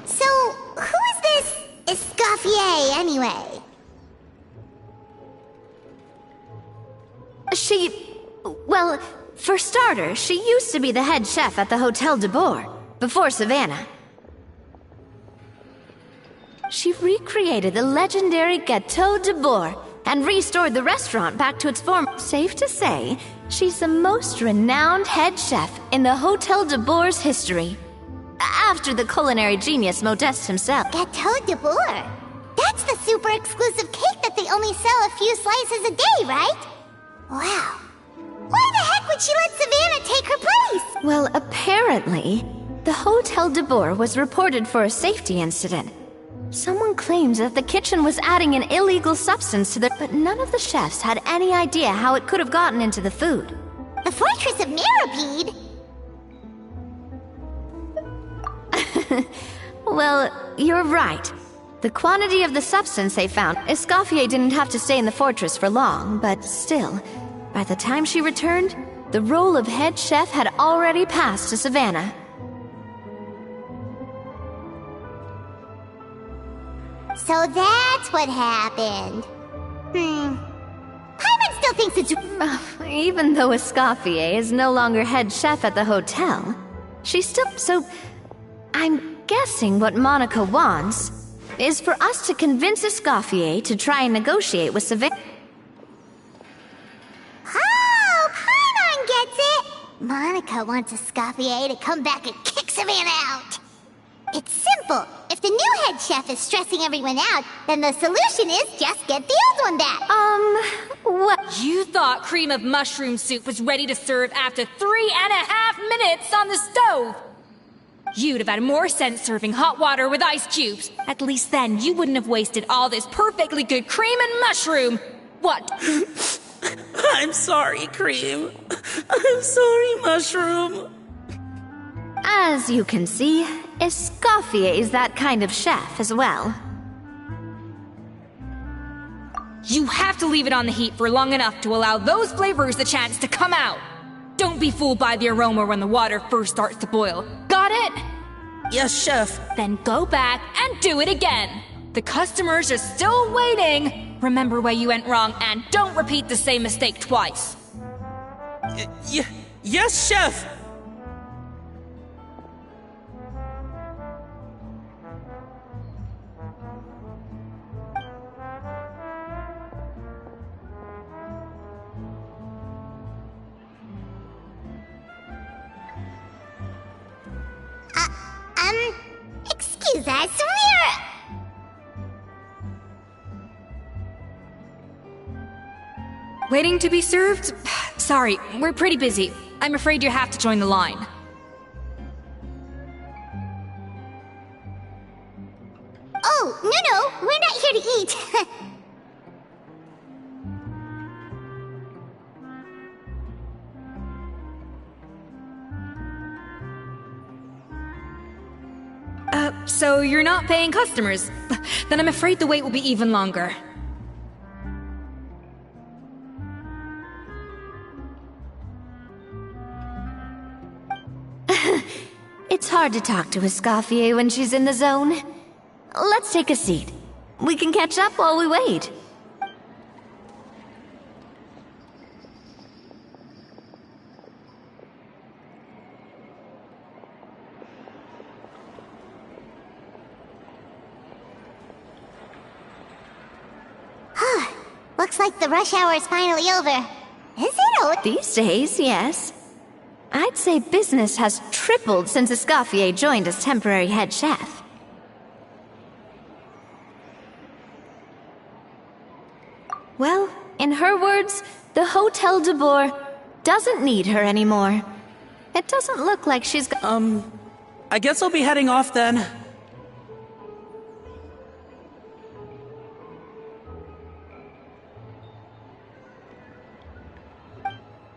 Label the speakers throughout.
Speaker 1: So, who is this Escoffier, anyway?
Speaker 2: Well, for starters, she used to be the head chef at the Hotel de Boer, before Savannah. She recreated the legendary Gâteau de Boer and restored the restaurant back to its form. Safe to say, she's the most renowned head chef in the Hotel de Boer's history. After the culinary genius Modeste himself.
Speaker 1: Gâteau de Boer? That's the super exclusive cake that they only sell a few slices a day, right? Wow. Why the heck would she let Savannah take her place?
Speaker 2: Well, apparently, the Hotel de Boer was reported for a safety incident. Someone claims that the kitchen was adding an illegal substance to but none of the chefs had any idea how it could have gotten into the food.
Speaker 1: The Fortress of Mirapede?
Speaker 2: Well, you're right. The quantity of the substance they found, Escoffier didn't have to stay in the fortress for long, but still, by the time she returned, the role of head chef had already passed to Savannah.
Speaker 1: So that's what happened. Paimon still thinks it's...
Speaker 2: Even though Escoffier is no longer head chef at the hotel, she's still... So, I'm guessing what Monica wants is for us to convince Escoffier to try and negotiate with Savannah.
Speaker 1: Oh, Paimon gets it! Monica wants Escoffier to come back and kick Savannah out. It's simple. If the new head chef is stressing everyone out, then the solution is just get the old one back.
Speaker 2: What?
Speaker 3: You thought cream of mushroom soup was ready to serve after 3.5 minutes on the stove. You'd have had more sense serving hot water with ice cubes. At least then you wouldn't have wasted all this perfectly good cream and mushroom. What?
Speaker 4: I'm sorry, Cream. I'm sorry, Mushroom.
Speaker 2: As you can see, Escoffier is that kind of chef as well.
Speaker 3: You have to leave it on the heat for long enough to allow those flavors the chance to come out. Don't be fooled by the aroma when the water first starts to boil. Got it?
Speaker 4: Yes, Chef.
Speaker 3: Then go back and do it again. The customers are still waiting. Remember where you went wrong and don't repeat the same mistake twice.
Speaker 4: Yes, Chef.
Speaker 1: Excuse us,
Speaker 3: Waiting to be served? Sorry, we're pretty busy. I'm afraid you have to join the line.
Speaker 1: Oh, no, we're not here to eat.
Speaker 3: So you're not paying customers? Then I'm afraid the wait will be even longer.
Speaker 2: It's hard to talk to Escoffier when she's in the zone. Let's take a seat. We can catch up while we wait.
Speaker 1: Looks like the rush hour is finally over. Is it? Or
Speaker 2: These days, yes. I'd say business has tripled since Escoffier joined as temporary head chef. Well, in her words, the Hotel de Boer doesn't need her anymore. It doesn't look like she's
Speaker 4: I guess I'll be heading off then.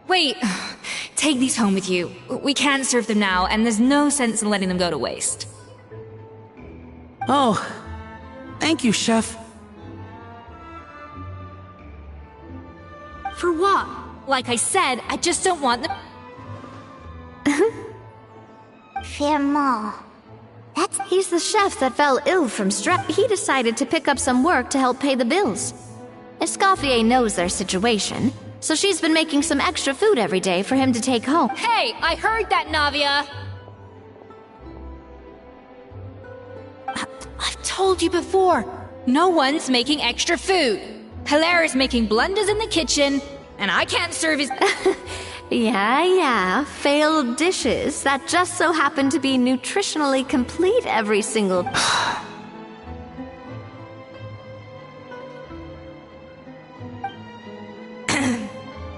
Speaker 3: Wait, take these home with you. We can't serve them now, and there's no sense in letting them go to waste.
Speaker 4: Oh, thank you, Chef.
Speaker 3: For what? Like I said, I just don't want them.
Speaker 1: Firmont.
Speaker 2: He's the chef that fell ill from stress. He decided to pick up some work to help pay the bills. Escoffier knows their situation, so she's been making some extra food every day for him to take home.
Speaker 3: Hey, I heard that, Navia! I've told you before, no one's making extra food. Hilaire's making blunders in the kitchen, and I can't serve his...
Speaker 2: Yeah, failed dishes that just so happen to be nutritionally complete every single...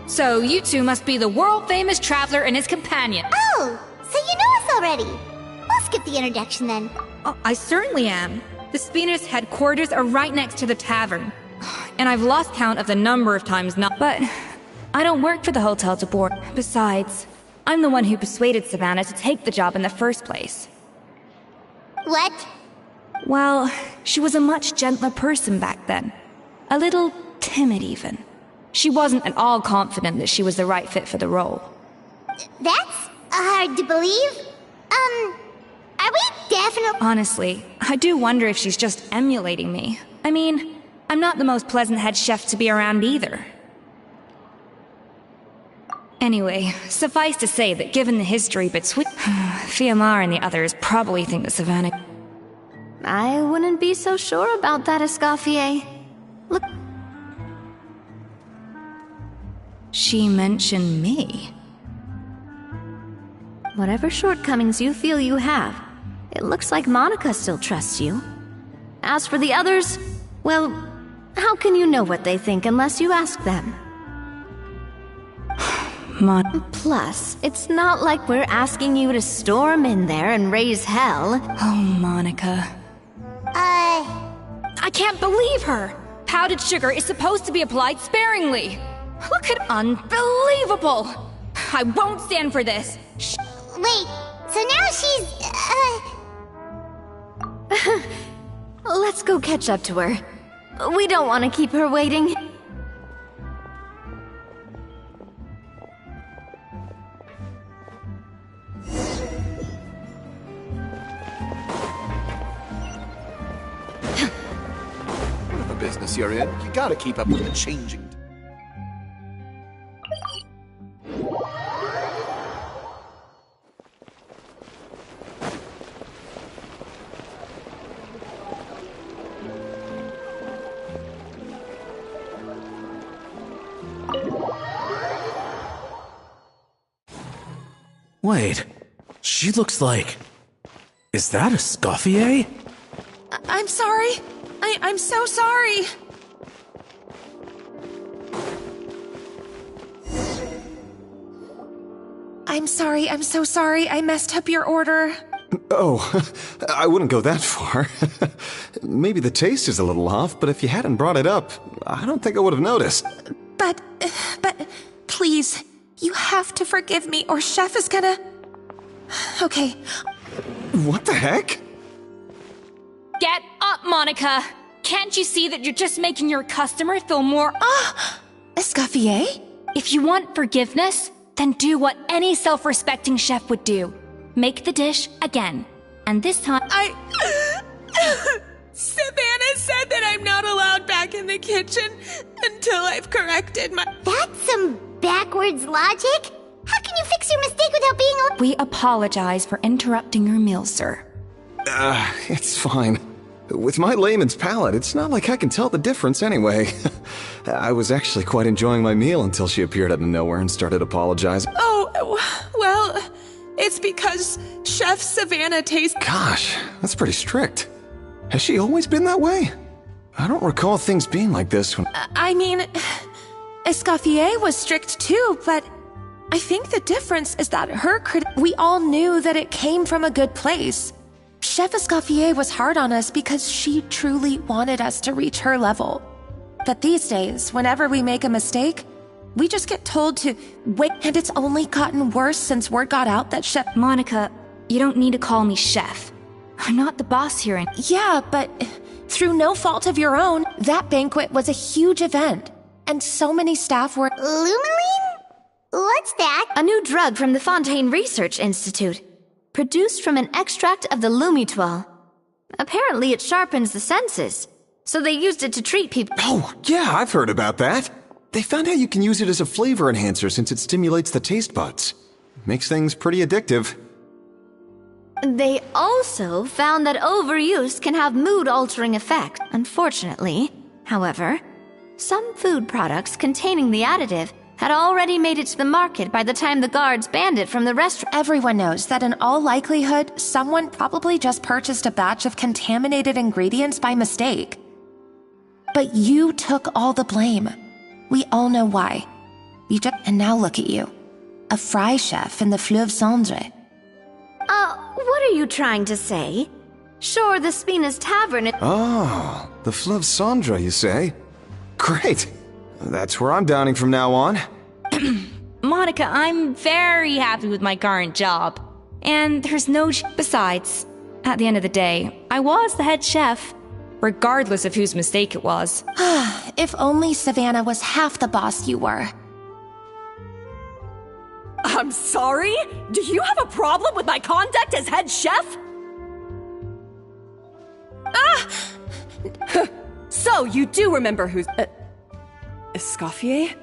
Speaker 3: So you two must be the world-famous traveler and his companion.
Speaker 1: Oh, so you know us already. We'll skip the introduction then.
Speaker 3: Oh, I certainly am. The Spinner's headquarters are right next to the tavern. And I've lost count of the number of times not... But I don't work for the Hotel de Boer. Besides, I'm the one who persuaded Savannah to take the job in the first place.
Speaker 1: What?
Speaker 3: Well, she was a much gentler person back then. A little timid, even. She wasn't at all confident that she was the right fit for the role.
Speaker 1: That's hard to believe. Are we definitely...
Speaker 3: Honestly, I do wonder if she's just emulating me. I mean, I'm not the most pleasant head chef to be around either. Anyway, suffice to say that given the history between... Fiamar and the others probably think that Savannah...
Speaker 2: I wouldn't be so sure about that, Escoffier. Look...
Speaker 3: She mentioned me.
Speaker 2: Whatever shortcomings you feel you have, it looks like Monica still trusts you. As for the others, well, how can you know what they think unless you ask them? Plus, it's not like we're asking you to storm in there and raise hell.
Speaker 3: Oh, Monica. I can't believe her! Powdered sugar is supposed to be applied sparingly. Look at... Unbelievable! I won't stand for this.
Speaker 1: Wait, so now she's...
Speaker 2: Let's go catch up to her. We don't want to keep her waiting.
Speaker 5: Whatever business you're in, you gotta keep up with the changing.
Speaker 6: Wait, she looks like... Is that Escoffier?
Speaker 7: I'm sorry. I'm so sorry. I'm sorry, I'm so sorry. I messed up your order.
Speaker 5: Oh, I wouldn't go that far. Maybe the taste is a little off, but if you hadn't brought it up, I don't think I would have noticed.
Speaker 7: But, please, you have to forgive me or Chef is gonna... Okay.
Speaker 5: What the heck?
Speaker 3: Get up, Monica! Can't you see that you're just making your customer feel more...
Speaker 7: Escoffier?
Speaker 3: If you want forgiveness, then do what any self-respecting chef would do. Make the dish again. And this time...
Speaker 7: Savannah said that I'm not allowed back in the kitchen until I've corrected my...
Speaker 1: That's some backwards logic? How can you fix your mistake without being...
Speaker 3: We apologize for interrupting your meal, sir.
Speaker 5: It's fine. With my layman's palate, it's not like I can tell the difference anyway. I was actually quite enjoying my meal until she appeared out of nowhere and started apologizing.
Speaker 7: Oh, well, it's because Chef Savannah tastes...
Speaker 5: Gosh, that's pretty strict. Has she always been that way? I don't recall things being like this when...
Speaker 7: I mean, Escoffier was strict too, but I think the difference is that we all knew that it came from a good place. Chef Escoffier was hard on us because she truly wanted us to reach her level. But these days, whenever we make a mistake, we just get told to wait, and it's only gotten worse since word got out that Chef...
Speaker 3: Monica, you don't need to call me chef. I'm not the boss here and...
Speaker 7: Yeah, but through no fault of your own, that banquet was a huge event, and so many staff were...
Speaker 1: Lumaline? What's that?
Speaker 2: A new drug from the Fontaine Research Institute, produced from an extract of the Lumitoile. Apparently it sharpens the senses, so they used it to treat people.
Speaker 5: Oh, yeah, I've heard about that. They found out you can use it as a flavor enhancer since it stimulates the taste buds. Makes things pretty addictive.
Speaker 2: They also found that overuse can have mood-altering effect. Unfortunately, however, some food products containing the additive had already made it to the market by the time the guards banned it from the restaurant.
Speaker 7: Everyone knows that in all likelihood, someone probably just purchased a batch of contaminated ingredients by mistake. But you took all the blame. We all know why. And now look at you. A fry chef in the Fleuve Cendre.
Speaker 2: What are you trying to say? Sure, the Spina's Tavern is...
Speaker 5: Oh, the Fleuve Cendre, you say? Great. That's where I'm dining from now on.
Speaker 3: Monica, I'm very happy with my current job. And there's no... Besides, at the end of the day, I was the head chef, regardless of whose mistake it was.
Speaker 7: If only Savannah was half the boss you were.
Speaker 8: I'm sorry? Do you have a problem with my conduct as head chef? So, you do remember who's... Escoffier?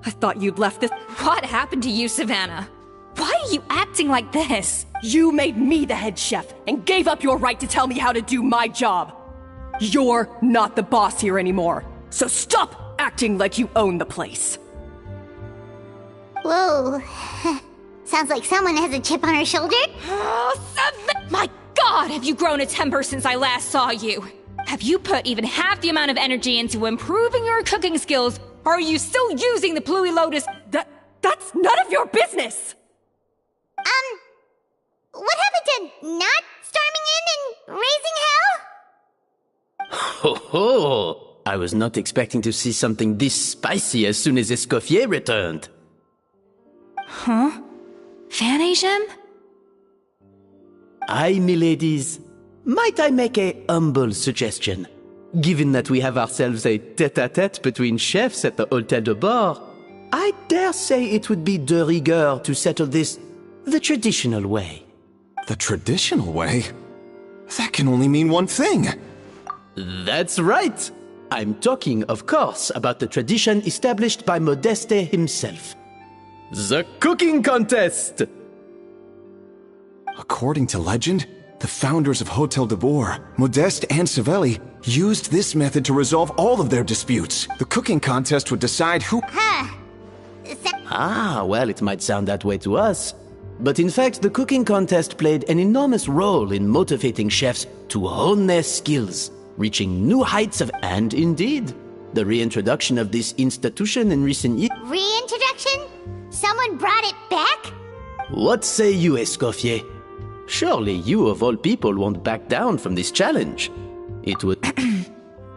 Speaker 8: I thought you'd left this...
Speaker 3: What happened to you, Savannah? Why are you acting like this?
Speaker 8: You made me the head chef and gave up your right to tell me how to do my job. You're not the boss here anymore, so stop acting like you own the place.
Speaker 1: Whoa. Sounds like someone has a chip on her shoulder.
Speaker 3: My God, have you grown a temper since I last saw you? Have you put even half the amount of energy into improving your cooking skills, or are you still using the Pluie Lotus?
Speaker 8: That's none of your business!
Speaker 1: What happened to not storming in and raising hell?
Speaker 6: Ho ho! I was not expecting to see something this spicy as soon as Escoffier returned.
Speaker 3: Huh? Fanasium?
Speaker 6: Aye, miladies. Might I make a humble suggestion? Given that we have ourselves a tête-à-tête between chefs at the Hôtel de Bord, I dare say it would be de rigueur to settle this the traditional way.
Speaker 5: The traditional way? That can only mean one thing.
Speaker 6: That's right. I'm talking, of course, about the tradition established by Modeste himself. The cooking contest!
Speaker 5: According to legend, the founders of Hôtel de Bord, Modeste and Savelli, used this method to resolve all of their disputes. The cooking contest would decide who...
Speaker 6: Ah, well, it might sound that way to us. But in fact, the cooking contest played an enormous role in motivating chefs to hone their skills, reaching new heights of... And indeed, the reintroduction of this institution in recent years...
Speaker 1: Reintroduction? Someone brought it back?
Speaker 6: What say you, Escoffier? Surely you of all people won't back down from this challenge. It would...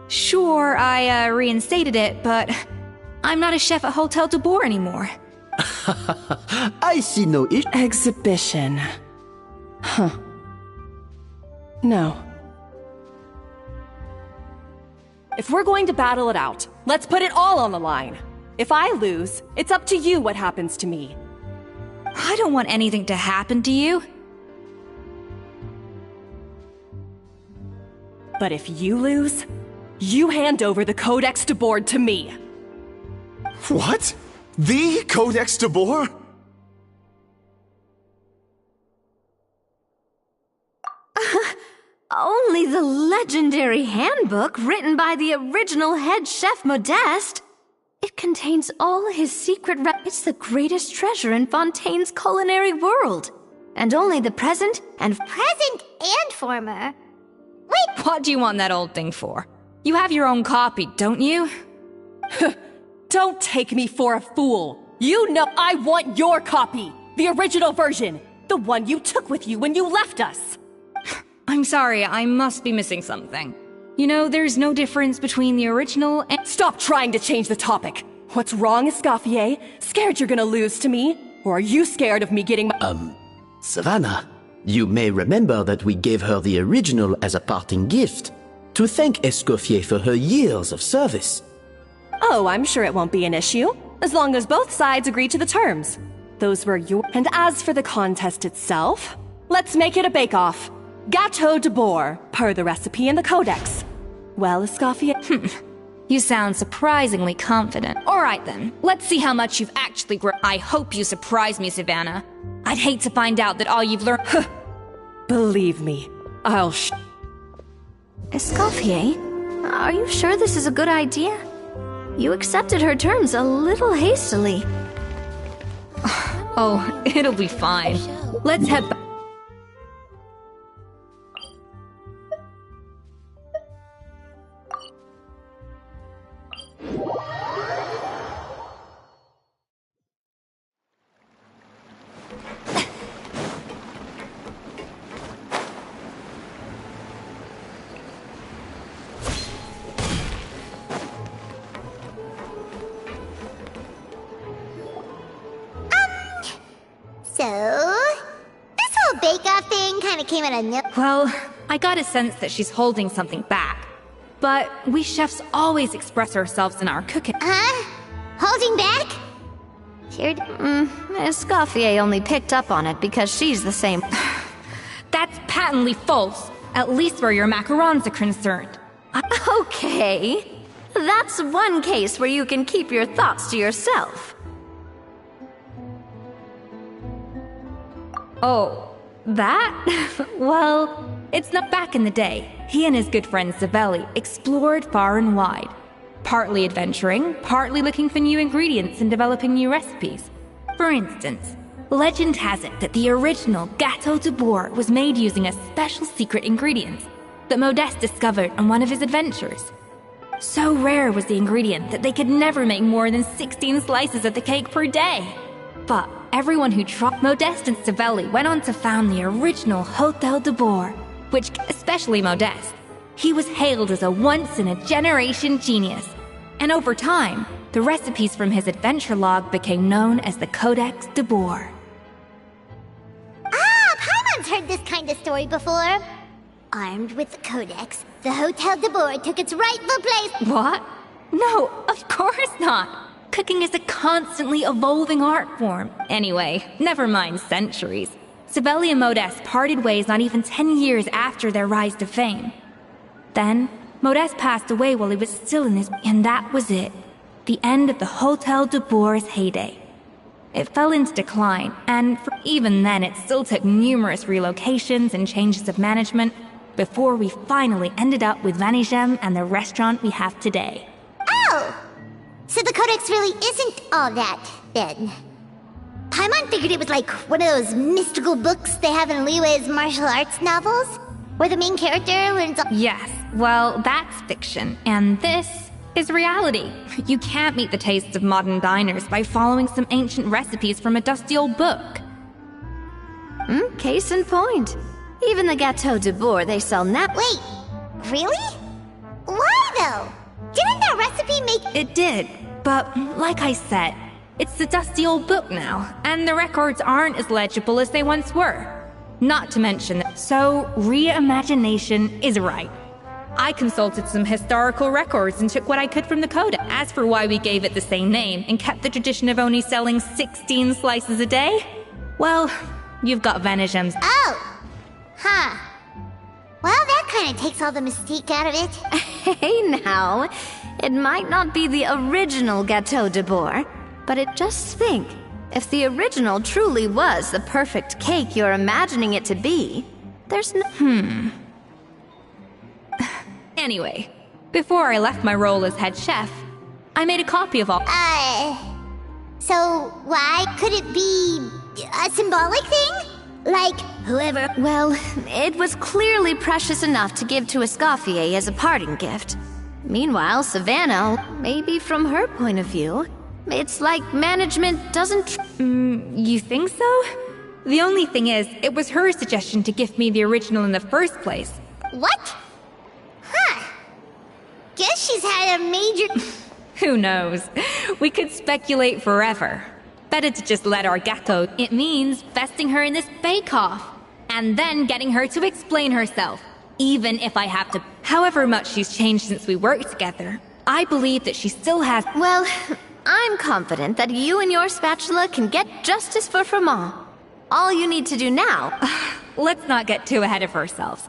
Speaker 3: Sure, I reinstated it, but I'm not a chef at Hôtel de Bord anymore.
Speaker 6: I see no issue.
Speaker 8: Exhibition. Huh. No. If we're going to battle it out, let's put it all on the line. If I lose, it's up to you what happens to me.
Speaker 3: I don't want anything to happen to you.
Speaker 8: But if you lose, you hand over the Codex de Bord to me.
Speaker 5: What? The Codex de Bord?
Speaker 2: Only the legendary handbook written by the original head chef Modeste. It contains all his secret It's the greatest treasure in Fontaine's culinary world. And only the present and
Speaker 1: former. Wait,
Speaker 3: What do you want that old thing for? You have your own copy, don't you?
Speaker 8: Don't take me for a fool. You know I want your copy. The original version. The one you took with you when you left us.
Speaker 3: I'm sorry, I must be missing something. You know, there's no difference between the original and—
Speaker 8: Stop trying to change the topic. What's wrong, Escoffier? Scared you're gonna lose to me? Or are you scared of me getting my—
Speaker 6: Savannah, you may remember that we gave her the original as a parting gift, to thank Escoffier for her years of service.
Speaker 8: Oh, I'm sure it won't be an issue, as long as both sides agree to the terms. Those were your— And as for the contest itself, let's make it a bake-off. Gâteau de Bourg, per the recipe in the codex. Well, Escoffier—
Speaker 3: You sound surprisingly confident. Alright then, let's see how much you've actually grown. I hope you surprise me, Savannah. I'd hate to find out that all you've learned—
Speaker 8: Believe me, I'll
Speaker 2: Escoffier, are you sure this is a good idea? You accepted her terms a little hastily.
Speaker 3: Oh, it'll be fine. Let's head back.
Speaker 1: so this whole bake-off thing kind of came out of no—
Speaker 3: Well, I got a sense that she's holding something back. But we chefs always express ourselves in our cooking.
Speaker 1: Huh? Holding back?
Speaker 2: Sure. Escoffier only picked up on it because she's the same.
Speaker 3: That's patently false, at least where your macarons are concerned.
Speaker 2: Okay. That's one case where you can keep your thoughts to yourself.
Speaker 3: Oh, that? Well, it's not back in the day. He and his good friend Savelli explored far and wide, partly adventuring, partly looking for new ingredients and developing new recipes. For instance, legend has it that the original Gâteau de Bourg was made using a special secret ingredient that Modeste discovered on one of his adventures. So rare was the ingredient that they could never make more than 16 slices of the cake per day. But everyone who tried— Modeste and Savelli went on to found the original Hôtel de Bourg, which, especially Modeste, he was hailed as a once-in-a-generation genius. And over time, the recipes from his adventure log became known as the Codex de Bourg.
Speaker 1: Ah, Paimon's heard this kind of story before. Armed with the Codex, the Hôtel de Bourg took its rightful place—
Speaker 3: What? No, of course not. Cooking is a constantly evolving art form. Anyway, never mind centuries. Savelli and Modeste parted ways not even 10 years after their rise to fame. Then, Modeste passed away while he was still in his— And that was it. The end of the Hôtel de Bourg's heyday. It fell into decline, and even then it still took numerous relocations and changes of management before we finally ended up with Vanigem and the restaurant we have today.
Speaker 1: Oh! So the Codex really isn't all that, then. Paimon figured it was like one of those mystical books they have in Liwei's martial arts novels, where the main character learns all—
Speaker 3: Yes, well, that's fiction, and this is reality. You can't meet the tastes of modern diners by following some ancient recipes from a dusty old book.
Speaker 2: Case in point. Even the Gâteau de Bourg they sell now—
Speaker 1: Wait, really? Why though? Didn't that recipe make—
Speaker 3: It did, but like I said, it's the dusty old book now, and the records aren't as legible as they once were. Not to mention that— So, reimagination is right. I consulted some historical records and took what I could from the codex. As for why we gave it the same name and kept the tradition of only selling 16 slices a day, well, you've got Vanigem's—
Speaker 1: Oh! Huh. Well, that kind of takes all the mystique out of it.
Speaker 2: Hey now, it might not be the original Gâteau de Bourg, but just think, if the original truly was the perfect cake you're imagining it to be, there's no—
Speaker 3: Anyway, before I left my role as head chef, I made a copy of all.
Speaker 1: So why could it be a symbolic thing? Like, whoever...
Speaker 2: Well, it was clearly precious enough to give to Escoffier as a parting gift. Meanwhile, Savannah, maybe from her point of view, it's like management doesn't...
Speaker 3: You think so? The only thing is, it was her suggestion to gift me the original in the first place.
Speaker 1: What? Huh. Guess she's had a major...
Speaker 3: Who knows? We could speculate forever. Better to just let our gecko. It means vesting her in this bake-off, and then getting her to explain herself, even if I have to. However much she's changed since we worked together, I believe that she still has.
Speaker 2: Well, I'm confident that you and your spatula can get justice for Froment. All you need to do now...
Speaker 3: Let's not get too ahead of ourselves.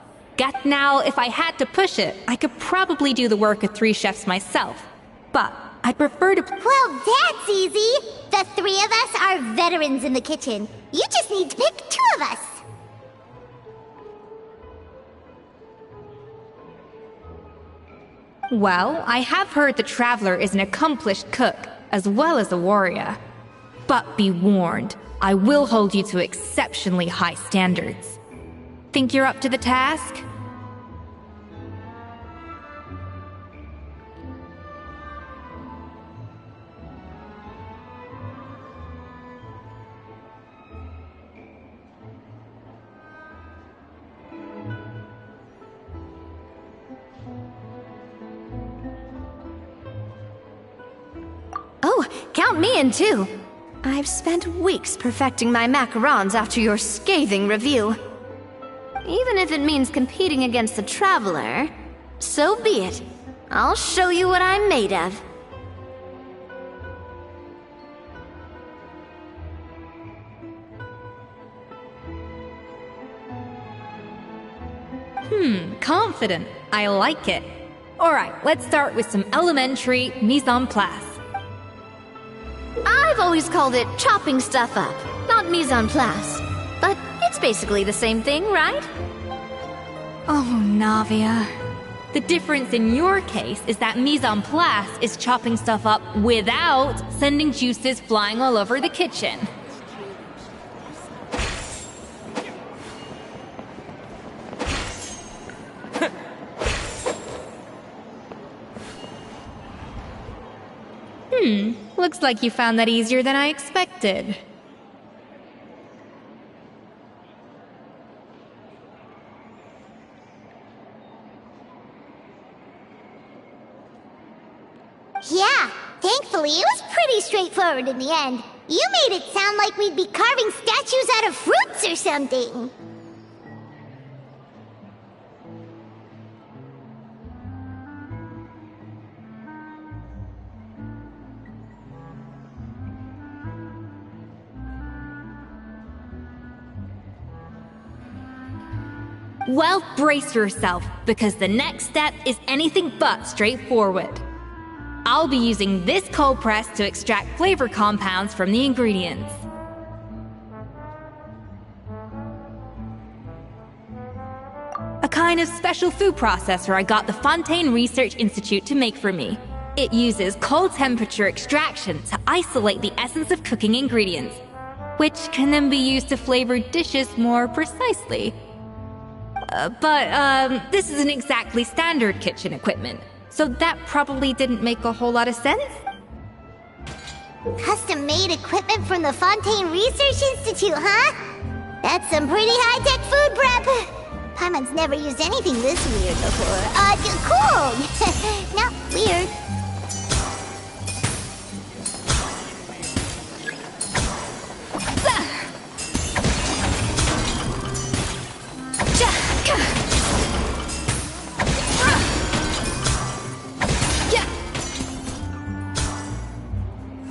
Speaker 3: Now, if I had to push it, I could probably do the work of 3 chefs myself. But I prefer to...
Speaker 1: Well, that's easy. The 3 of us are veterans in the kitchen. You just need to pick 2 of us.
Speaker 3: Well, I have heard the Traveler is an accomplished cook, as well as a warrior. But be warned, I will hold you to exceptionally high standards. Think you're up to the task?
Speaker 2: Oh, count me in too. I've spent weeks perfecting my macarons after your scathing review. Even if it means competing against the Traveler, so be it. I'll show you what I'm made of.
Speaker 3: Confident. I like it. Alright, let's start with some elementary mise en place.
Speaker 2: I've always called it chopping stuff up, not mise en place. But it's basically the same thing, right?
Speaker 3: Oh, Navia. The difference in your case is that mise en place is chopping stuff up without sending juices flying all over the kitchen. Looks like you found that easier than I expected.
Speaker 1: Yeah, thankfully it was pretty straightforward in the end. You made it sound like we'd be carving statues out of fruits or something.
Speaker 3: Well, brace yourself, because the next step is anything but straightforward. I'll be using this cold press to extract flavor compounds from the ingredients. A kind of special food processor I got the Fontaine Research Institute to make for me. It uses cold temperature extraction to isolate the essence of cooking ingredients, which can then be used to flavor dishes more precisely. But this isn't exactly standard kitchen equipment, so that probably didn't make a whole lot of sense.
Speaker 1: Custom-made equipment from the Fontaine Research Institute, huh? That's some pretty high-tech food prep. Paimon's never used anything this weird before. Cool! No, weird.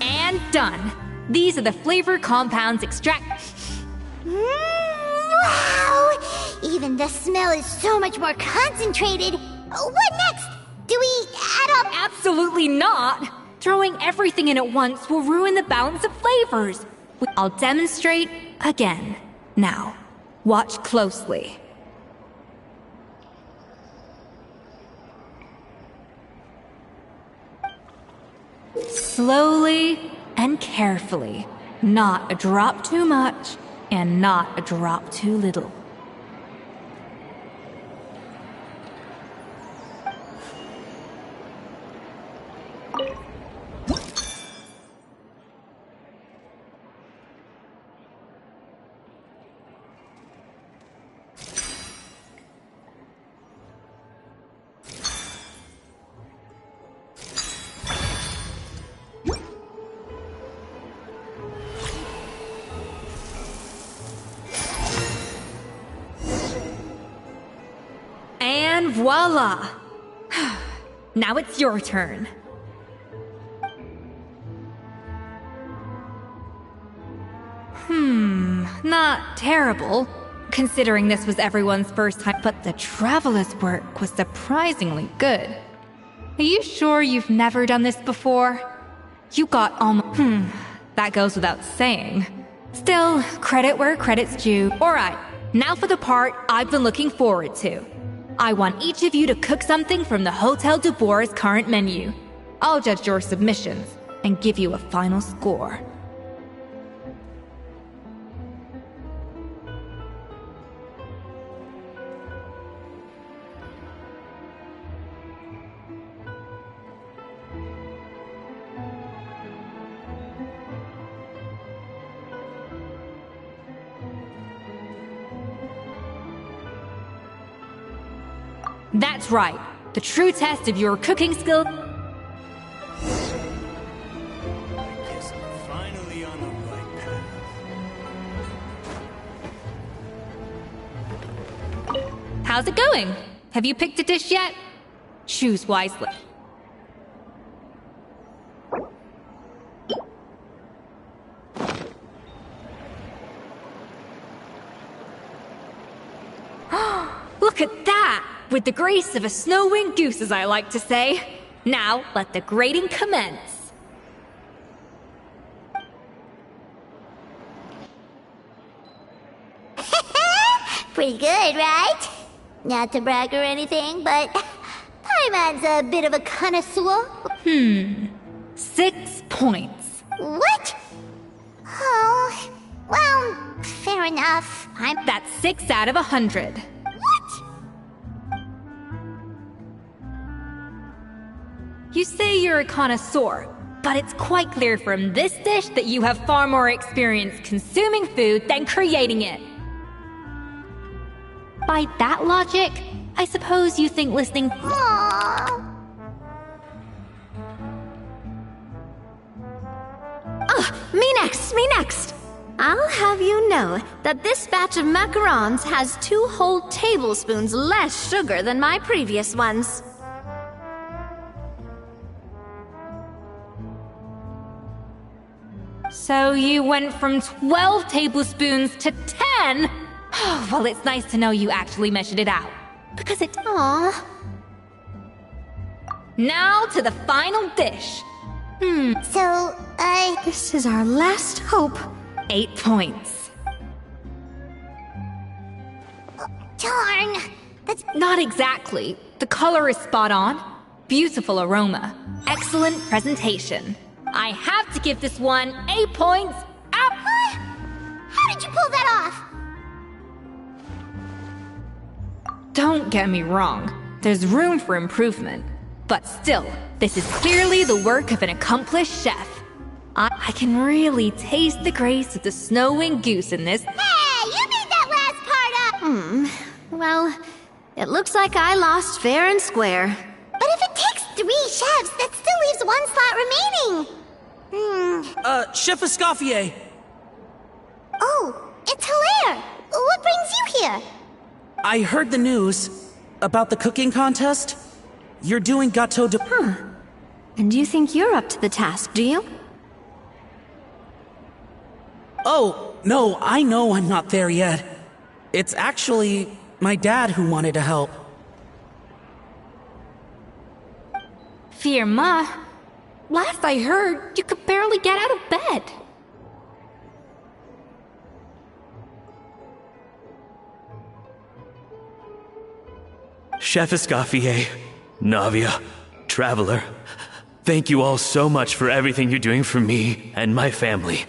Speaker 3: And done. These are the flavor compounds extract.
Speaker 1: Wow! Even the smell is so much more concentrated. What next? Do we add up?
Speaker 3: Absolutely not! Throwing everything in at once will ruin the balance of flavors. I'll demonstrate again. Now, watch closely. Slowly and carefully. Not a drop too much, and not a drop too little. And voila! Now it's your turn. Not terrible, considering this was everyone's first time, but the traveler's work was surprisingly good. Are you sure you've never done this before? You got almost... that goes without saying. Still, credit where credit's due. Alright, now for the part I've been looking forward to. I want each of you to cook something from the Hotel de Boer's current menu. I'll judge your submissions and give you a final score. That's right. The true test of your cooking skill.
Speaker 9: I guess I'm finally on the right path.
Speaker 3: How's it going? Have you picked a dish yet? Choose wisely. Look at that! With the grace of a snow-winged goose, as I like to say. Now, let the grating commence.
Speaker 1: Pretty good, right? Not to brag or anything, but Paimon's a bit of a connoisseur.
Speaker 3: 6 points.
Speaker 1: What? Oh, well, fair enough.
Speaker 3: That's 6 out of 100.
Speaker 1: What?
Speaker 3: You say you're a connoisseur, but it's quite clear from this dish that you have far more experience consuming food than creating it. By that logic, I suppose you think listening...
Speaker 1: Aww.
Speaker 2: Me next, me next! I'll have you know that this batch of macarons has 2 whole tablespoons less sugar than my previous ones.
Speaker 3: So you went from 12 tablespoons to 10? Well, it's nice to know you actually measured it out. Because it...
Speaker 2: Aw.
Speaker 3: Now to the final dish.
Speaker 1: So,
Speaker 2: This is our last hope.
Speaker 3: 8 points.
Speaker 1: darn. That's...
Speaker 3: Not exactly. The color is spot on. Beautiful aroma. Excellent presentation. I have to give this one 8 points. Out.
Speaker 1: How did you pull that off?
Speaker 3: Don't get me wrong. There's room for improvement. But still, this is clearly the work of an accomplished chef. I can really taste the grace of the snow-winged goose in this.
Speaker 1: Hey, you made that last part up!
Speaker 2: Well, it looks like I lost fair and square.
Speaker 1: But if it takes 3 chefs, that still leaves 1 slot remaining.
Speaker 4: Chef Escoffier!
Speaker 1: Oh, it's Hilaire! What brings you here?
Speaker 4: I heard the news about the cooking contest. You're doing gâteau de...
Speaker 2: And you think you're up to the task, do you?
Speaker 4: Oh, no, I know I'm not there yet. It's actually my dad who wanted to help.
Speaker 3: Firma, last I heard, you could barely get out of bed.
Speaker 9: Chef Escoffier, Navia, Traveler,
Speaker 10: Thank you all so much for everything you're doing for me and my family.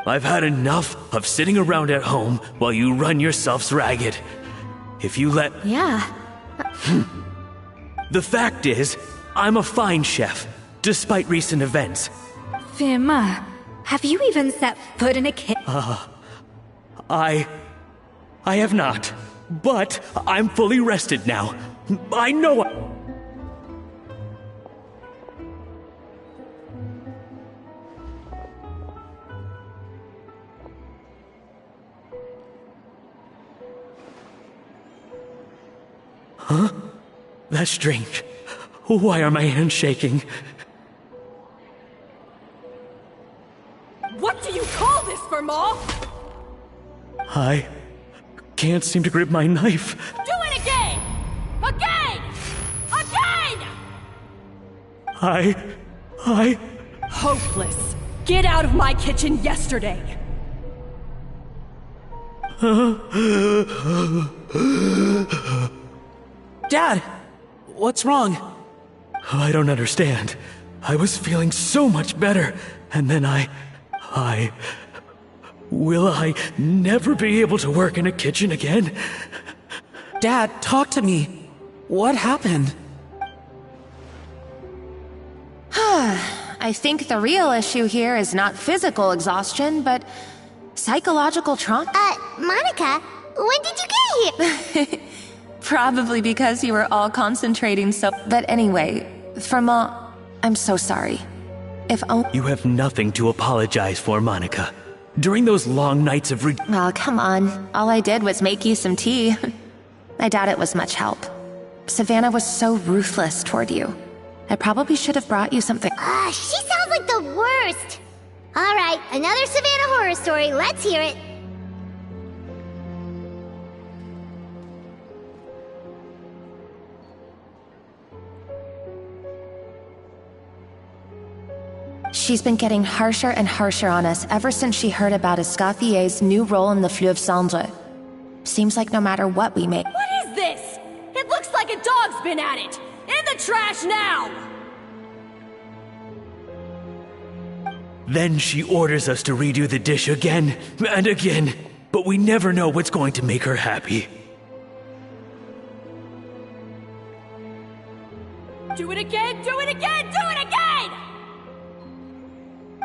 Speaker 10: I've had enough of sitting around at home while you run yourselves ragged. If you let...
Speaker 2: Yeah.
Speaker 10: The fact is, I'm a fine chef, despite recent events.
Speaker 3: Firma, have you even set foot in a kitchen?
Speaker 10: I have not, but I'm fully rested now. I know Huh? That's strange. Why are my hands shaking?
Speaker 8: What do you call this, Firma?
Speaker 10: I can't seem to grip my knife.
Speaker 8: Do it again! Again! Again!
Speaker 10: I...
Speaker 8: Hopeless. Get out of my kitchen yesterday.
Speaker 4: Dad, what's wrong?
Speaker 10: I don't understand. I was feeling so much better, and then Will I never be able to work in a kitchen again?
Speaker 4: Dad, talk to me. What happened?
Speaker 7: I think the real issue here is not physical exhaustion, but psychological trauma.
Speaker 1: Monica, when did you get here?
Speaker 7: Probably because you were all concentrating so... But anyway, Firma, I'm so sorry. If only...
Speaker 10: You have nothing to apologize for, Monica. During those long nights of
Speaker 7: Oh, come on. All I did was make you some tea. I doubt it was much help. Savannah was so ruthless toward you. I probably should have brought you something.
Speaker 1: She sounds like the worst. All right, another Savannah horror story. Let's hear it.
Speaker 7: She's been getting harsher and harsher on us ever since she heard about Escaffier's new role in the Fleuve Cendre. Seems like no matter what we make...
Speaker 8: What is this? It looks like a dog's been at it! In the trash now!
Speaker 10: Then she orders us to redo the dish again and again, but we never know what's going to make her happy.
Speaker 8: Do it again! Do it again! Do it again!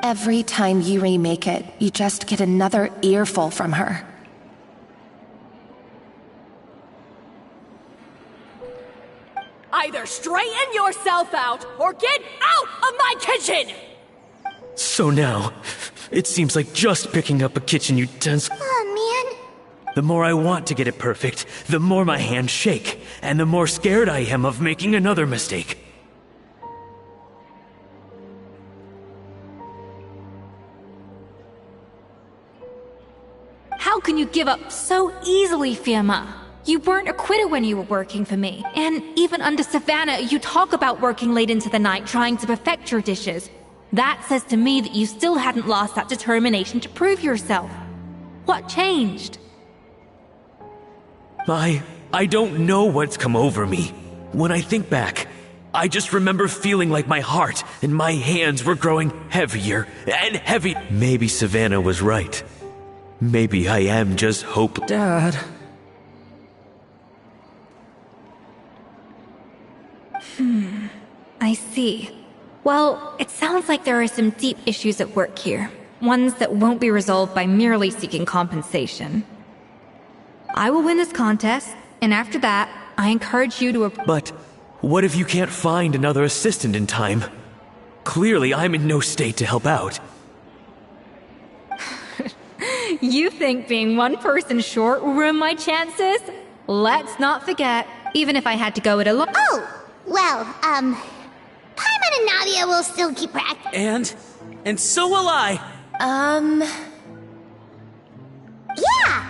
Speaker 7: Every time you remake it, you just get another earful from her.
Speaker 8: Either straighten yourself out, or get out of my kitchen!
Speaker 10: So now, it seems like just picking up a kitchen utensil.
Speaker 1: Oh, man.
Speaker 10: The more I want to get it perfect, the more my hands shake, and the more scared I am of making another mistake.
Speaker 3: How can you give up so easily, Firma? You weren't a quitter when you were working for me. And even under Savannah, you talk about working late into the night trying to perfect your dishes. That says to me that you still hadn't lost that determination to prove yourself. What changed?
Speaker 10: I don't know what's come over me. When I think back, I just remember feeling like my heart and my hands were growing heavier and heavy. Maybe Savannah was right. Maybe I am just hopeless.
Speaker 4: Dad.
Speaker 3: I see. Well, it sounds like there are some deep issues at work here. Ones that won't be resolved by merely seeking compensation. I will win this contest, and after that, I encourage you to...
Speaker 10: But what if you can't find another assistant in time? Clearly, I'm in no state to help out.
Speaker 3: You think being one person short will ruin my chances? Let's not forget, even if I had to go it alone...
Speaker 1: Oh, well, Paimon and Nadia will still keep practicing.
Speaker 4: And so will I.
Speaker 1: Yeah!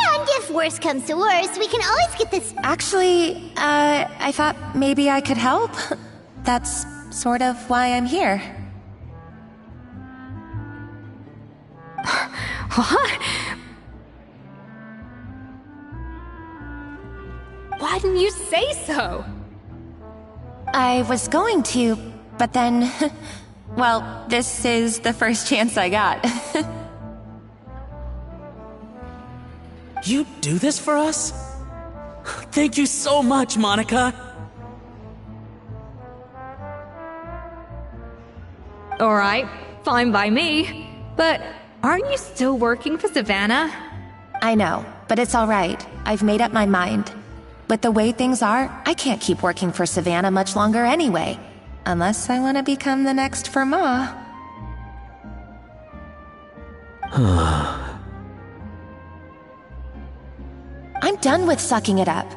Speaker 1: And if worse comes to worse, we can always get this...
Speaker 7: Actually, I thought maybe I could help. That's sort of why I'm here.
Speaker 3: What? Why didn't you say so?
Speaker 7: I was going to, but then... well, this is the first chance I got.
Speaker 4: You do this for us? Thank you so much, Monica.
Speaker 3: Alright, fine by me. But aren't you still working for Savannah?
Speaker 7: I know, but it's alright. I've made up my mind. But the way things are, I can't keep working for Savannah much longer anyway. Unless I want to become the next for Ma. I'm done with sucking it up.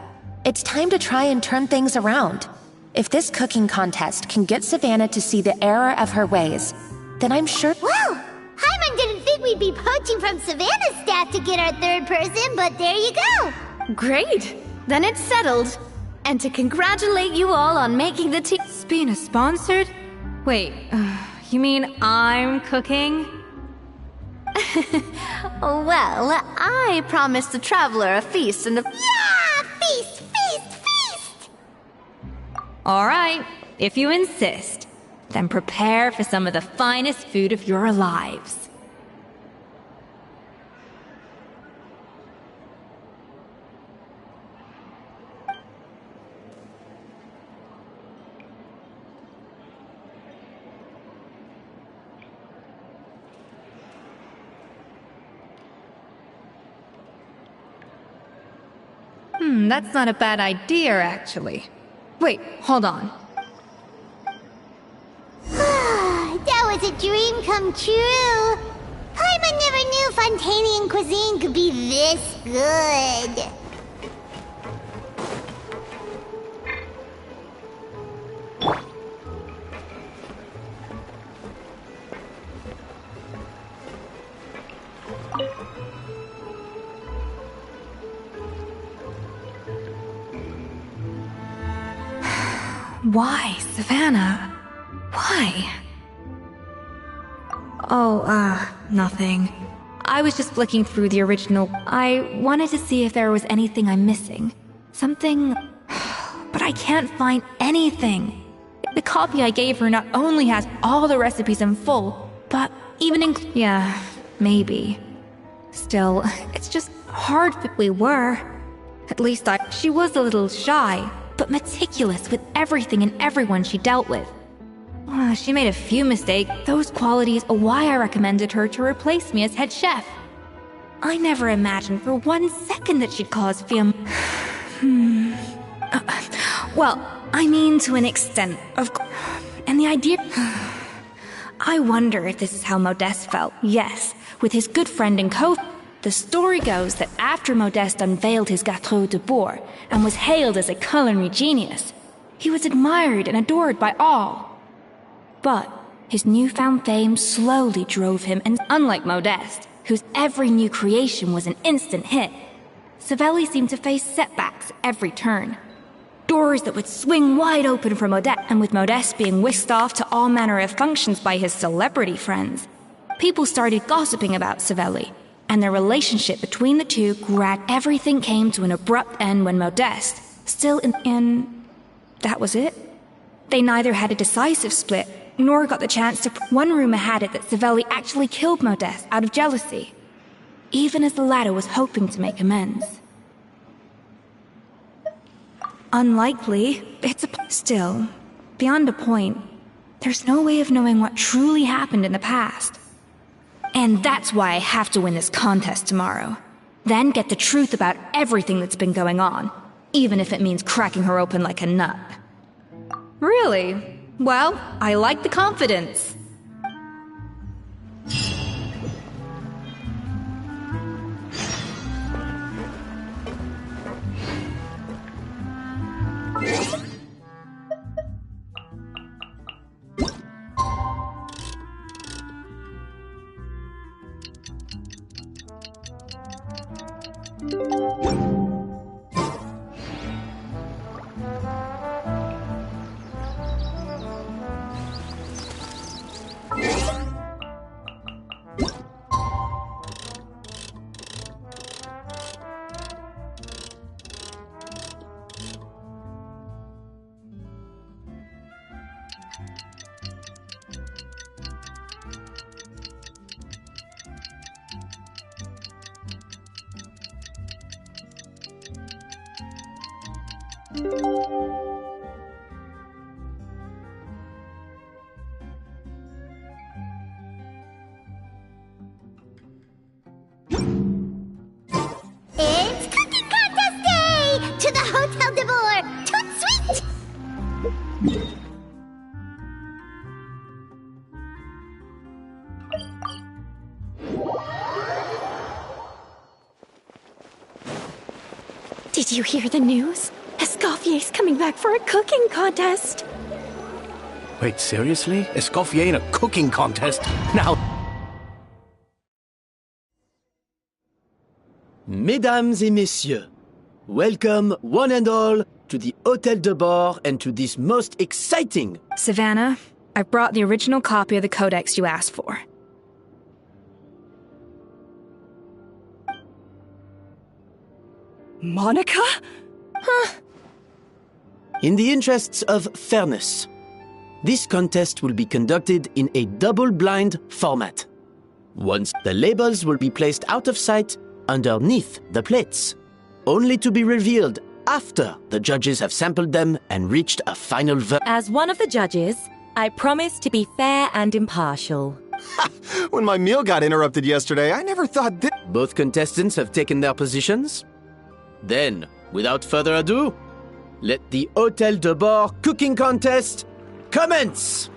Speaker 7: It's time to try and turn things around. If this cooking contest can get Savannah to see the error of her ways, then I'm sure—
Speaker 1: Whoa! Hyman didn't think we'd be poaching from Savannah's staff to get our third person, but there you go!
Speaker 2: Great! Then it's settled. And to congratulate you all on making the team—
Speaker 3: Spina sponsored? Wait, you mean I'm cooking?
Speaker 2: Well, I promised the traveler a feast and a—
Speaker 1: Yeah! Feast, feast, feast!
Speaker 3: Alright, if you insist, then prepare for some of the finest food of your lives. That's not a bad idea, actually. Wait, hold on.
Speaker 1: That was a dream come true. Hyman never knew Fontanian cuisine could be this good.
Speaker 3: Why, Savannah? Why? Oh, nothing. I was just flicking through the original. I wanted to see if there was anything I'm missing. Something... But I can't find anything. The copy I gave her not only has all the recipes in full, but even in... Yeah, maybe. Still, it's just hard that we were. At least she was a little shy, but meticulous with everything and everyone she dealt with. She made a few mistakes. Those qualities are why I recommended her to replace me as head chef. I never imagined for 1 second that she'd cause well, I mean to an extent, of course. And the idea... I wonder if this is how Modeste felt. Yes, with his good friend and co... The story goes that after Modeste unveiled his Gâteau de Bourg and was hailed as a culinary genius, he was admired and adored by all. But his newfound fame slowly drove him, and unlike Modeste, whose every new creation was an instant hit, Savelli seemed to face setbacks every turn. Doors that would swing wide open for Modeste, and with Modeste being whisked off to all manner of functions by his celebrity friends, people started gossiping about Savelli, and the relationship between the two everything came to an abrupt end when Modeste, still in... That was it. They neither had a decisive split, nor got the chance to... One rumor had it that Savelli actually killed Modeste out of jealousy, even as the latter was hoping to make amends. Unlikely, still, beyond a point, there's no way of knowing what truly happened in the past. And that's why I have to win this contest tomorrow. Then get the truth about everything that's been going on, even if it means cracking her open like a nut. Really? Well, I like the confidence.
Speaker 1: It's Cooking Contest Day! To the Hotel de Boer! Toot sweet!
Speaker 2: Did you hear the news? Escoffier's coming back for a cooking contest.
Speaker 6: Wait, seriously? Escoffier in a cooking contest? Now... Mesdames et messieurs, welcome one and all to the Hôtel de Boer and to this most exciting...
Speaker 3: Savannah, I've brought the original copy of the codex you asked for.
Speaker 8: Monica?
Speaker 6: In the interests of fairness, this contest will be conducted in a double-blind format. Once the labels will be placed out of sight underneath the plates, only to be revealed after the judges have sampled them and reached a final verdict.
Speaker 11: As one of the judges, I promise to be fair and impartial.
Speaker 5: When my meal got interrupted yesterday, I never thought this.
Speaker 6: Both contestants have taken their positions. Then, without further ado, let the Hôtel de Boer cooking contest commence!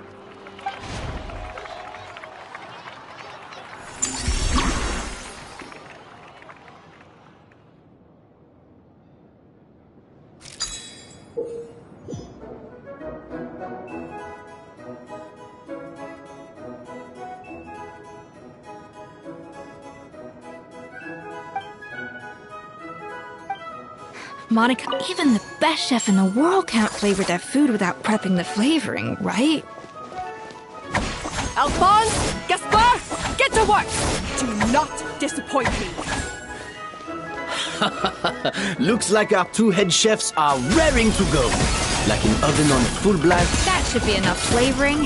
Speaker 3: Monica, even the best chef in the world can't flavor their food without prepping the flavoring, right?
Speaker 8: Alphonse! Gaspar! Get to work! Do not disappoint me!
Speaker 6: Looks like our two head chefs are raring to go. Like an oven on full blast.
Speaker 3: That should be enough flavoring.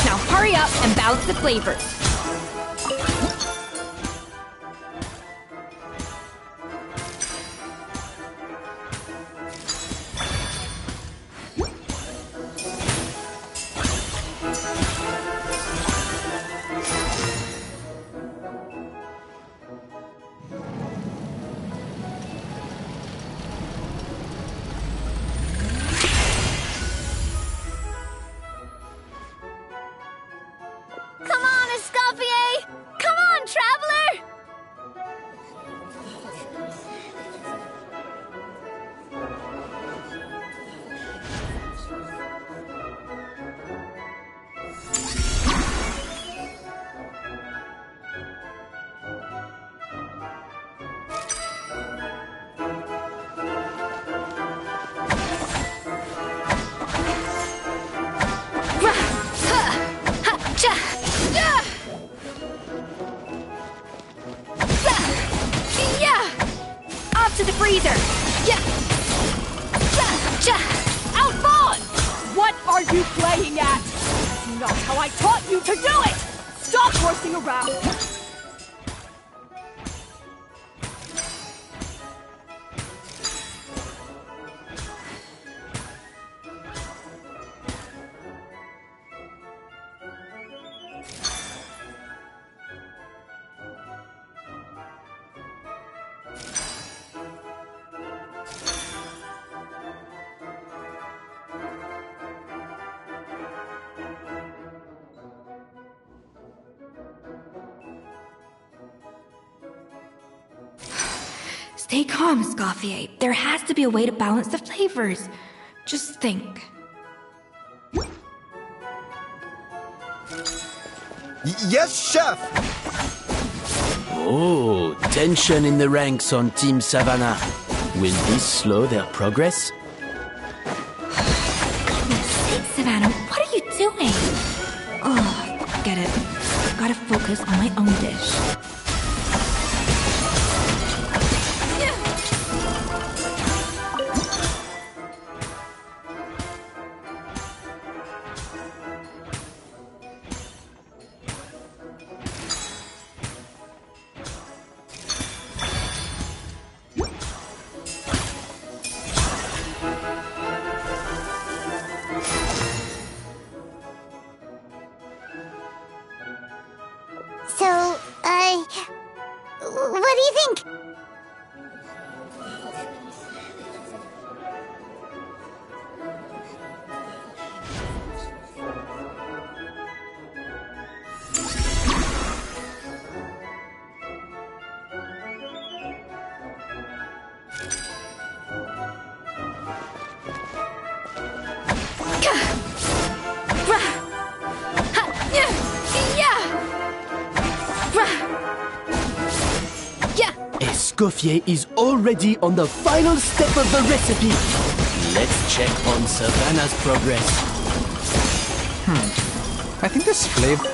Speaker 3: Now hurry up and balance the flavors.
Speaker 2: Come on, Escoffier! Come on, traveler!
Speaker 3: To the freezer!
Speaker 8: Alphonse! What are you playing at? That's not how I taught you to do it! Stop horsing around!
Speaker 3: Stay calm, Escoffier. There has to be a way to balance the flavors. Just think.
Speaker 5: Yes, chef!
Speaker 6: Oh, tension in the ranks on Team Savannah. Will this slow their progress?
Speaker 3: Savannah, what are you doing? Oh, forget it. I've got to focus on my own dish.
Speaker 6: Escoffier is already on the final step of the recipe. Let's check on Savannah's progress.
Speaker 12: I think this flavor...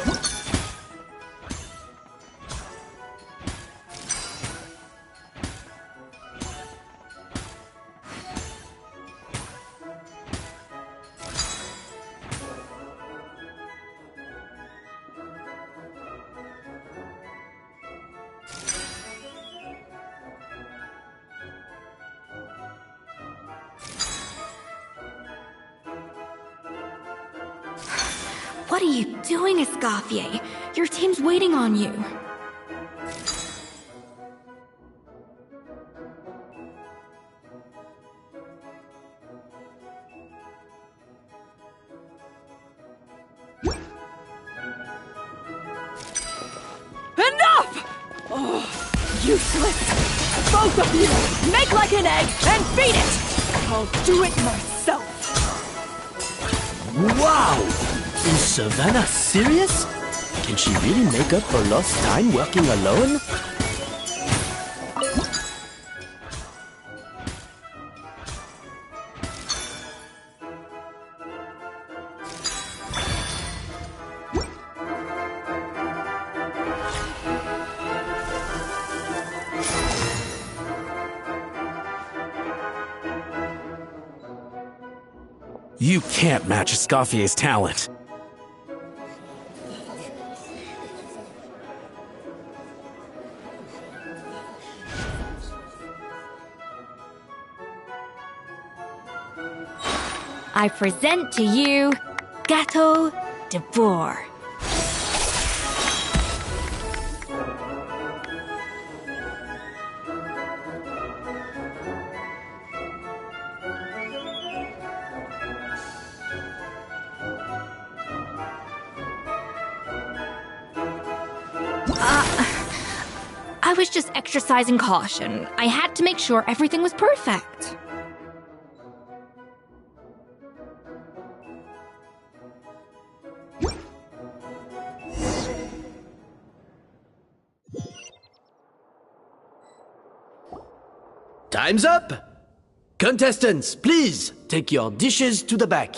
Speaker 3: What are you doing, Escoffier? Your team's waiting on you.
Speaker 8: Enough! Oh, useless! Both of you! Make like an egg and feed it! I'll do it myself!
Speaker 6: Wow! Is Savannah serious? Can she really make up for lost time working alone?
Speaker 4: You can't match Escoffier's talent.
Speaker 3: I present to you Gâteau de Bourg. I was just exercising caution. I had to make sure everything was perfect.
Speaker 6: Time's up! Contestants, please take your dishes to the back.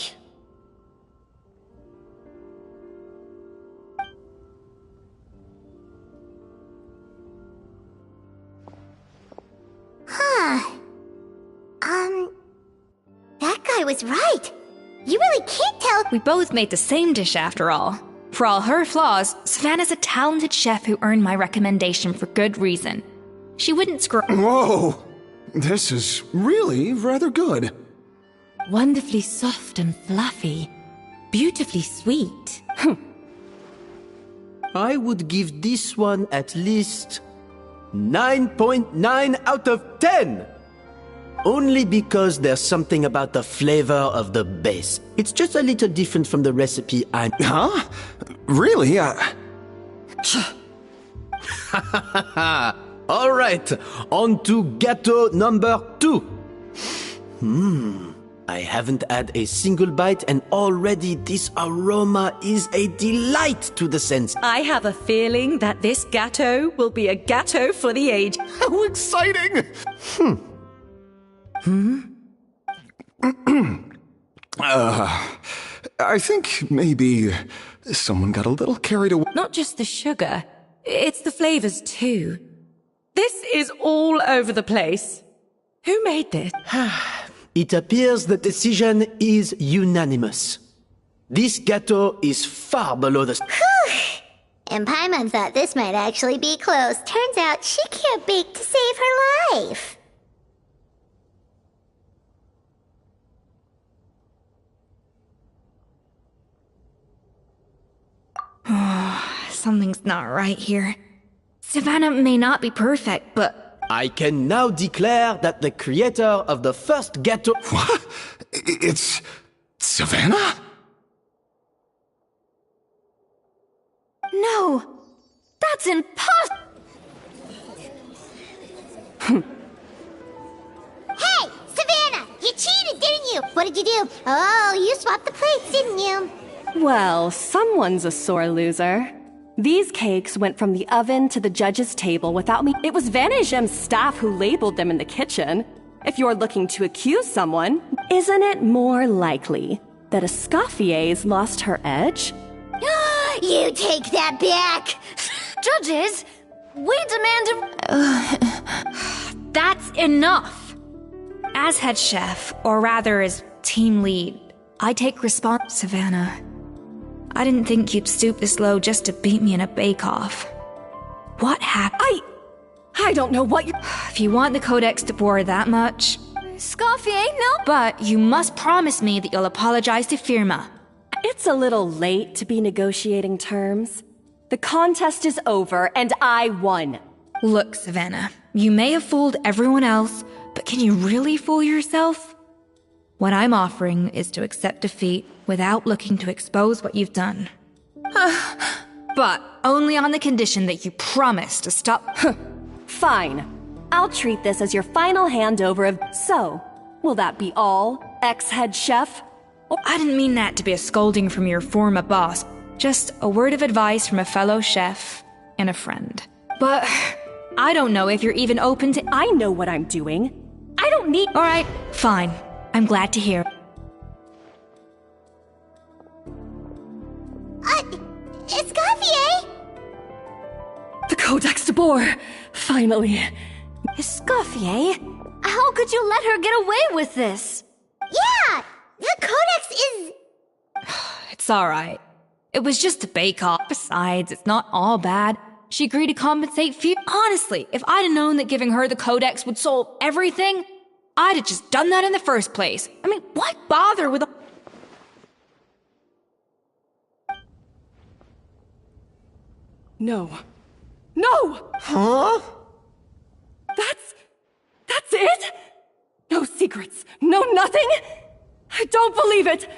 Speaker 1: That guy was right. You really can't tell.
Speaker 3: We both made the same dish after all. For all her flaws, Savannah's a talented chef who earned my recommendation for good reason. She wouldn't screw.
Speaker 5: Whoa! This is really rather good.
Speaker 11: Wonderfully soft and fluffy. Beautifully sweet.
Speaker 6: I would give this one at least 9.9 out of 10! Only because there's something about the flavor of the base. It's just a little different from the recipe I...
Speaker 5: Huh? Really?
Speaker 6: Alright, on to gâteau number 2. I haven't had a single bite and already this aroma is a delight to the sense.
Speaker 11: I have a feeling that this gâteau will be a gâteau for the age.
Speaker 5: How exciting! I think maybe someone got a little carried away.
Speaker 11: Not just the sugar, it's the flavors too. This is all over the place. Who made this?
Speaker 6: It appears the decision is unanimous. This gâteau is far below the...
Speaker 1: And Paimon thought this might actually be close. Turns out she can't bake to save her life.
Speaker 3: Something's not right here. Savannah may not be perfect, but...
Speaker 6: I can now declare that the creator of the first gâteau...
Speaker 5: What? It's... Savannah?
Speaker 3: No! That's impossible!
Speaker 1: Hey, Savannah! You cheated, didn't you? What did you do? Oh, you swapped the plates, didn't you?
Speaker 8: Well, someone's a sore loser. These cakes went from the oven to the judge's table without me. It was Vanishem's staff who labeled them in the kitchen. If you're looking to accuse someone, isn't it more likely that Escoffier's lost her edge?
Speaker 1: You take that back!
Speaker 2: Judges, we demand a...
Speaker 3: That's enough! As head chef, or rather as team lead, I take Savannah, I didn't think you'd stoop this low just to beat me in a bake-off. What happened?
Speaker 8: I don't know what you...
Speaker 3: If you want the Codex de Boer that much...
Speaker 2: Scoffier, no?
Speaker 3: But you must promise me that you'll apologize to Firma.
Speaker 8: It's a little late to be negotiating terms. The contest is over, and I won.
Speaker 3: Look, Savannah, you may have fooled everyone else, but can you really fool yourself? What I'm offering is to accept defeat without looking to expose what you've done. But only on the condition that you promise to stop...
Speaker 8: Fine. I'll treat this as your final handover of... So, will that be all, ex-head chef?
Speaker 3: I didn't mean that to be a scolding from your former boss. Just a word of advice from a fellow chef and a friend. But I don't know if you're even open to...
Speaker 8: I know what I'm doing. I don't need...
Speaker 3: All right, fine. I'm glad to hear.
Speaker 1: Escoffier?
Speaker 8: The Codex de Boer! Finally.
Speaker 2: Escoffier? How could you let her get away with this?
Speaker 1: Yeah! The Codex is...
Speaker 3: It's alright. It was just a bake-off. Besides, it's not all bad. She agreed to compensate for you. Honestly, if I'd have known that giving her the Codex would solve everything, I'd have just done that in the first place. I mean, why bother with a...
Speaker 8: No. No!
Speaker 5: Huh?
Speaker 8: That's it? No secrets, no nothing? I don't believe it!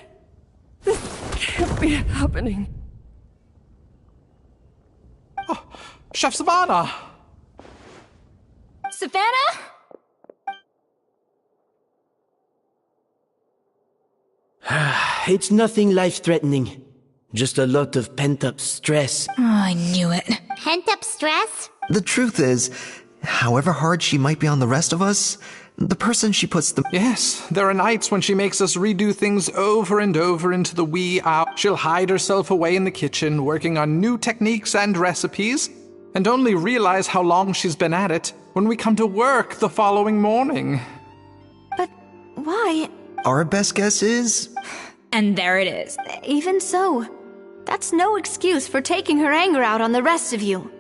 Speaker 8: This can't be happening.
Speaker 12: Oh, Chef Savannah!
Speaker 2: Savannah?
Speaker 6: It's nothing life-threatening. Just a lot of pent-up stress.
Speaker 3: Oh, I knew it.
Speaker 1: Pent-up stress?
Speaker 13: The truth is, however hard she might be on the rest of us, the person she puts the...
Speaker 12: Yes, there are nights when she makes us redo things over and over into the wee hour. She'll hide herself away in the kitchen, working on new techniques and recipes, and only realize how long she's been at it when we come to work the following morning.
Speaker 2: But why?
Speaker 13: Our best guess is...
Speaker 3: And there it is.
Speaker 2: Even so, that's no excuse for taking her anger out on the rest of you.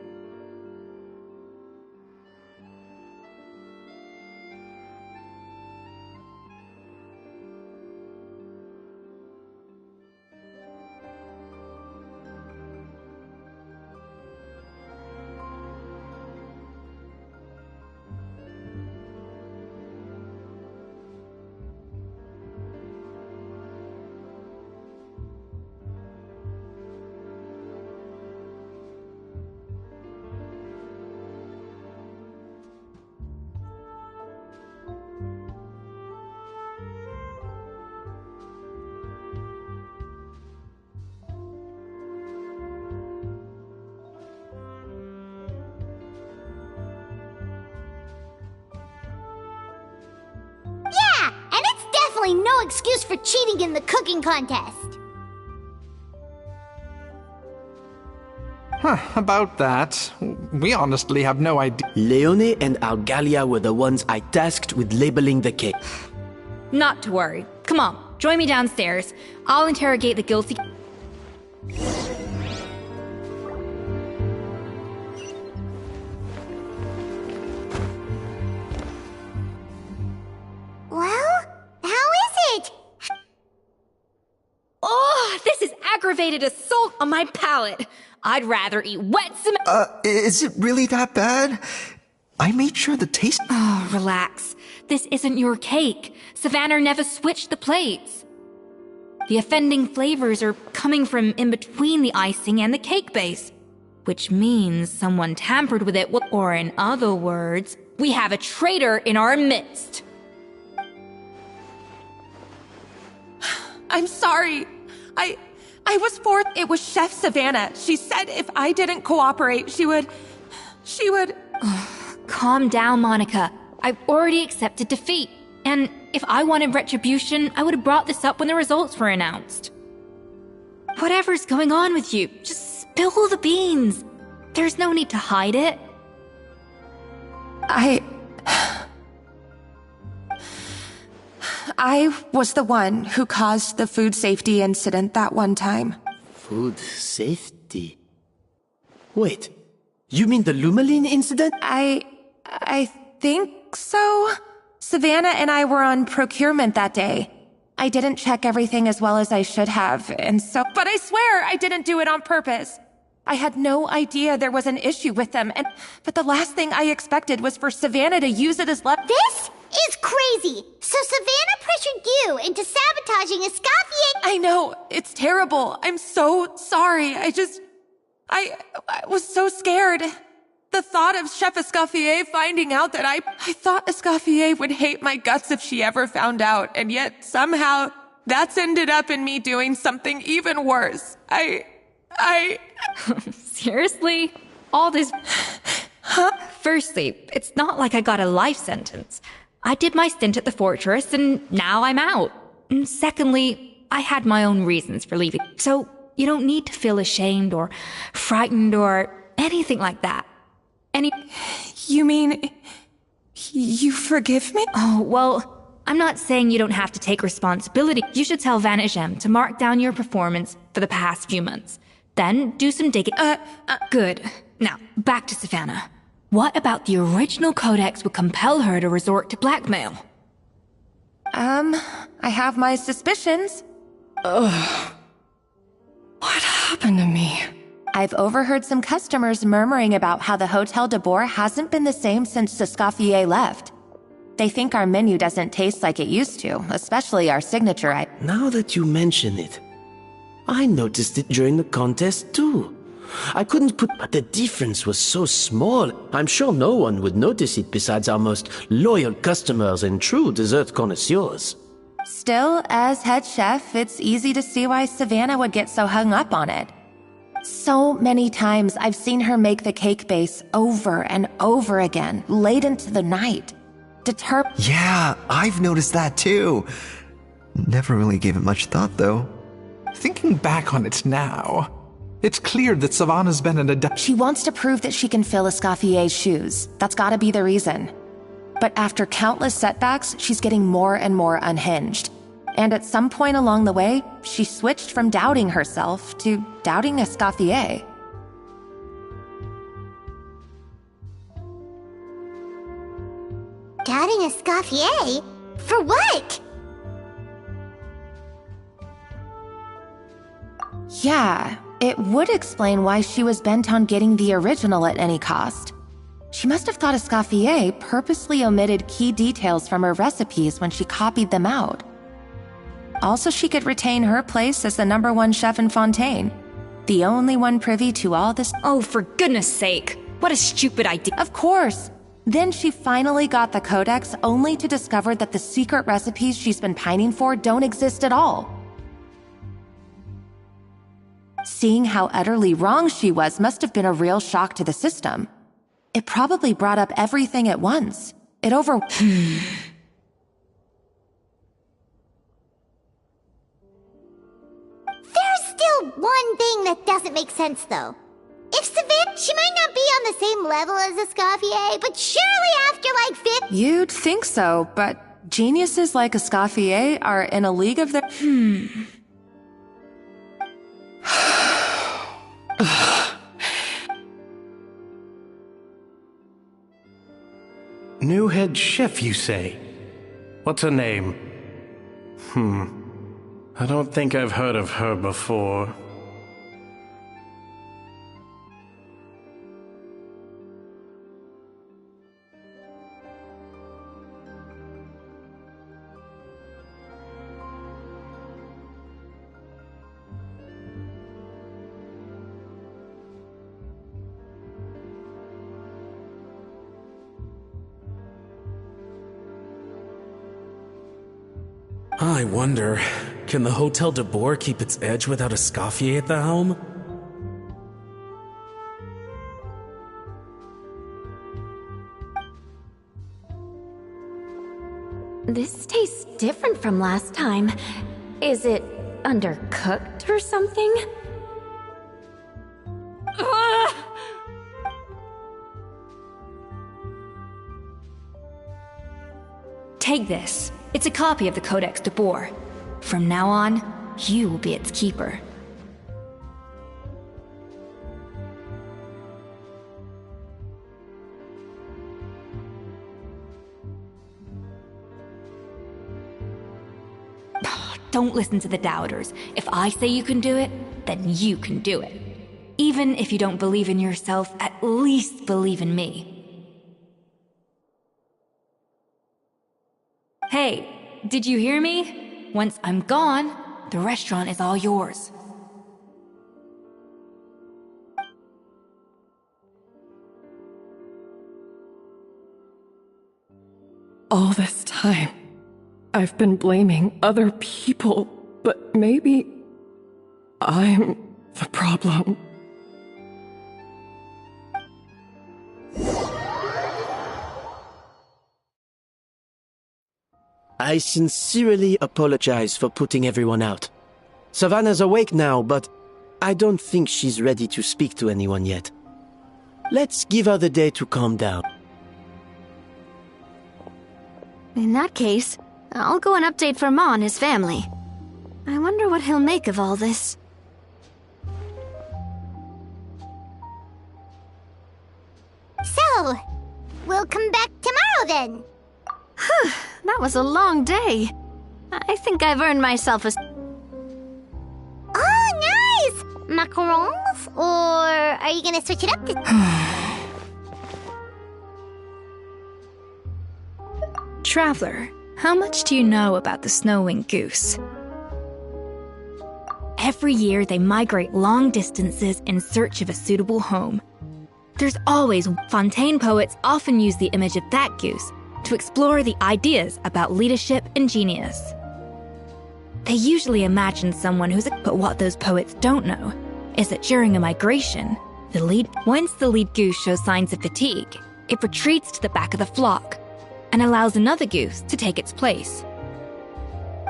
Speaker 1: Yeah, and it's definitely no excuse for cheating in the cooking contest.
Speaker 12: About that, we honestly have no idea.
Speaker 6: Leone and Algalia were the ones I tasked with labeling the cake.
Speaker 3: Not to worry. Come on, join me downstairs. I'll interrogate the guilty...
Speaker 1: Well, how is it?
Speaker 3: Oh, this is aggravated assault on my palate. I'd rather eat wet cement...
Speaker 13: Is it really that bad? I made sure the taste...
Speaker 3: Oh, relax. This isn't your cake. Savannah never switched the plates. The offending flavors are coming from in between the icing and the cake base, which means someone tampered with it, or in other words, we have a traitor in our midst.
Speaker 7: I'm sorry. I I was fourth. It was Chef Savannah. She said if I didn't cooperate, she would...
Speaker 3: Calm down, Monica. I've already accepted defeat. And if I wanted retribution, I would have brought this up when the results were announced. Whatever's going on with you, just spill the beans. There's no need to hide it.
Speaker 7: I was the one who caused the food safety incident that one time.
Speaker 6: Food safety? Wait, you mean the Lumaline incident?
Speaker 7: I think so. Savannah and I were on procurement that day. I didn't check everything as well as I should have, but I swear I didn't do it on purpose. I had no idea there was an issue with them, but the last thing I expected was for Savannah to use it as
Speaker 1: This is crazy! So Savannah pressured you into sabotaging Escoffier—
Speaker 7: I know, it's terrible. I'm so sorry. I was so scared. The thought of Chef Escoffier finding out that I thought Escoffier would hate my guts if she ever found out, and yet somehow that's ended up in me doing something even worse.
Speaker 3: Seriously? All this...
Speaker 7: Huh?
Speaker 3: Firstly, it's not like I got a life sentence. I did my stint at the fortress, and now I'm out. And secondly, I had my own reasons for leaving. So you don't need to feel ashamed or frightened or anything like that.
Speaker 7: You mean... you forgive me?
Speaker 3: Oh, well, I'm not saying you don't have to take responsibility. You should tell Vanagem to mark down your performance for the past few months. Then do some digging. Good. Now, back to Savannah. What about the original codex would compel her to resort to blackmail?
Speaker 7: I have my suspicions. Ugh. What happened to me? I've overheard some customers murmuring about how the Hotel de Boer hasn't been the same since Escoffier left. They think our menu doesn't taste like it used to, especially our signature item.
Speaker 6: Now that you mention it, I noticed it during the contest too. I couldn't put... but the difference was so small. I'm sure no one would notice it besides our most loyal customers and true dessert connoisseurs.
Speaker 7: Still, as head chef, it's easy to see why Savannah would get so hung up on it. So many times I've seen her make the cake base over and over again, late into the night.
Speaker 13: Yeah, I've noticed that too. Never really gave it much thought, though.
Speaker 12: Thinking back on it now, it's clear that Savannah's been an adept.
Speaker 7: She wants to prove that she can fill Escoffier's shoes. That's gotta be the reason. But after countless setbacks, she's getting more and more unhinged. And at some point along the way, she switched from doubting herself to doubting Escoffier.
Speaker 1: Doubting Escoffier? For what?
Speaker 7: Yeah, it would explain why she was bent on getting the original at any cost. She must have thought Escoffier purposely omitted key details from her recipes when she copied them out. Also, she could retain her place as the #1 chef in Fontaine, the only one privy to all this.
Speaker 3: Oh, for goodness sake. What a stupid idea.
Speaker 7: Of course. Then she finally got the codex only to discover that the secret recipes she's been pining for don't exist at all. Seeing how utterly wrong she was must have been a real shock to the system. It probably brought up everything at once.
Speaker 1: There's still one thing that doesn't make sense, though. If Savannah, she might not be on the same level as Escoffier, but surely after like 50...
Speaker 7: You'd think so, but geniuses like Escoffier are in a league of their...
Speaker 9: New head chef, you say? What's her name? I don't think I've heard of her before.
Speaker 4: I wonder, Can the Hotel de Boer keep its edge without Escoffier at the helm?
Speaker 2: This tastes different from last time. Is it undercooked or something?
Speaker 3: Take this. It's a copy of the Codex de Boer. From now on, you will be its keeper. Don't listen to the doubters. If I say you can do it, then you can do it. Even if you don't believe in yourself, at least believe in me. Hey, did you hear me? Once I'm gone, the restaurant is all yours.
Speaker 8: All this time, I've been blaming other people, but maybe I'm the problem.
Speaker 6: I sincerely apologize for putting everyone out. Savannah's awake now, but I don't think she's ready to speak to anyone yet. Let's give her the day to calm down.
Speaker 2: In that case, I'll go and update for Ma and his family. I wonder what he'll make of all this.
Speaker 1: So, we'll come back tomorrow then.
Speaker 2: That was a long day. I think I've earned myself a...
Speaker 1: Oh, nice! Macarons? Or are you gonna switch it up to...
Speaker 3: Traveler, how much do you know about the snow-winged goose? Every year they migrate long distances in search of a suitable home. There's always... Fontaine poets often use the image of that goose to explore the ideas about leadership and genius. They usually imagine someone who's... But what those poets don't know is that during a migration, once the lead goose shows signs of fatigue, it retreats to the back of the flock and allows another goose to take its place.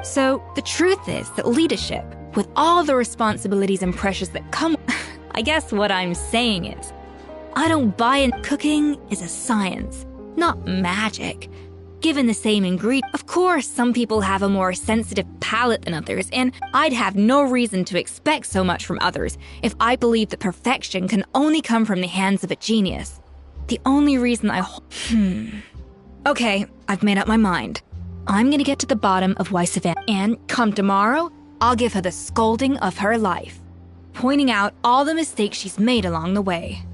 Speaker 3: So, the truth is that leadership, with all the responsibilities and pressures that come... I guess what I'm saying is, I don't buy in. Cooking is a science, not magic. Given the same ingredient, of course, some people have a more sensitive palate than others, and I'd have no reason to expect so much from others if I believed that perfection can only come from the hands of a genius. The only reason Okay, I've made up my mind. I'm gonna get to the bottom of why Savannah, and come tomorrow, I'll give her the scolding of her life, pointing out all the mistakes she's made along the way.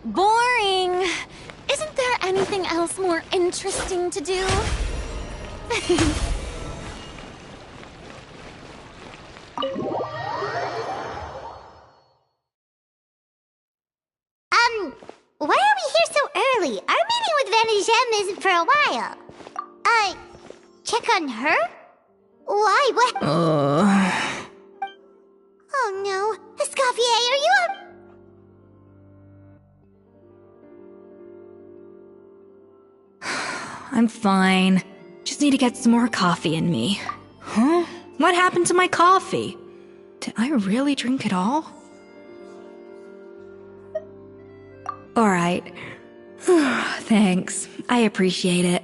Speaker 2: Boring! Isn't there anything else more interesting to do?
Speaker 1: Why are we here so early? Our meeting with Vanigem isn't for a while. Check on her? Why, what? Oh no. Escoffier, are you up?
Speaker 3: I'm fine. Just need to get some more coffee in me. Huh? What happened to my coffee? Did I really drink it all? Alright. Thanks. I appreciate it.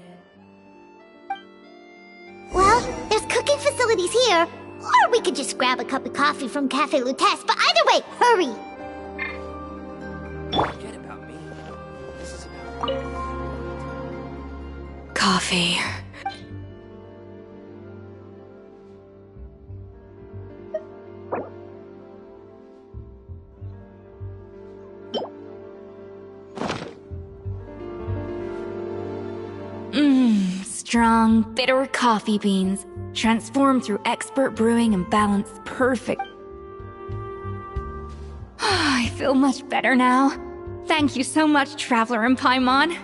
Speaker 1: Well, there's cooking facilities here. Or we could just just grab a cup of coffee from Cafe Lutece, but either way, hurry!
Speaker 11: Forget about me. This is about
Speaker 3: Coffee. Strong, bitter coffee beans, transformed through expert brewing and balanced perfect. I feel much better now. Thank you so much, Traveler and Paimon.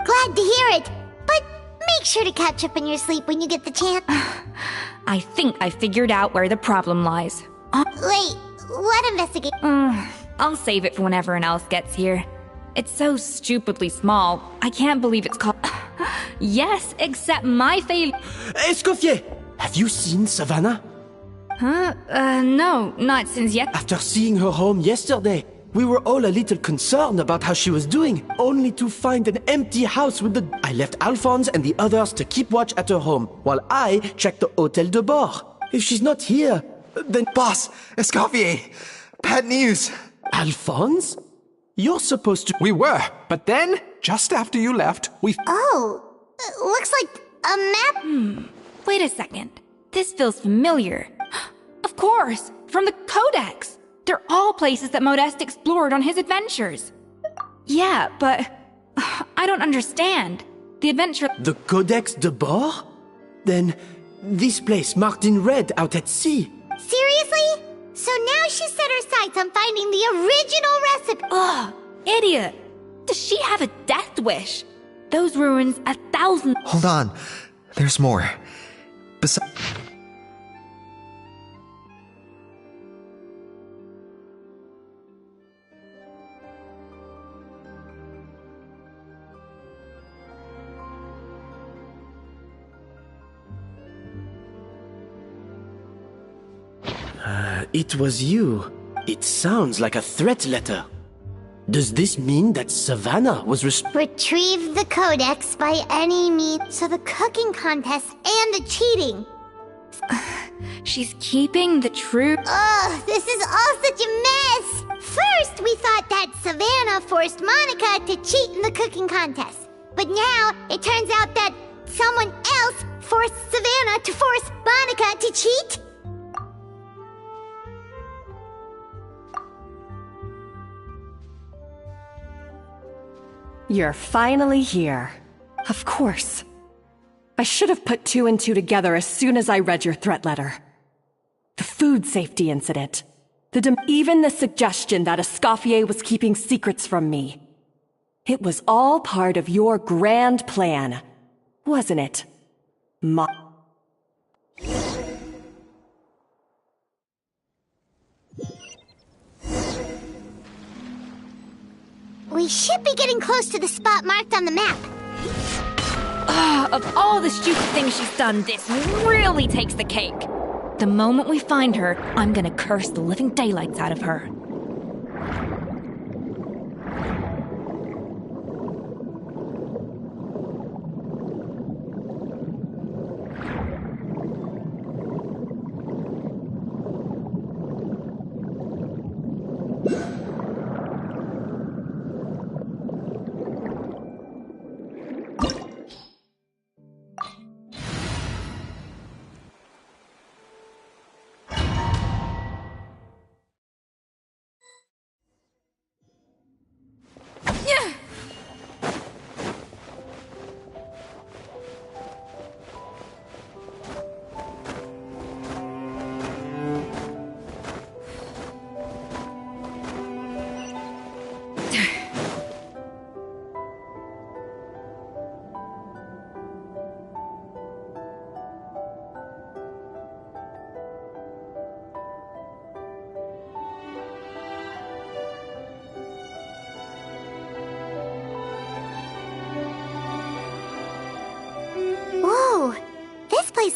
Speaker 1: Glad to hear it, but make sure to catch up in your sleep when you get the chance.
Speaker 3: I think I figured out where the problem lies.
Speaker 1: Wait, what investigate?
Speaker 3: I'll save it for when everyone else gets here. It's so stupidly small, I can't believe it's called... Yes, except my failure.
Speaker 6: Escoffier! Have you seen Savannah?
Speaker 3: Huh? No, not since yet.
Speaker 6: After seeing her home yesterday, we were all a little concerned about how she was doing, only to find an empty house with the... I left Alphonse and the others to keep watch at her home, while I checked the Hotel de Bord. If she's not here, then...
Speaker 13: Boss, Escoffier, bad news.
Speaker 6: Alphonse? You're supposed to...
Speaker 12: We were, but then, just after you left, we...
Speaker 1: Oh, looks like a map.
Speaker 3: Wait a second. This feels familiar. Of course, from the Codex. They're all places that Modeste explored on his adventures. Yeah, but I don't understand. The adventure...
Speaker 6: The Codex de Bord? Then, this place marked in red out at sea.
Speaker 1: Seriously? So now she set her sights on finding the original recipe.
Speaker 3: Ugh, idiot. Does she have a death wish? Those ruins 1,000...
Speaker 13: Hold on. There's more. Besides...
Speaker 6: It was you. It sounds like a threat letter. Does this mean that Savannah was
Speaker 1: Retrieve the Codex by any means. So the cooking contest and the cheating.
Speaker 3: She's keeping the truth.
Speaker 1: Ugh, this is all such a mess. First, we thought that Savannah forced Monica to cheat in the cooking contest. But now, it turns out that someone else forced Savannah to force Monica to cheat?
Speaker 8: You're finally here. Of course. I should have put two and two together as soon as I read your threat letter. The food safety incident. Even the suggestion that Escoffier was keeping secrets from me. It was all part of your grand plan, wasn't it?
Speaker 1: We should be getting close to the spot marked on the map.
Speaker 3: Of all the stupid things she's done, this really takes the cake. The moment we find her, I'm gonna curse the living daylights out of her.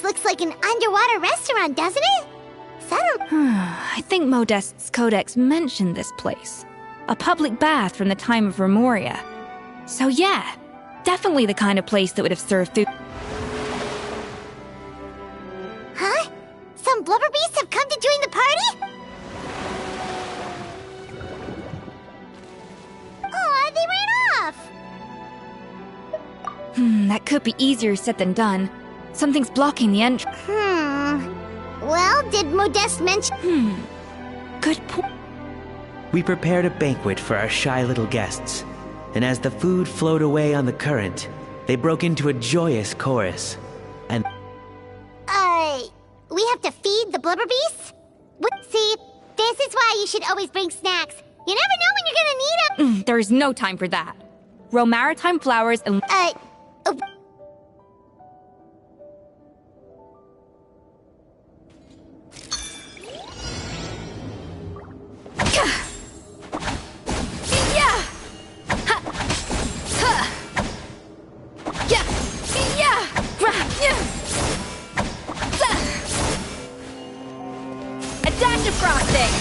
Speaker 1: Looks like an underwater restaurant, doesn't it?
Speaker 3: I think Modeste's Codex mentioned this place. A public bath from the time of Remoria. So yeah, definitely the kind of place that would have served food.
Speaker 1: Huh? Some blubber beast
Speaker 3: That could be easier said than done. Something's blocking the entrance.
Speaker 1: Well, did Modeste mention...
Speaker 3: Good point.
Speaker 14: We prepared a banquet for our shy little guests, and as the food flowed away on the current, they broke into a joyous chorus. And
Speaker 1: we have to feed the blubber beasts? See, this is why you should always bring snacks. You never know when you're gonna need them.
Speaker 3: There's no time for that. Grow maritime flowers and... Adaptive frosting!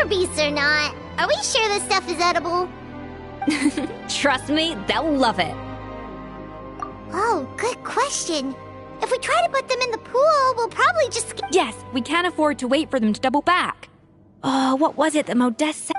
Speaker 1: Beasts or not, are we sure this stuff is edible?
Speaker 3: Trust me, they'll love it.
Speaker 1: Oh, good question. If we try to put them in the pool, we'll probably just...
Speaker 3: Yes, we can't afford to wait for them to double back. Oh, what was it that Modeste said?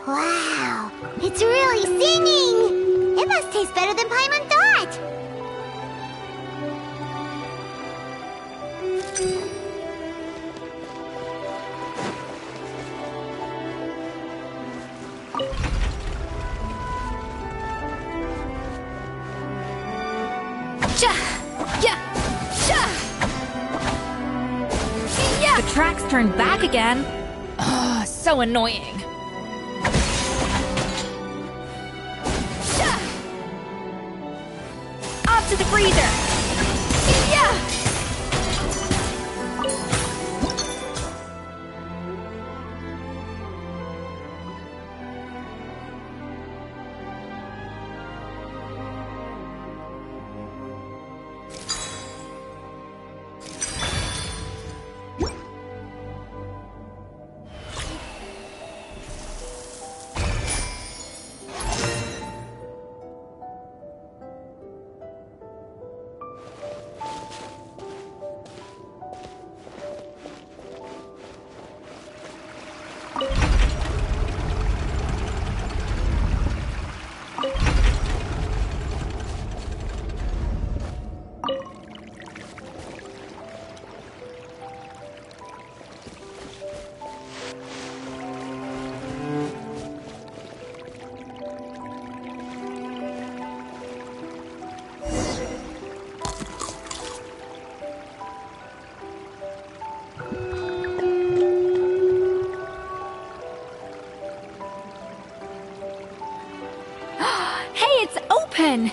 Speaker 1: Wow, it's really singing! It must taste better than Paimon thought!
Speaker 3: The tracks turned back again. Oh, so annoying. Off to the freezer. Open!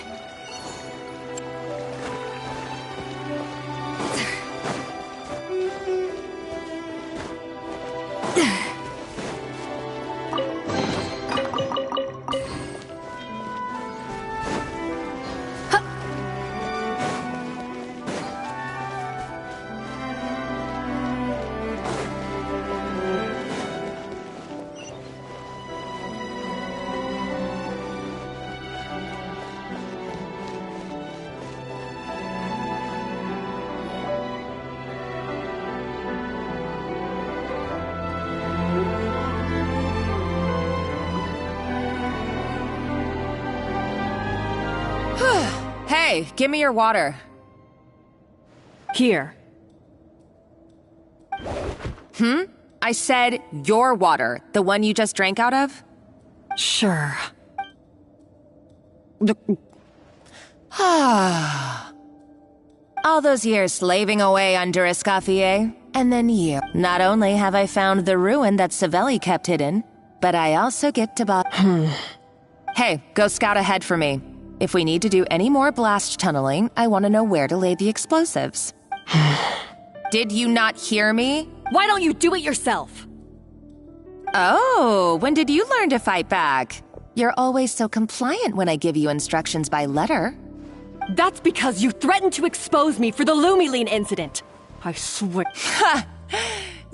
Speaker 15: Hey, give me your water.
Speaker 8: Here.
Speaker 15: I said your water, the one you just drank out of?
Speaker 8: Sure.
Speaker 15: All those years slaving away under Escoffier, and then you. Not only have I found the ruin that Savelli kept hidden, but I also get to Hey, go scout ahead for me. If we need to do any more blast tunneling, I want to know where to lay the explosives. Did you not hear me?
Speaker 8: Why don't you do it yourself?
Speaker 15: Oh, when did you learn to fight back? You're always so compliant when I give you instructions by letter.
Speaker 8: That's because you threatened to expose me for the Lumiline incident. I swear.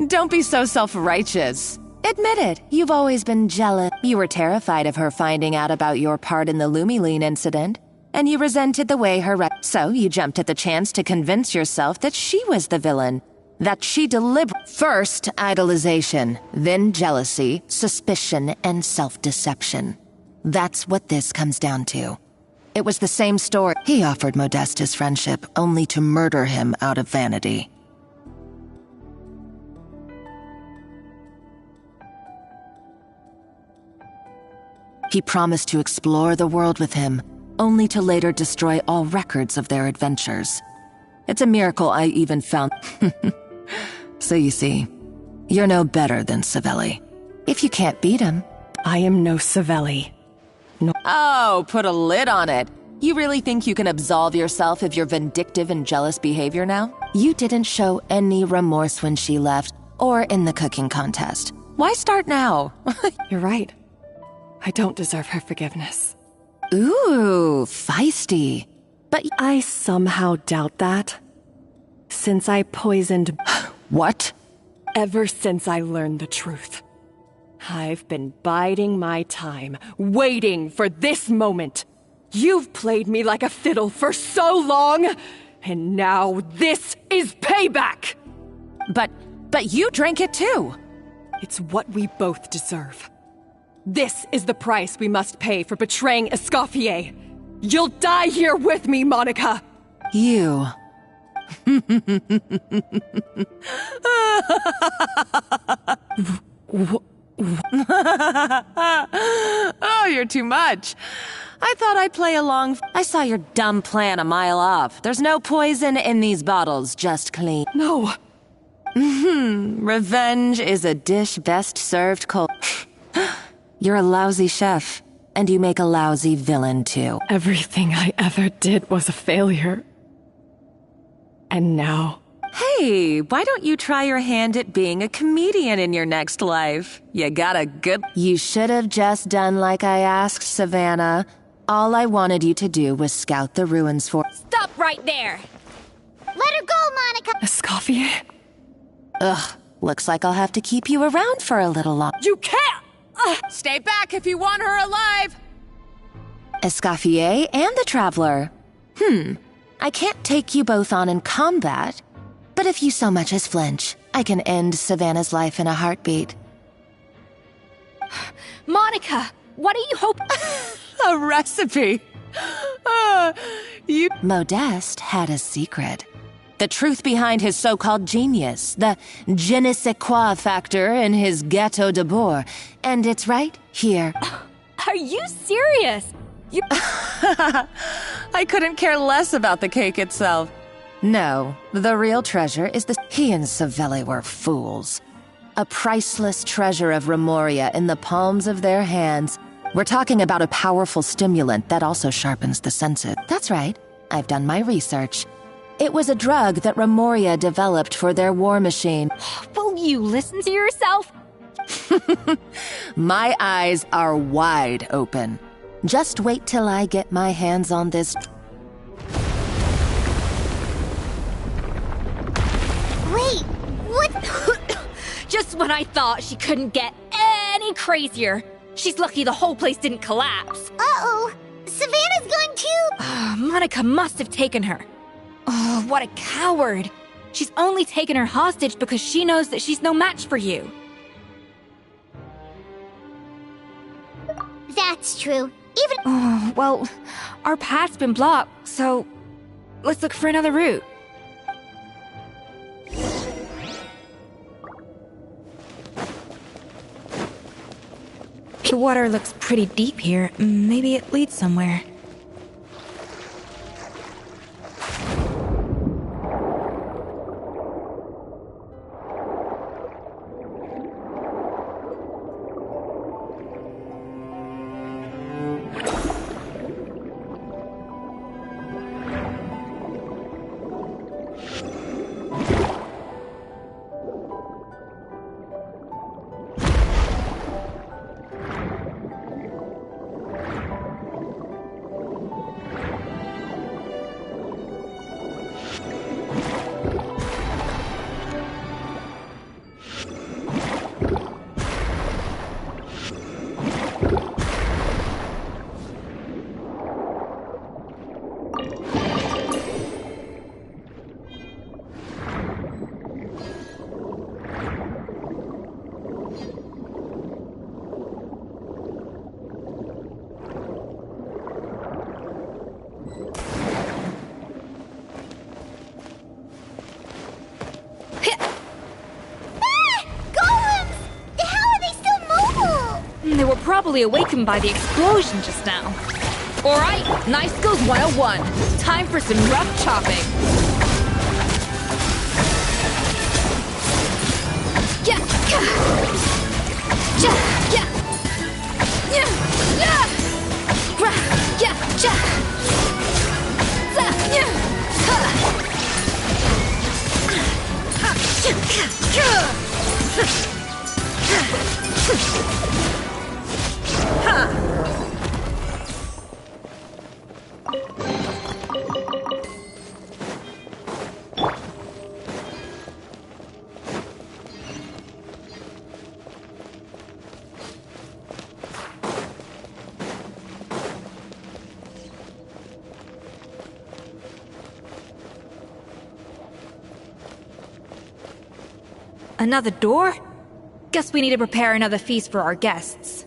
Speaker 15: Don't be so self-righteous. Admit it, you've always been jealous. You were terrified of her finding out about your part in the Lumiline incident, and you resented the way so you jumped at the chance to convince yourself that she was the villain. That she First, idolization, then jealousy, suspicion, and self-deception. That's what this comes down to. It was the same story. He offered Modeste his friendship, only to murder him out of vanity. He promised to explore the world with him, only to later destroy all records of their adventures. It's a miracle I even found. So you see, you're no better than Savelli. If you can't beat him.
Speaker 8: I am no Savelli. No.
Speaker 15: Oh, put a lid on it. You really think you can absolve yourself of your vindictive and jealous behavior now? You didn't show any remorse when she left, or in the cooking contest. Why start now?
Speaker 8: You're right. I don't deserve her forgiveness.
Speaker 15: Ooh, feisty. But
Speaker 8: I somehow doubt that. Since I poisoned...
Speaker 15: What?
Speaker 8: Ever since I learned the truth. I've been biding my time, waiting for this moment. You've played me like a fiddle for so long, and now this is payback!
Speaker 15: But you drank it too.
Speaker 8: It's what we both deserve. This is the price we must pay for betraying Escoffier. You'll die here with me, Monica!
Speaker 15: You... Oh, you're too much. I thought I'd play along. I saw your dumb plan a mile off. There's no poison in these bottles, just clean.
Speaker 8: No.
Speaker 15: Revenge is a dish best served cold. You're a lousy chef, and you make a lousy villain, too.
Speaker 8: Everything I ever did was a failure. And now...
Speaker 15: Hey, why don't you try your hand at being a comedian in your next life? You got a good... You should have just done like I asked, Savannah. All I wanted you to do was scout the ruins for...
Speaker 3: Stop right there!
Speaker 1: Let her go, Monica!
Speaker 8: Escoffier?
Speaker 15: Ugh, looks like I'll have to keep you around for a little longer.
Speaker 8: You can't!
Speaker 15: Stay back if you want her alive! Escoffier and the Traveler. I can't take you both on in combat, but if you so much as flinch, I can end Savannah's life in a heartbeat.
Speaker 3: Monica, what do you hope?
Speaker 15: A recipe! Modeste had a secret. The truth behind his so-called genius, the je ne sais quoi factor in his Gâteau de Bourg, and it's right here.
Speaker 3: Are you serious?
Speaker 15: I couldn't care less about the cake itself. No, the real treasure is the... He and Savelli were fools. A priceless treasure of Remoria in the palms of their hands. We're talking about a powerful stimulant that also sharpens the senses. That's right, I've done my research. It was a drug that Remoria developed for their war machine.
Speaker 3: Will you listen to yourself?
Speaker 15: My eyes are wide open. Just wait till I get my hands on this.
Speaker 1: Wait, what?
Speaker 3: Just when I thought she couldn't get any crazier. She's lucky the whole place didn't collapse.
Speaker 1: Uh-oh, Savannah's going too.
Speaker 3: Monica must have taken her. Oh, what a coward. She's only taken her hostage because she knows that she's no match for you.
Speaker 1: That's true. Even.
Speaker 3: Oh, well, our path's been blocked, so let's look for another route. The water looks pretty deep here. Maybe it leads somewhere. They were probably awakened by the explosion just now. Alright, Knife Skills 101. Time for some rough chopping. Yeah, yeah, yeah, yeah, yeah, yeah, yeah, Another door? Guess we need to prepare another feast for our guests.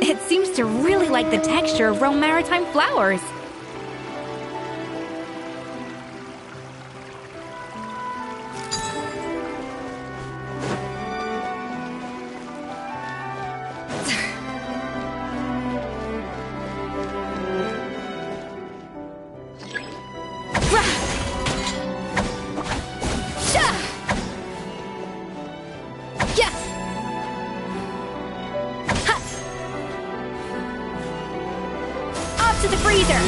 Speaker 3: It seems to really like the texture of Rome Maritime flowers. Off to the freezer!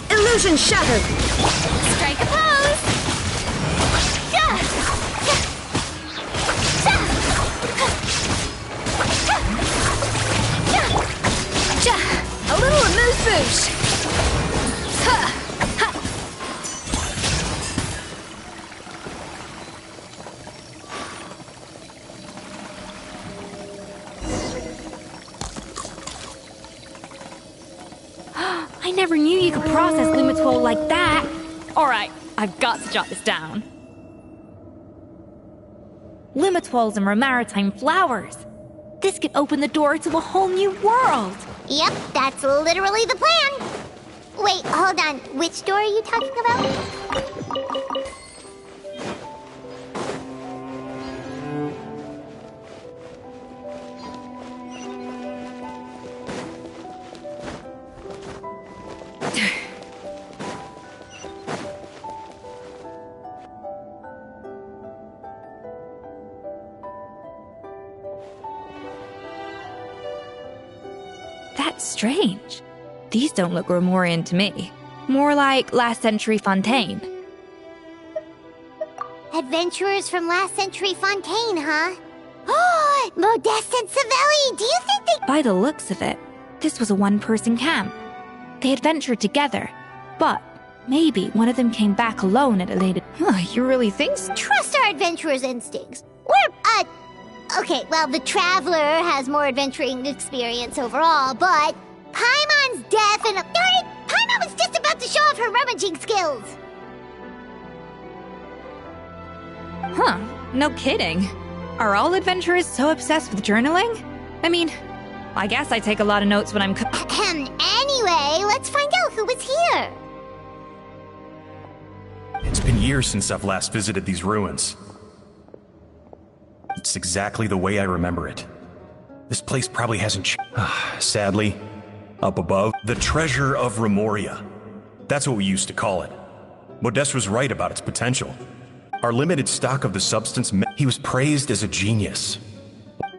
Speaker 2: Illusion shattered!
Speaker 3: Strike a pose!
Speaker 2: A little amuse-bouche!
Speaker 3: I never knew you could process Lumitwol like that. Alright, I've got to jot this down. Lumitwols and Romaritime flowers. This could open the door to a whole new world.
Speaker 1: Yep, that's literally the plan. Wait, hold on. Which door are you talking about?
Speaker 3: That's strange. These don't look Romorian to me. More like last century Fontaine.
Speaker 1: Adventurers from last century Fontaine, huh? Oh, Modeste and Savelli, do you think they...
Speaker 3: By the looks of it, this was a one-person camp. They adventured together, but maybe one of them came back alone at a later... you really think so?
Speaker 1: Trust our adventurer's instincts. Okay, well, the Traveler has more adventuring experience overall, but Paimon's definitely... Darn it! Paimon was just about to show off her rummaging skills!
Speaker 3: Huh, no kidding. Are all adventurers so obsessed with journaling? I mean, I guess I take a lot of notes when I'm...
Speaker 1: Anyway, let's find out who was here!
Speaker 16: It's been years since I've last visited these ruins. It's exactly the way I remember it. This place probably hasn't changed. Sadly, up above, the treasure of Remoria. That's what we used to call it. Modeste was right about its potential. Our limited stock of the substance he was praised as a genius.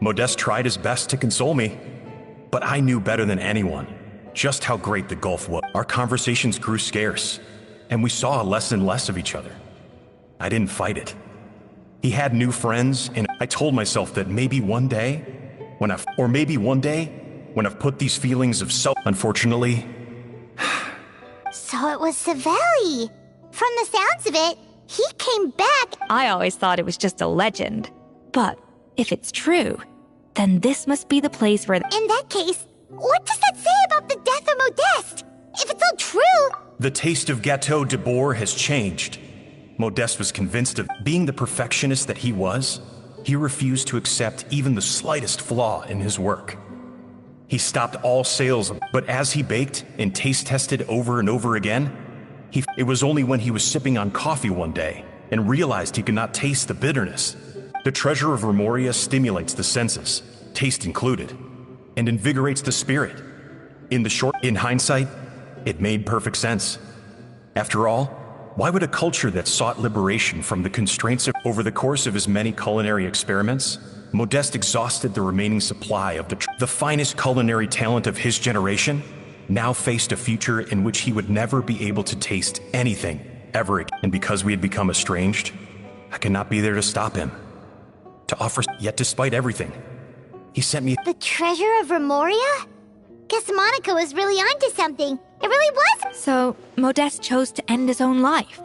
Speaker 16: Modeste tried his best to console me, but I knew better than anyone just how great the gulf was. Our conversations grew scarce, and we saw less and less of each other. I didn't fight it. He had new friends, and I told myself that maybe one day, Or maybe one day, when I've put these feelings of unfortunately.
Speaker 1: So it was Savelli. From the sounds of it, he came back.
Speaker 3: I always thought it was just a legend. But if it's true, then this must be the place where...
Speaker 1: In that case, what does that say about the death of Modeste? If it's all true...
Speaker 16: The taste of Gâteau de Bourg has changed. Modeste was convinced of being the perfectionist that he was. He refused to accept even the slightest flaw in his work. He stopped all sales, but as he baked and taste tested over and over again, it was only when he was sipping on coffee one day and realized he could not taste the bitterness. The treasure of Remoria stimulates the senses, taste included, and invigorates the spirit. In hindsight, it made perfect sense. After all, why would a culture that sought liberation from the constraints over the course of his many culinary experiments, Modeste exhausted the remaining supply of the finest culinary talent of his generation, now faced a future in which he would never be able to taste anything ever again. And because we had become estranged, I could not be there to stop him. To offer, yet despite everything, he sent me...
Speaker 1: The treasure of Remoria? Guess Monica was really onto something. It really was.
Speaker 3: So, Modeste chose to end his own life.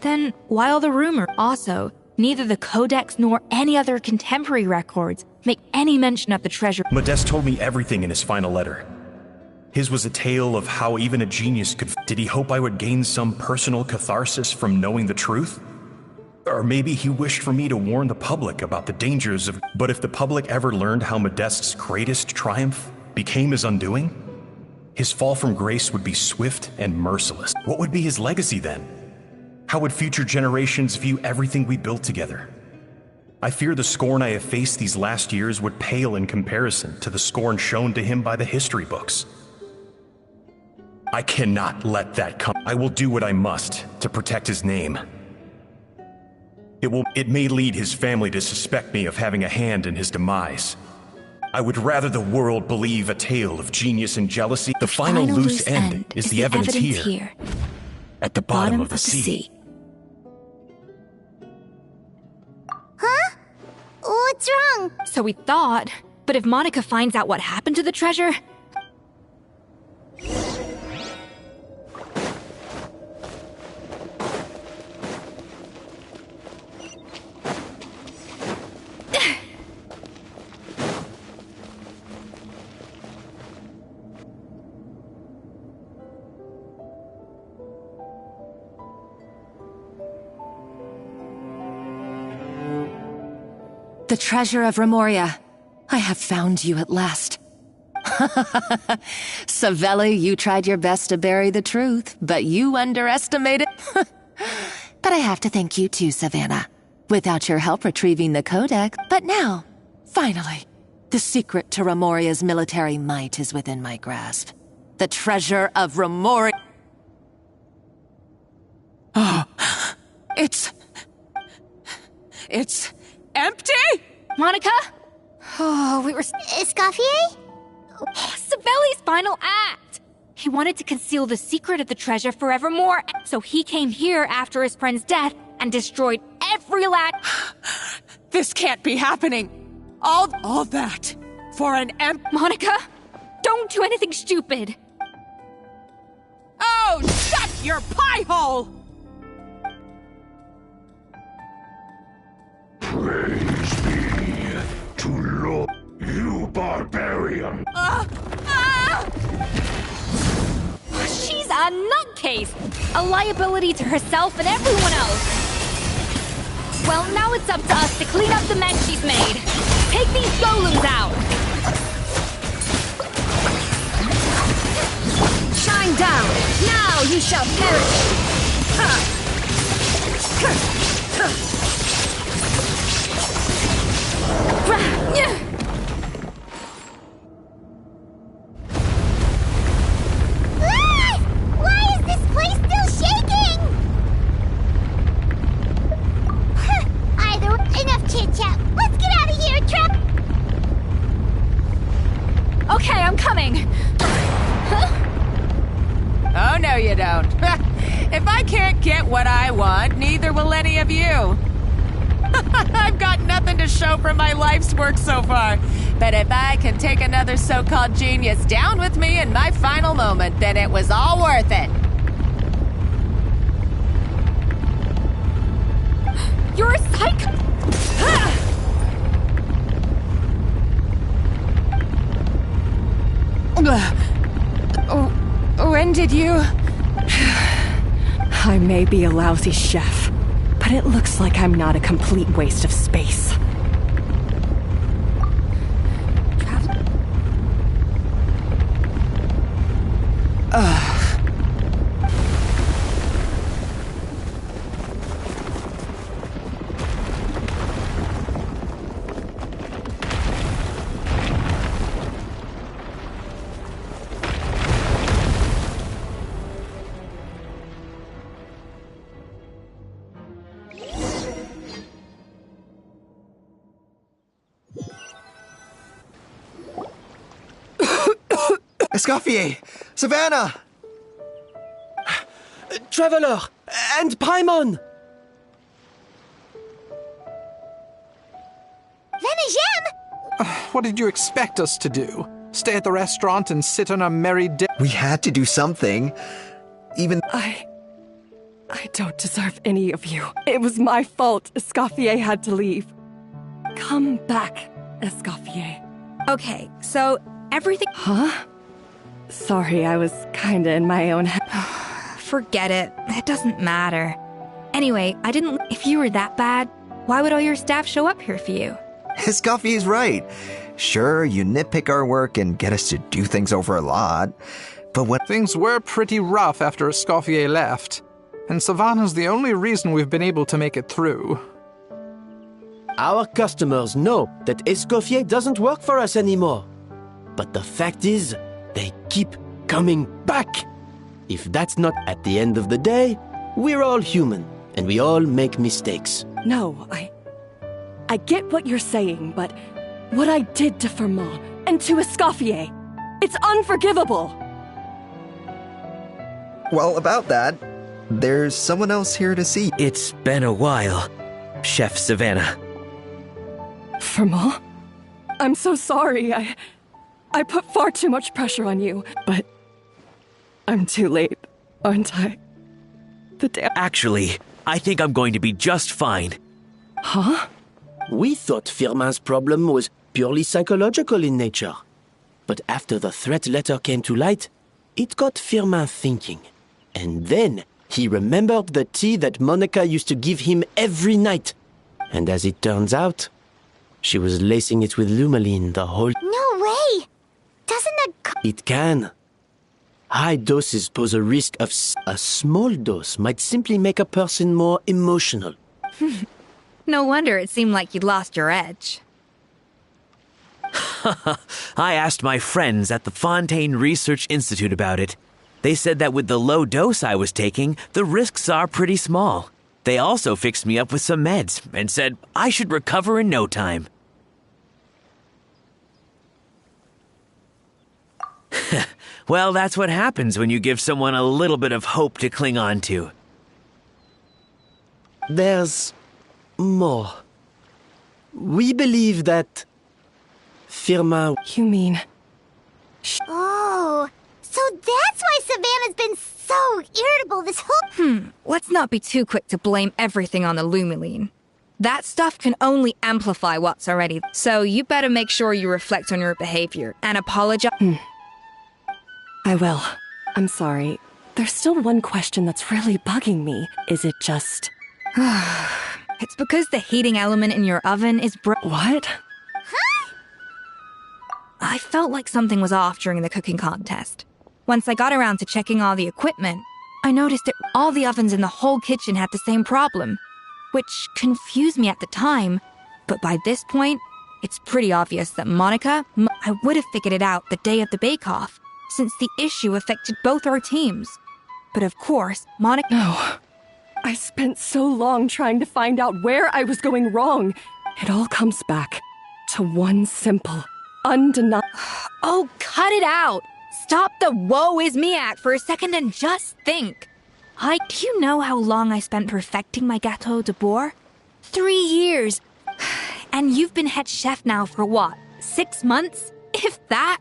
Speaker 3: Then, why all the rumor? Also, neither the Codex nor any other contemporary records make any mention of the treasure.
Speaker 16: Modeste told me everything in his final letter. His was a tale of how even a genius could... Did he hope I would gain some personal catharsis from knowing the truth? Or maybe he wished for me to warn the public about the dangers of... But if the public ever learned how Modeste's greatest triumph became his undoing, his fall from grace would be swift and merciless. What would be his legacy then? How would future generations view everything we built together? I fear the scorn I have faced these last years would pale in comparison to the scorn shown to him by the history books. I cannot let that come. I will do what I must to protect his name. It may lead his family to suspect me of having a hand in his demise. I would rather the world believe a tale of genius and jealousy. The final loose end is the evidence here, at the bottom of the sea.
Speaker 1: Huh? What's wrong?
Speaker 3: So we thought, but if Monica finds out what happened to the treasure...
Speaker 15: The treasure of Remoria. I have found you at last. Savelli, you tried your best to bury the truth, but you underestimated... But I have to thank you too, Savannah. Without your help retrieving the Codex. But now, finally, the secret to Remoria's military might is within my grasp. The treasure of Remoria... Oh, it's empty?
Speaker 3: Monica? Oh, we were...
Speaker 1: Escoffier?
Speaker 3: Savelli's final act! He wanted to conceal the secret of the treasure forevermore, so he came here after his friend's death and destroyed every last...
Speaker 11: This can't be happening! All that for an
Speaker 3: Monica, don't do anything stupid!
Speaker 11: Oh, shut your pie hole!
Speaker 17: Praise be to Lord, you barbarian.
Speaker 3: She's a nutcase! A liability to herself and everyone else! Well, now it's up to us to clean up the mess she's made. Take these golems out!
Speaker 18: Shine down! Now you shall perish!
Speaker 1: Why is this place still shaking? Either enough chit-chat. Let's get out of here, Trap!
Speaker 3: Okay, I'm coming.
Speaker 15: Oh, no you don't. If I can't get what I want, neither will any of you. I've got nothing to show for my life's work so far. But if I can take another so-called genius down with me in my final moment, then it was all worth it.
Speaker 3: You're a psych...
Speaker 8: When did you... I may be a lousy chef, but it looks like I'm not a complete waste of space.
Speaker 13: Escoffier! Savannah!
Speaker 6: Traveler! And Paimon!
Speaker 12: What did you expect us to do? Stay at the restaurant and sit on a merry day?
Speaker 13: We had to do something. Even...
Speaker 8: I don't deserve any of you. It was my fault Escoffier had to leave. Come back, Escoffier.
Speaker 3: Okay, so everything...
Speaker 8: Huh? Sorry, I was kinda in my own head.
Speaker 3: Forget it. It doesn't matter. Anyway, I didn't... If you were that bad, why would all your staff show up here for you?
Speaker 13: Escoffier's right. Sure, you nitpick our work and get us to do things over a lot, but when...
Speaker 12: Things were pretty rough after Escoffier left, and Savannah's the only reason we've been able to make it through.
Speaker 6: Our customers know that Escoffier doesn't work for us anymore. But the fact is, they keep coming back. If that's not at the end of the day, we're all human, and we all make mistakes.
Speaker 8: No, I get what you're saying, but what I did to Firmin and to Escoffier, it's unforgivable.
Speaker 13: Well, about that, there's someone else here to see.
Speaker 10: It's been a while, Chef Savannah.
Speaker 8: Firmin? I'm so sorry. I put far too much pressure on you, but I'm too late, aren't I?
Speaker 10: Actually, I think I'm going to be just fine.
Speaker 8: Huh?
Speaker 6: We thought Firmin's problem was purely psychological in nature. But after the threat letter came to light, it got Firmin thinking. And then he remembered the tea that Monica used to give him every night. And as it turns out, she was lacing it with Lumaline the whole...
Speaker 1: No way! Doesn't that...
Speaker 6: It can. High doses pose a risk of... A small dose might simply make a person more emotional.
Speaker 3: No wonder it seemed like you'd lost your edge.
Speaker 10: I asked my friends at the Fontaine Research Institute about it. They said that with the low dose I was taking, the risks are pretty small. They also fixed me up with some meds and said I should recover in no time. Well, that's what happens when you give someone a little bit of hope to cling on to.
Speaker 6: There's more. We believe that Firmin...
Speaker 8: You mean...
Speaker 1: Oh, so that's why Savannah's been so irritable this whole...
Speaker 3: Let's not be too quick to blame everything on the Lumaline. That stuff can only amplify what's already... So you better make sure you reflect on your behavior and apologize...
Speaker 8: I will. I'm sorry. There's still one question that's really bugging me. Is it just...
Speaker 3: It's because the heating element in your oven is
Speaker 8: What?
Speaker 1: Huh?
Speaker 3: I felt like something was off during the cooking contest. Once I got around to checking all the equipment, I noticed that all the ovens in the whole kitchen had the same problem, which confused me at the time, but by this point, it's pretty obvious that Monica... I would have figured it out the day of the bake-off, since the issue affected both our teams. But of course, Monica...
Speaker 8: No. I spent so long trying to find out where I was going wrong. It all comes back to one simple, undeniable...
Speaker 3: Oh, cut it out! Stop the woe is me act for a second and just think. Do you know how long I spent perfecting my Gâteau de Bourg? 3 years. And you've been head chef now for what, 6 months? If that?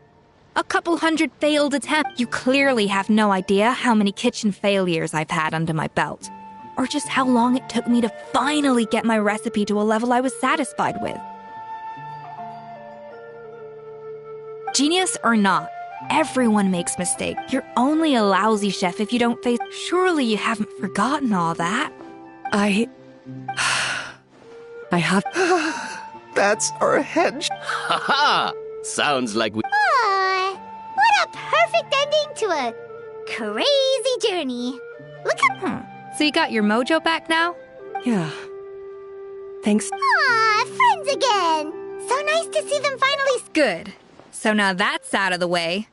Speaker 3: A couple hundred failed attempts. You clearly have no idea how many kitchen failures I've had under my belt. Or just how long it took me to finally get my recipe to a level I was satisfied with. Genius or not, everyone makes mistakes. You're only a lousy chef if you don't face... Surely you haven't forgotten all that.
Speaker 8: I have...
Speaker 6: That's our head. Haha! Sounds like we...
Speaker 1: Aw, what a perfect ending to a crazy journey. Look at...
Speaker 3: So you got your mojo back now?
Speaker 8: Yeah. Thanks.
Speaker 1: Aw, friends again. So nice to see them finally...
Speaker 3: Good. So now that's out of the way.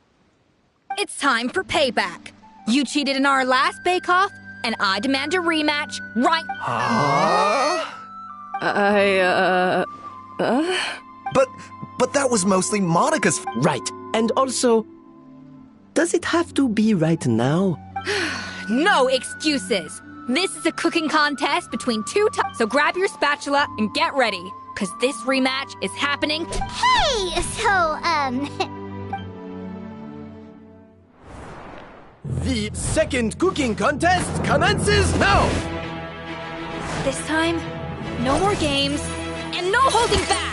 Speaker 3: It's time for payback. You cheated in our last bake-off, and I demand a rematch right...
Speaker 13: But that was mostly Monica's...
Speaker 6: Right. And also, does it have to be right now?
Speaker 3: No excuses. This is a cooking contest between two so grab your spatula and get ready, because this rematch is happening.
Speaker 1: Hey, so,
Speaker 6: The second cooking contest commences now!
Speaker 3: This time, no more games, and no holding back!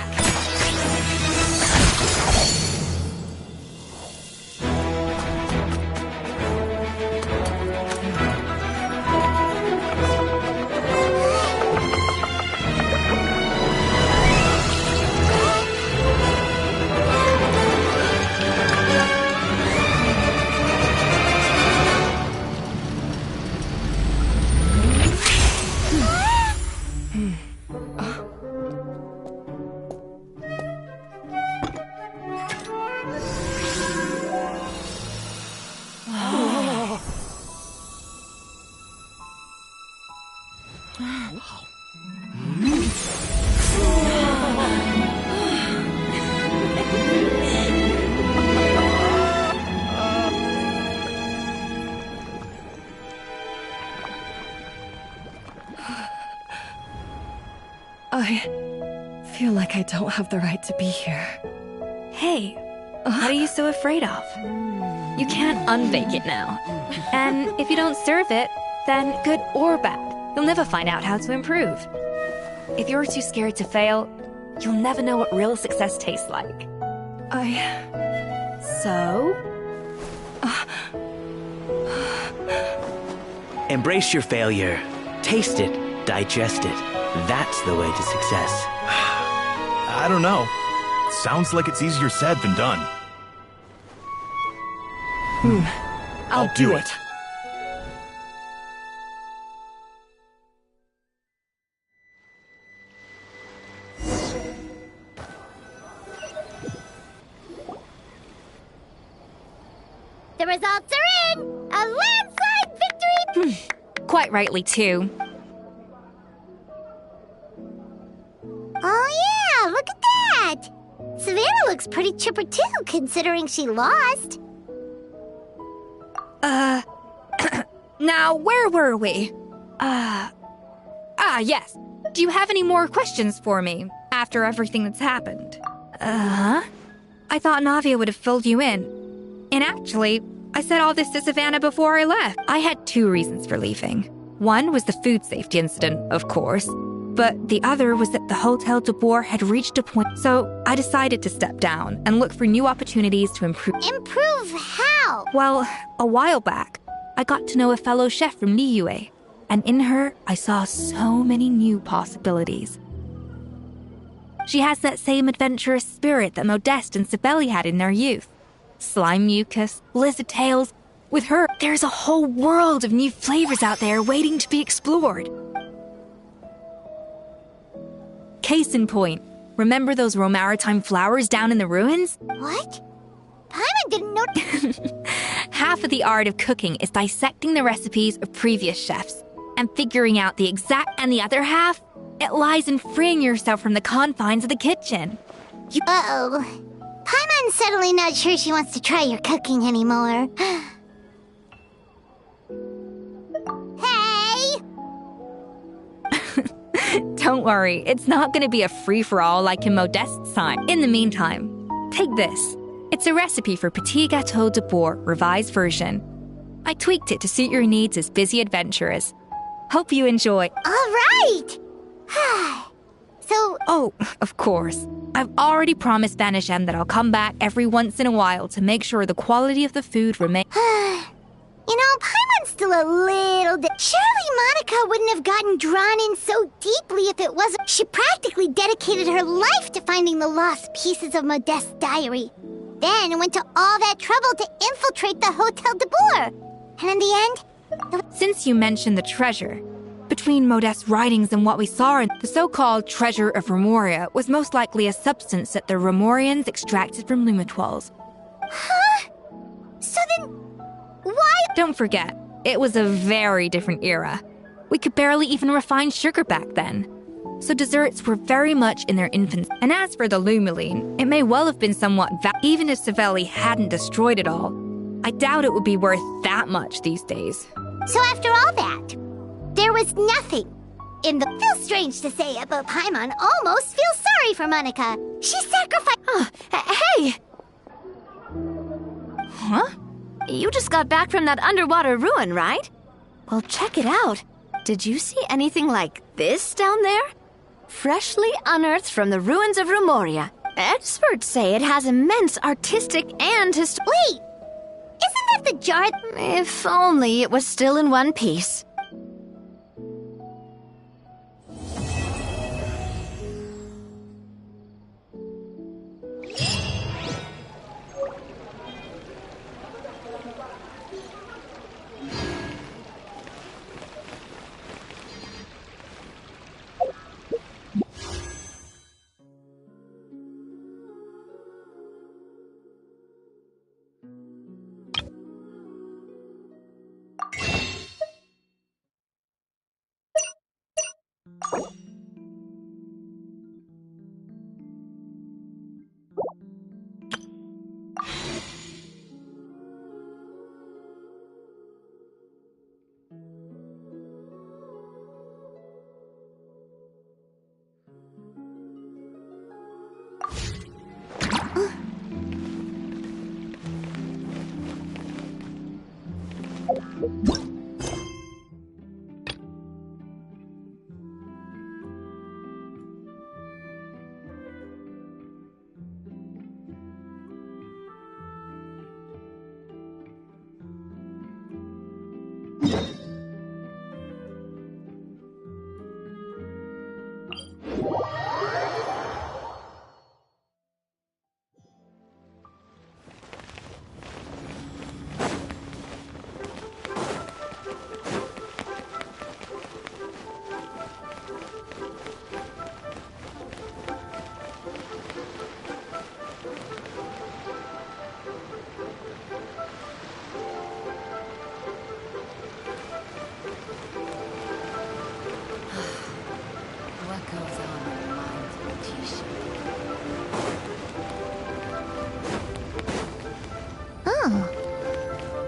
Speaker 8: I feel like I don't have the right to be here.
Speaker 3: Hey, what are you so afraid of? You can't unbake it now. And if you don't serve it, then good or bad, you'll never find out how to improve. If you're too scared to fail, you'll never know what real success tastes like. So?
Speaker 14: Embrace your failure. Taste it. Digest it. That's the way to success.
Speaker 16: I don't know. Sounds like it's easier said than done.
Speaker 8: I'll do it.
Speaker 1: The results are in! A landslide victory!
Speaker 3: Quite rightly, too.
Speaker 1: Oh yeah, look at that! Savannah looks pretty chipper too, considering she lost.
Speaker 3: Now, where were we? Yes. Do you have any more questions for me after everything that's happened? I thought Navia would have filled you in. And actually, I said all this to Savannah before I left. I had 2 reasons for leaving. One was the food safety incident, of course. But the other was that the Hotel de Boer had reached a point. So I decided to step down and look for new opportunities to improve.
Speaker 1: Improve how?
Speaker 3: Well, a while back, I got to know a fellow chef from Liyue. And in her, I saw so many new possibilities. She has that same adventurous spirit that Modeste and Sibeli had in their youth. Slime mucus, lizard tails. With her, there's a whole world of new flavors out there waiting to be explored. Case in point, remember those Romaritime flowers down in the ruins?
Speaker 1: What? Paimon didn't know...
Speaker 3: Half of the art of cooking is dissecting the recipes of previous chefs and figuring out the exact, and the other half, it lies in freeing yourself from the confines of the kitchen.
Speaker 1: Uh-oh. Paimon's suddenly not sure she wants to try your cooking anymore. Hey!
Speaker 3: Don't worry, it's not going to be a free-for-all like in Modeste's time. In the meantime, Take this. It's a recipe for Petit Gâteau de Bourg, revised version. I tweaked it to suit your needs as busy adventurers. Hope you enjoy.
Speaker 1: All right! So...
Speaker 3: Oh, of course. I've already promised Banishem that I'll come back every once in a while to make sure the quality of the food remains...
Speaker 1: You know, Paimon's still a little... Surely Monica wouldn't have gotten drawn in so deeply if it wasn't... She practically dedicated her life to finding the lost pieces of Modeste's diary. Then went to all that trouble to infiltrate the Hotel de Bourg. And in the end...
Speaker 3: Since you mentioned the treasure, between Modeste's writings and what we saw in the so-called Treasure of Remoria was most likely a substance that the Remorians extracted from Lumitoiles.
Speaker 1: Huh? So then... Why?
Speaker 3: Don't forget, it was a very different era. We could barely even refine sugar back then. So desserts were very much in their infancy. And as for the Lumiline, it may well have been somewhat even if Savelli hadn't destroyed it all. I doubt it would be worth that much these days.
Speaker 1: So after all that, there was nothing in the... Feels strange to say it, but Paimon almost feels sorry for Monica. She sacrificed...
Speaker 2: Hey! Huh? You just got back from that underwater ruin, right? Well, check it out. Did you see anything like this down there? Freshly unearthed from the ruins of Remoria. Experts say it has immense artistic and
Speaker 1: Wait! Isn't that the jar?
Speaker 2: If only it was still in one piece.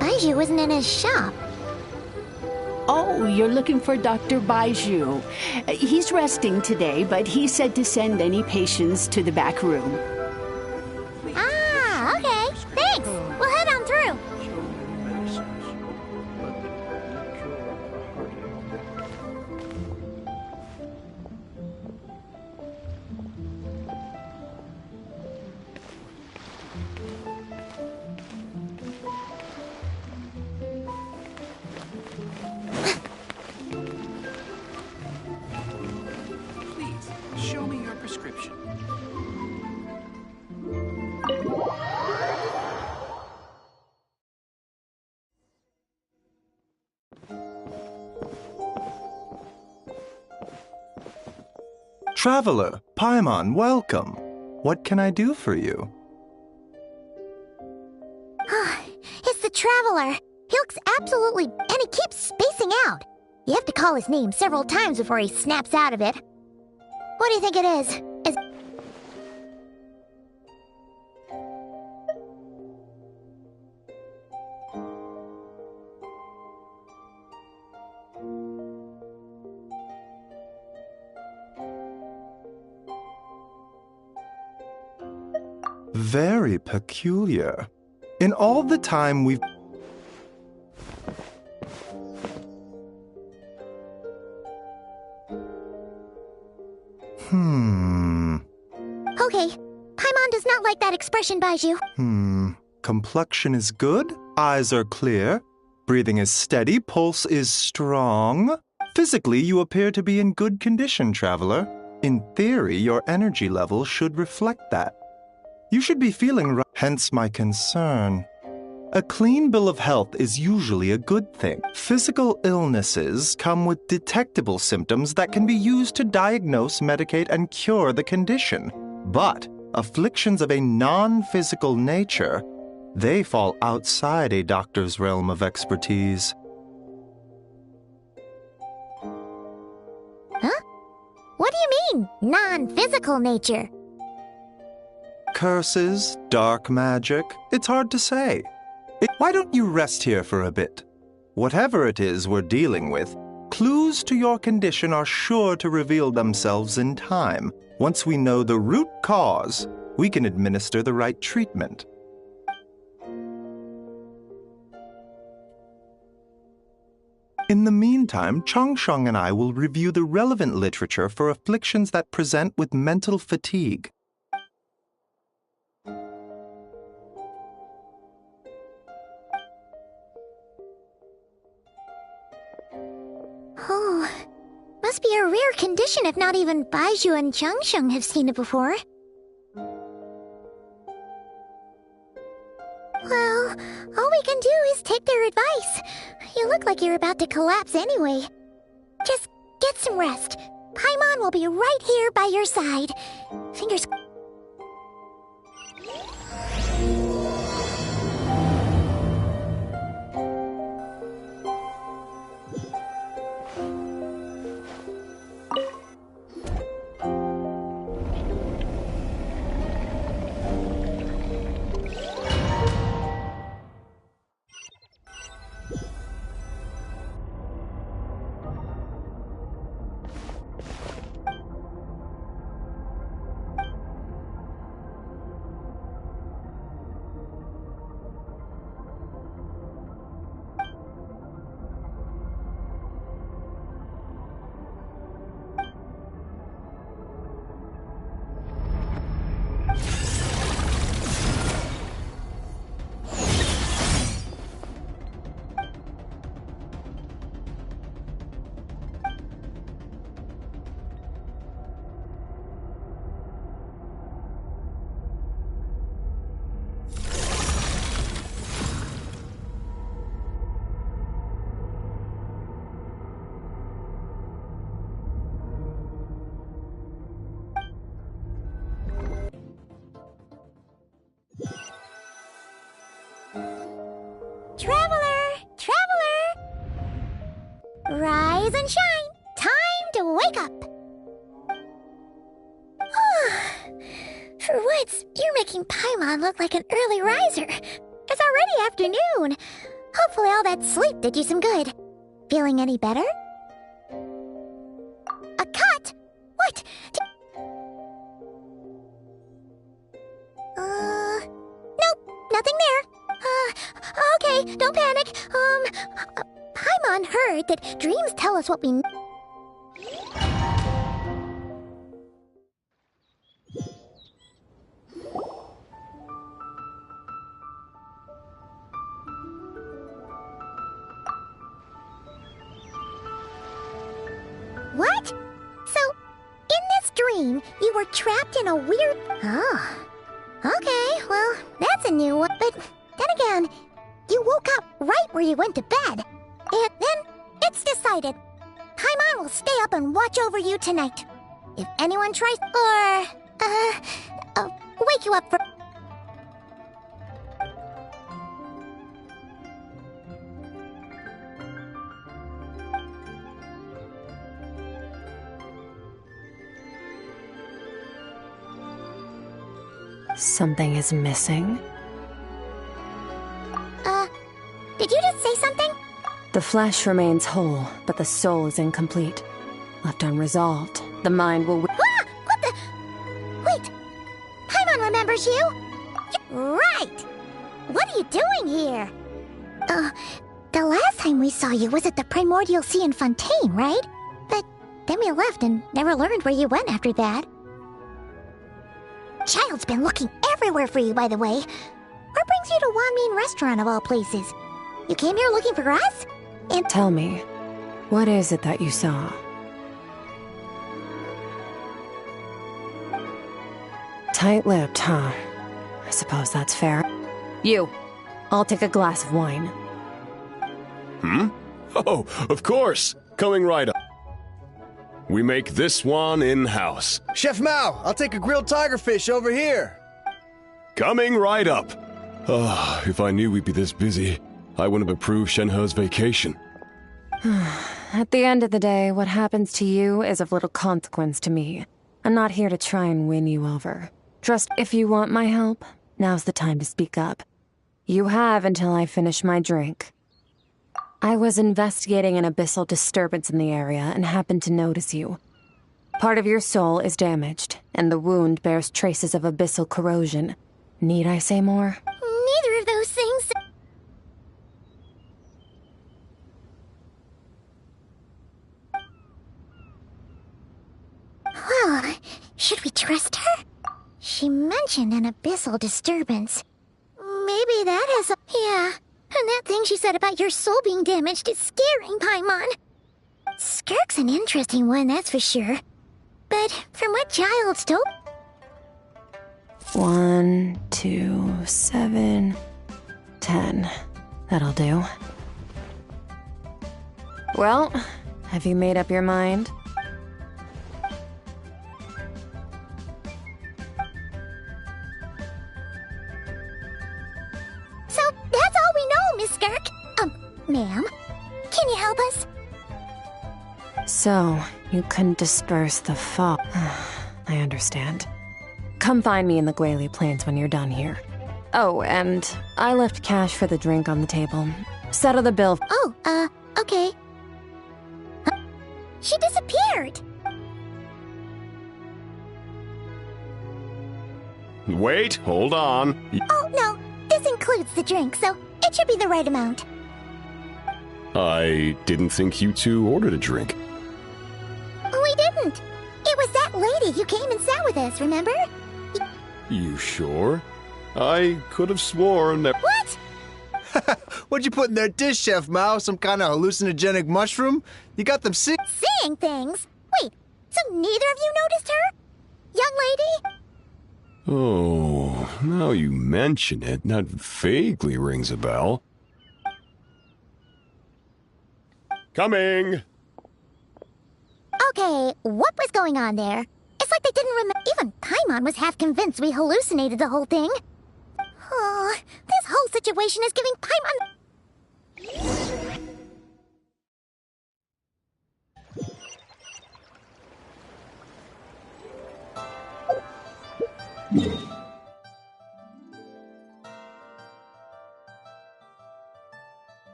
Speaker 1: Baiju wasn't in his shop.
Speaker 19: Oh, you're looking for Dr. Baiju. He's resting today, but he said to send any patients to the back room.
Speaker 1: Ah, okay. Thanks. We'll head on through.
Speaker 19: Show me your prescription.
Speaker 20: Traveler, Paimon, welcome. What can I do for you?
Speaker 1: It's the Traveler. He looks absolutely... and he keeps spacing out. You have to call his name several times before he snaps out of it. What do you think it is?
Speaker 20: Very peculiar. In all the time we've...
Speaker 1: Okay, Paimon does not like that expression, Baiju.
Speaker 20: Complexion is good, eyes are clear, breathing is steady, pulse is strong. Physically, you appear to be in good condition, traveler. In theory, your energy level should reflect that. You should be feeling right, hence my concern. A clean bill of health is usually a good thing. Physical illnesses come with detectable symptoms that can be used to diagnose, medicate, and cure the condition. But afflictions of a non-physical nature, they fall outside a doctor's realm of expertise.
Speaker 1: Huh? What do you mean, non-physical nature?
Speaker 20: Curses, dark magic, it's hard to say. Why don't you rest here for a bit? Whatever it is we're dealing with, clues to your condition are sure to reveal themselves in time. Once we know the root cause, we can administer the right treatment. In the meantime, Changsheng and I will review the relevant literature for afflictions that present with mental fatigue.
Speaker 1: Oh, must be a rare condition if not even Baiju and Changsheng have seen it before. Well, all we can do is take their advice. You look like you're about to collapse anyway. Just get some rest. Paimon will be right here by your side. Fingers... Rise and shine! Time to wake up! For once, you're making Paimon look like an early riser. It's already afternoon. Hopefully all that sleep did you some good. Feeling any better? A cut? What? Nope, nothing there. Okay, don't panic. Paimon heard that dreams tell us what we... What? So, in this dream, you were trapped in a weird... Oh. Okay, well, that's a new one. But then again, you woke up right where you went to bed. And then, it's decided. Paimon will stay up and watch over you tonight. If anyone tries... Or... wake you up for...
Speaker 7: Something is missing?
Speaker 1: Did you just say something?
Speaker 8: The flesh remains whole, but the soul is incomplete. Left unresolved, the mind will...
Speaker 1: Ah! What the... Wait! Paimon remembers you! Right! What are you doing here? The last time we saw you was at the Primordial Sea in Fontaine, right? But then we left and never learned where you went after that. Child's been looking everywhere for you, by the way. What brings you to Wanmin Restaurant of all places? You came here looking for us? And
Speaker 15: tell me, what is it that you saw? Tight-lipped, huh? I suppose that's fair. You, I'll take a glass of wine.
Speaker 21: Oh, of course. Coming right up. We make this one in-house.
Speaker 22: Chef Mao, I'll take a grilled tigerfish over here.
Speaker 21: Coming right up. If I knew we'd be this busy, I wouldn't have approved Shenhe's vacation.
Speaker 15: At the end of the day, what happens to you is of little consequence to me. I'm not here to try and win you over. Trust, if you want my help, now's the time to speak up. You have until I finish my drink. I was investigating an abyssal disturbance in the area and happened to notice you. Part of your soul is damaged, and the wound bears traces of abyssal corrosion. Need I say more?
Speaker 1: neither of those things... Well, should we trust her? She mentioned an abyssal disturbance. Maybe that has a... Yeah, and that thing she said about your soul being damaged is scaring Paimon. Skirk's an interesting one, that's for sure. But from what Child's told...
Speaker 15: 1, 2, 7, 10. That'll do. Well, have you made up your mind?
Speaker 1: So, that's all we know, Miss Skirk. Ma'am, can you help us?
Speaker 15: So, you couldn't disperse the fog. I understand. Come find me in the Guili Plains when you're done here. Oh, and I left cash for the drink on the table. Settle the bill.
Speaker 1: Oh, okay. She disappeared!
Speaker 21: Wait, hold on.
Speaker 1: Oh, no. This includes the drink, so it should be the right amount.
Speaker 21: I didn't think you two ordered a drink.
Speaker 1: We didn't. It was that lady who came and sat with us, remember?
Speaker 21: You sure? I could have sworn that...
Speaker 1: What?
Speaker 22: What'd you put in their dish, Chef Mao? Some kind of hallucinogenic mushroom? You got them sick.
Speaker 1: Seeing things? Wait, so neither of you noticed her? Young lady?
Speaker 21: Oh, now you mention it, that vaguely rings a bell. Coming!
Speaker 1: Okay, what was going on there? It's like they didn't remember. Even Paimon was half convinced we hallucinated the whole thing. Oh, this whole situation is giving Paimon...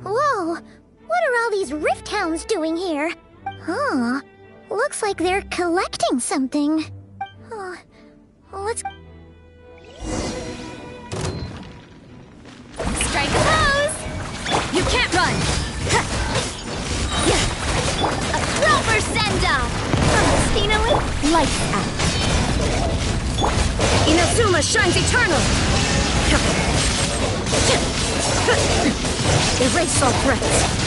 Speaker 1: Whoa! What are all these rift hounds doing here? Huh. Looks like they're collecting something. Let's...
Speaker 18: Strike a pose! You can't run! A proper send-off! Finally, lights out. Inazuma shines eternal! Erase all threats!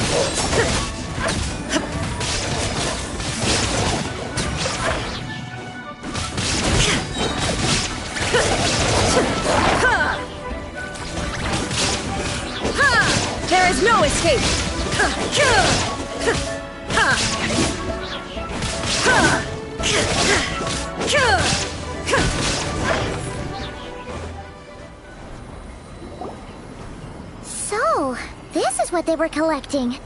Speaker 18: There is no escape!
Speaker 1: So, this is what they were collecting.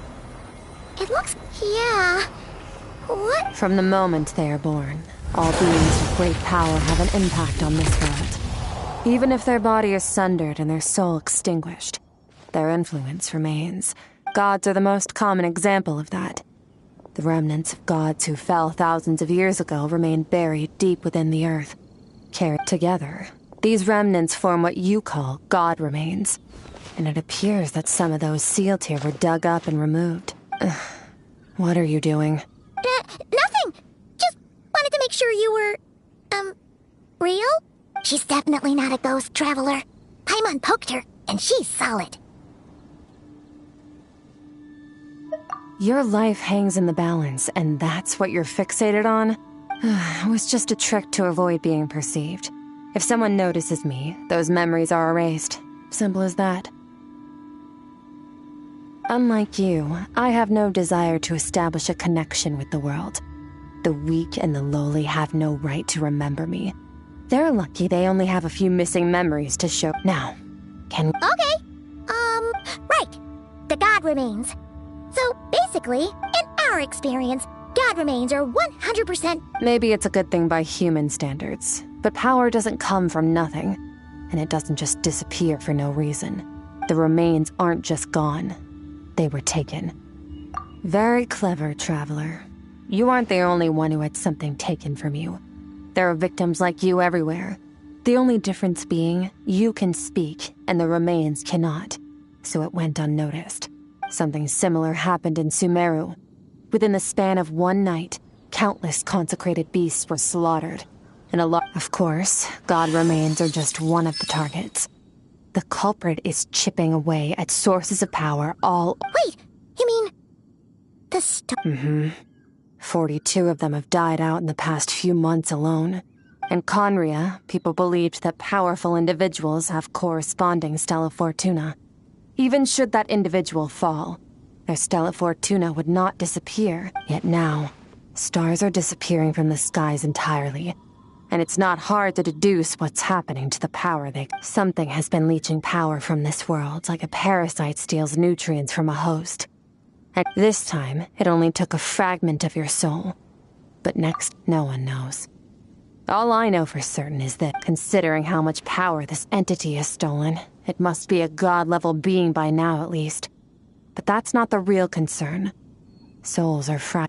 Speaker 1: It looks... yeah. What?
Speaker 5: From the moment they are born, all beings with great power have an impact on this world. Even if their body is sundered and their soul extinguished, their influence remains. Gods are the most common example of that. The remnants of gods who fell thousands of years ago remain buried deep within the earth. Carried together, these remnants form what you call god remains. And it appears that some of those sealed here were dug up and removed. What are you doing?
Speaker 1: Nothing! Just wanted to make sure you were, real? She's definitely not a ghost traveler. Paimon poked her, and she's solid.
Speaker 5: Your life hangs in the balance, and that's what you're fixated on? It was just a trick to avoid being perceived. If someone notices me, those memories are erased. Simple as that. Unlike you, I have no desire to establish a connection with the world. The weak and the lowly have no right to remember me. They're lucky they only have a few missing memories to show. Now, can...
Speaker 1: Okay. Right. The god remains. So, basically, in our experience, god remains are 100%...
Speaker 5: Maybe it's a good thing by human standards, but power doesn't come from nothing, and it doesn't just disappear for no reason. The remains aren't just gone. They were taken. Very clever, traveler. You aren't the only one who had something taken from you. There are victims like you everywhere. The only difference being, you can speak, and the remains cannot. So it went unnoticed. Something similar happened in Sumeru. Within the span of one night, countless consecrated beasts were slaughtered. And of course, god remains are just one of the targets. The culprit is chipping away at sources of power all—
Speaker 1: Wait, you mean... the
Speaker 5: 42 of them have died out in the past few months alone. In Conria, people believed that powerful individuals have corresponding Stella Fortuna. Even should that individual fall, their Stella Fortuna would not disappear. Yet now, stars are disappearing from the skies entirely. And it's not hard to deduce what's happening to the power they... Something has been leeching power from this world, like a parasite steals nutrients from a host. And this time, it only took a fragment of your soul. But next, no one knows. All I know for certain is that, considering how much power this entity has stolen, it must be a god-level being by now at least. But that's not the real concern. Souls are
Speaker 1: so...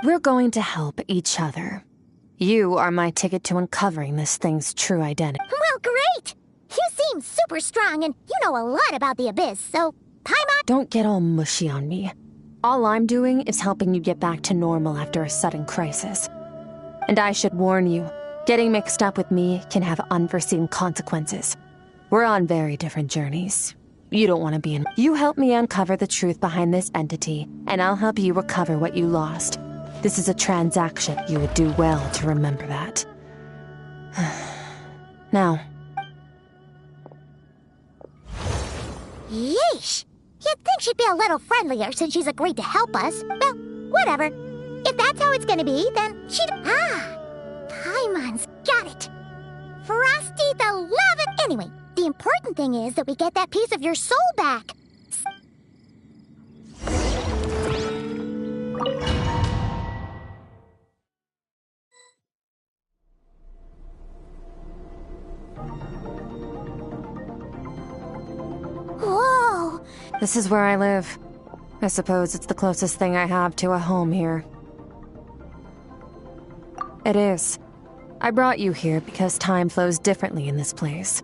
Speaker 5: We're going to help each other. You are my ticket to uncovering this thing's true identity.
Speaker 1: Well, great! You seem super strong, and you know a lot about the Abyss, so... Paimon...
Speaker 5: Don't get all mushy on me. All I'm doing is helping you get back to normal after a sudden crisis. And I should warn you, getting mixed up with me can have unforeseen consequences. We're on very different journeys. You don't want to be in... You help me uncover the truth behind this entity, and I'll help you recover what you lost. This is a transaction. You would do well to remember that. Now.
Speaker 1: Yeesh! You'd think she'd be a little friendlier since she's agreed to help us. Well, whatever. If that's how it's gonna be, then she'd... Paimon's got it. Frosty the Lava... Anyway, the important thing is that we get that piece of your soul back. Whoa!
Speaker 5: This is where I live. I suppose it's the closest thing I have to a home here. It is. I brought you here because time flows differently in this place.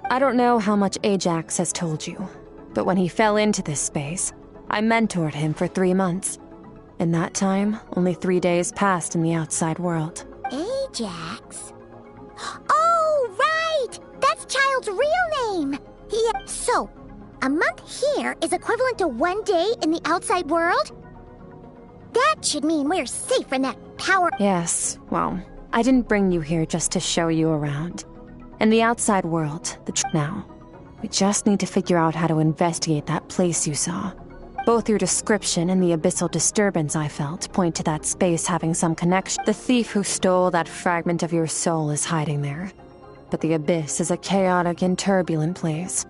Speaker 5: I don't know how much Ajax has told you, but when he fell into this space, I mentored him for 3 months. In that time, only 3 days passed in the outside world.
Speaker 1: Ajax? Oh, right! That's Child's real name! So, a month here is equivalent to 1 day in the outside world? That should mean we're safe from that power...
Speaker 5: Yes, well, I didn't bring you here just to show you around. In the outside world, now, we just need to figure out how to investigate that place you saw. Both your description and the abyssal disturbance I felt point to that space having some connection. The thief who stole that fragment of your soul is hiding there. But the abyss is a chaotic and turbulent place.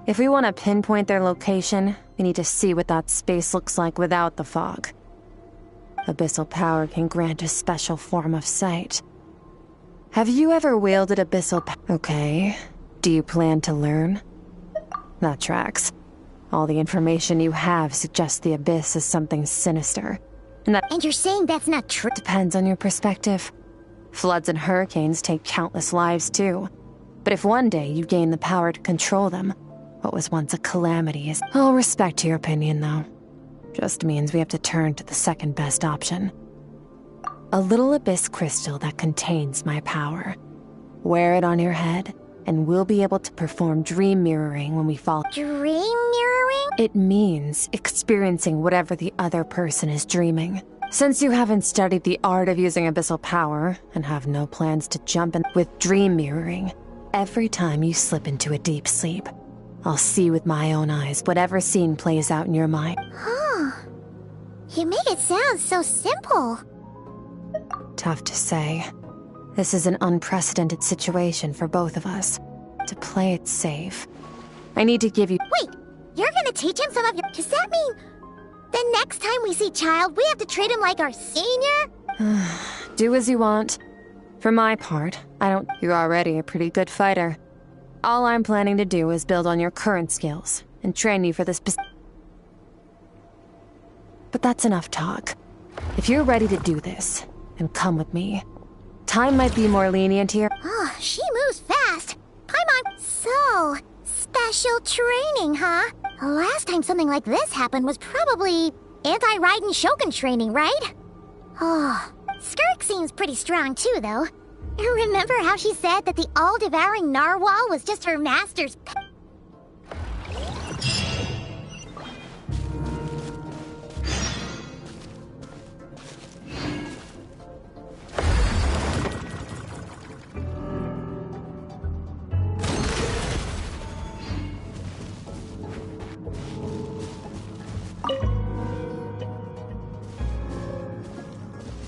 Speaker 5: If we want to pinpoint their location, we need to see what that space looks like without the fog. Abyssal power can grant a special form of sight. Have you ever wielded abyssal Okay. Do you plan to learn? That tracks. All the information you have suggests the Abyss is something sinister.
Speaker 1: And you're saying that's not true?
Speaker 5: Depends on your perspective. Floods and hurricanes take countless lives too. But if one day you gain the power to control them, what was once a calamity is... I'll respect your opinion, though. Just means we have to turn to the second best option. A little Abyss crystal that contains my power. Wear it on your head, and we'll be able to perform dream mirroring when we fall.
Speaker 1: Dream mirroring?
Speaker 5: It means experiencing whatever the other person is dreaming. Since you haven't studied the art of using abyssal power, and have no plans to jump in with dream mirroring, every time you slip into a deep sleep, I'll see with my own eyes whatever scene plays out in your mind.
Speaker 1: Huh. You make it sound so simple.
Speaker 5: Tough to say. This is an unprecedented situation for both of us. To play it safe, I need to give you—
Speaker 1: Wait! You're gonna teach him some of your— Does that mean the next time we see Child, we have to treat him like our senior?
Speaker 5: Do as you want. For my part, I don't— You're already a pretty good fighter. All I'm planning to do is build on your current skills and train you for this. But that's enough talk. If you're ready to do this, then come with me. Time might be more lenient here.
Speaker 1: Oh, she moves fast. Paimon. So, special training, huh? The last time something like this happened was probably anti-Raiden Shogun training, right? Oh, Skirk seems pretty strong too, though. Remember how she said that the all-devouring narwhal was just her master's pet?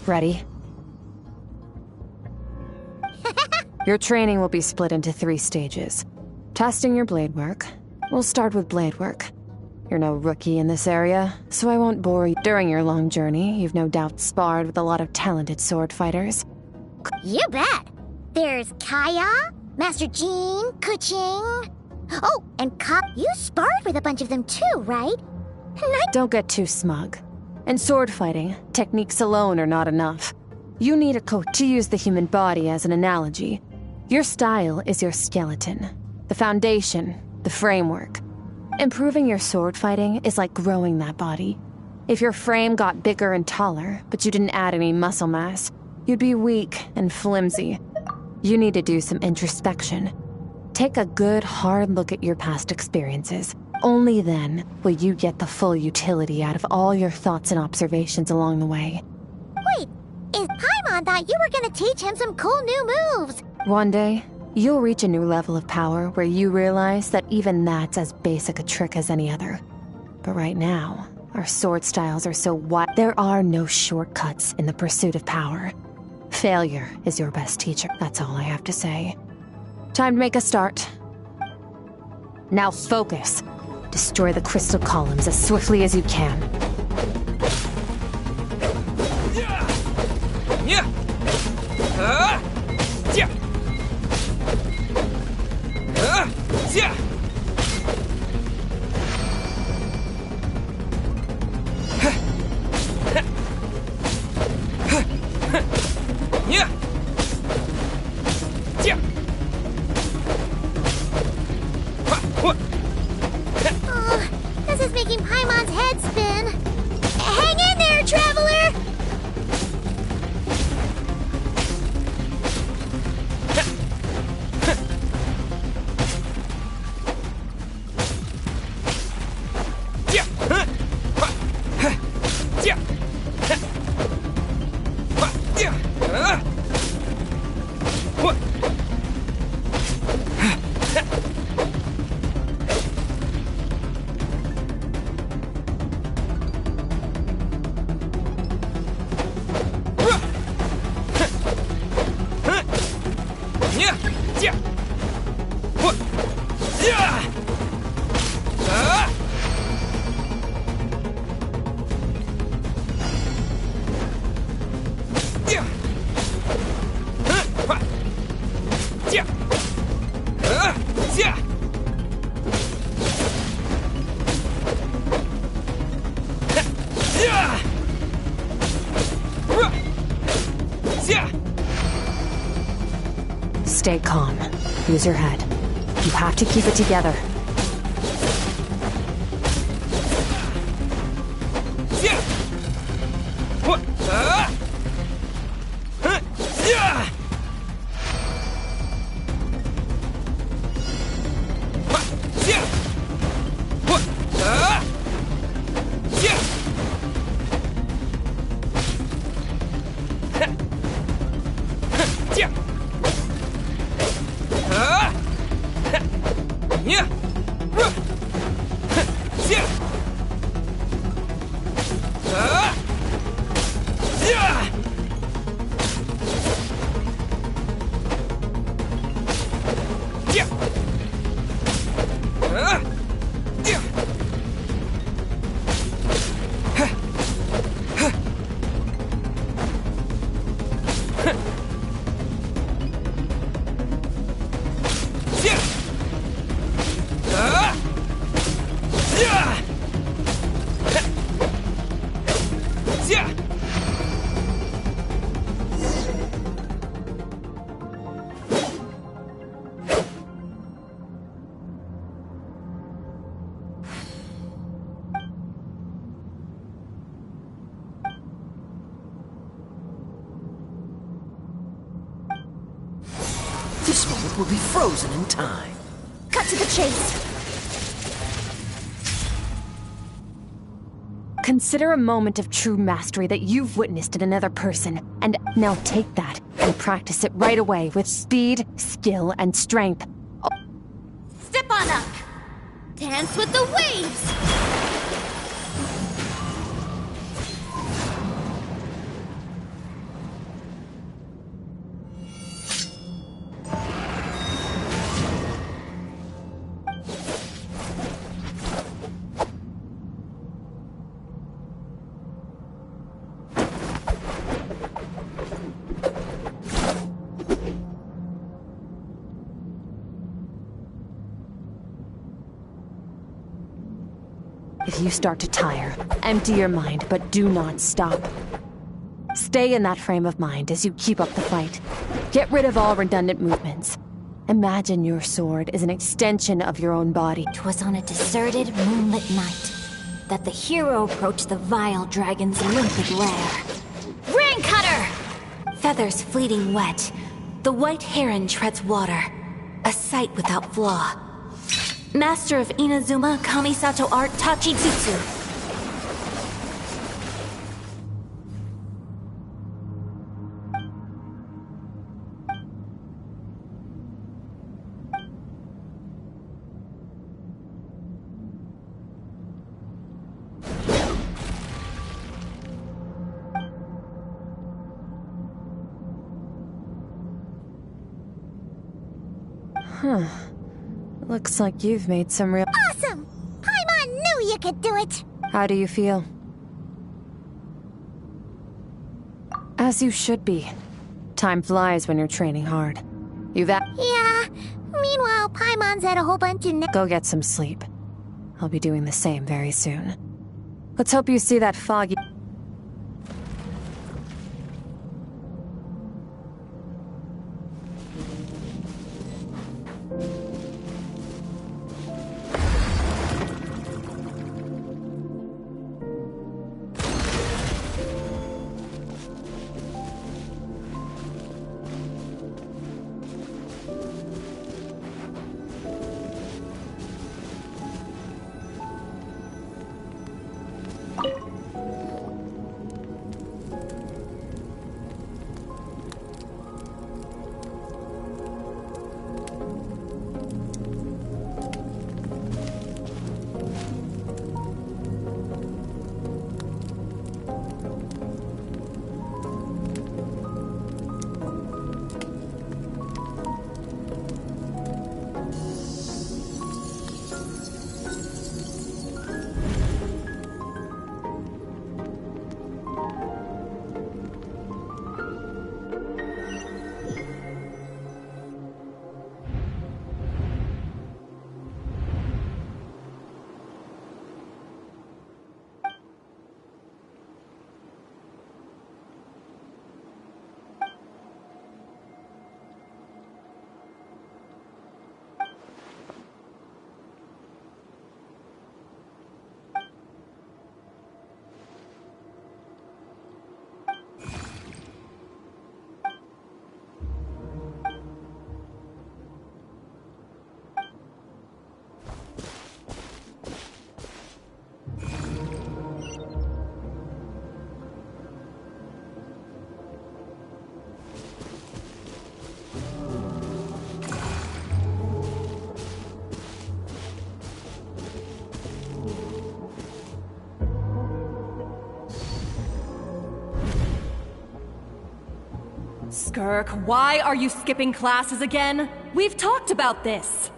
Speaker 5: Ready? Your training will be split into 3 stages. Testing your blade work. We'll start with blade work. You're no rookie in this area, so I won't bore you. During your long journey, you've no doubt sparred with a lot of talented sword fighters.
Speaker 1: You bet! There's Kaya, Master Jean, Kuching... Oh, and you sparred with a bunch of them too, right?
Speaker 5: Don't get too smug. In sword fighting, techniques alone are not enough. You need a coach to use the human body as an analogy. Your style is your skeleton, the foundation, the framework. Improving your sword fighting is like growing that body. If your frame got bigger and taller, but you didn't add any muscle mass, you'd be weak and flimsy. You need to do some introspection. Take a good, hard look at your past experiences. Only then will you get the full utility out of all your thoughts and observations along the way.
Speaker 1: Wait, Paimon thought you were gonna teach him some cool new moves.
Speaker 5: One day, you'll reach a new level of power where you realize that even that's as basic a trick as any other. But right now, our sword styles are so wide. There are no shortcuts in the pursuit of power. Failure is your best teacher. That's all I have to say. Time to make a start. Now focus. Destroy the crystal columns as swiftly as you can.
Speaker 1: This is making Paimon's head spin. Hang in there, traveler!
Speaker 5: Stay calm. Use your head. You have to keep it together.
Speaker 4: This moment will be frozen in time.
Speaker 2: Cut to the chase.
Speaker 5: Consider a moment of true mastery that you've witnessed in another person, and now take that and practice it right away with speed, skill, and strength.
Speaker 2: Step on up. Dance with the waves.
Speaker 5: If you start to tire, empty your mind, but do not stop. Stay in that frame of mind as you keep up the fight. Get rid of all redundant movements. Imagine your sword is an extension of your own body.
Speaker 2: 'Twas on a deserted, moonlit night that the hero approached the vile dragon's limpid lair. Rain Cutter! Feathers fleeting wet, the white heron treads water, a sight without flaw. Master of Inazuma Kamisato art Tachijutsu.
Speaker 5: Huh. Looks like you've made some real—
Speaker 1: Awesome! Paimon knew you could do it!
Speaker 5: How do you feel? As you should be. Time flies when you're training hard.
Speaker 1: Yeah. Meanwhile, Paimon's had a whole bunch of—
Speaker 5: Go get some sleep. I'll be doing the same very soon. Let's hope you see that foggy—
Speaker 8: Skirk, why are you skipping classes again? We've talked about this.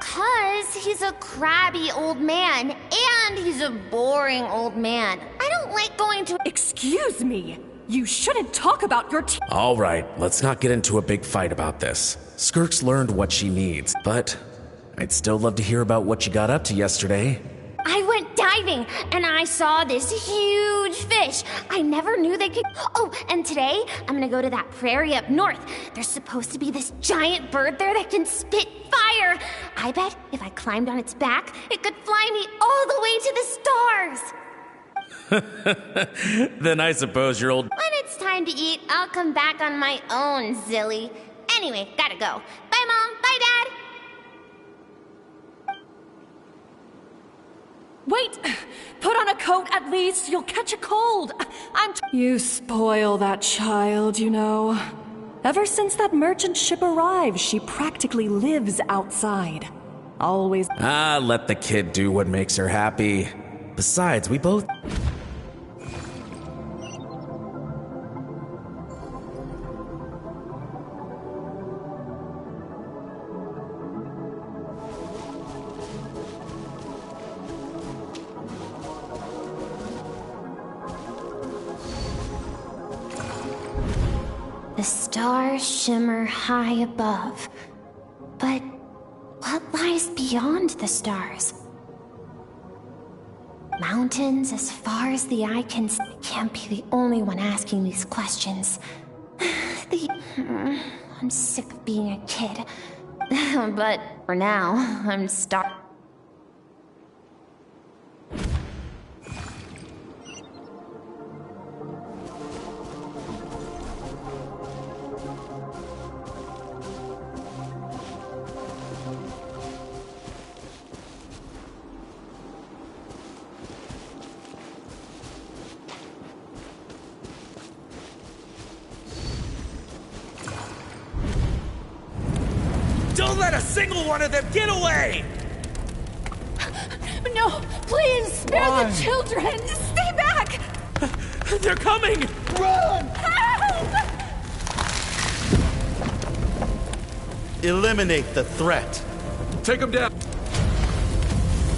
Speaker 1: 'Cause he's a crabby old man, and he's a boring old man. I don't like going to—
Speaker 8: Excuse me! You shouldn't talk about your
Speaker 9: All right, let's not get into a big fight about this. Skirk's learned what she needs, but I'd still love to hear about what you got up to yesterday.
Speaker 1: I went diving, and I saw this huge fish. I never knew they could— Oh, and today, I'm gonna go to that prairie up north. There's supposed to be this giant bird there that can spit fire. I bet if I climbed on its back, it could fly me all the way to the stars.
Speaker 9: Then I suppose your old—
Speaker 1: When it's time to eat, I'll come back on my own, Zilly. Anyway, gotta go. Bye, Mom. Bye, Dad.
Speaker 8: Wait! Put on a coat at least. You'll catch a cold. You spoil that child, you know. Ever since that merchant ship arrived, she practically lives outside. Always—
Speaker 9: let the kid do what makes her happy. Besides, we both—
Speaker 1: The stars shimmer high above. But what lies beyond the stars? Mountains as far as the eye can see. I can't be the only one asking these questions. I'm sick of being a kid. But for now, I'm stuck.
Speaker 10: Don't let a single one of them get away!
Speaker 19: No, please, spare the children! Stay back!
Speaker 10: They're coming!
Speaker 6: Run!
Speaker 19: Help!
Speaker 6: Eliminate the threat.
Speaker 10: Take them down.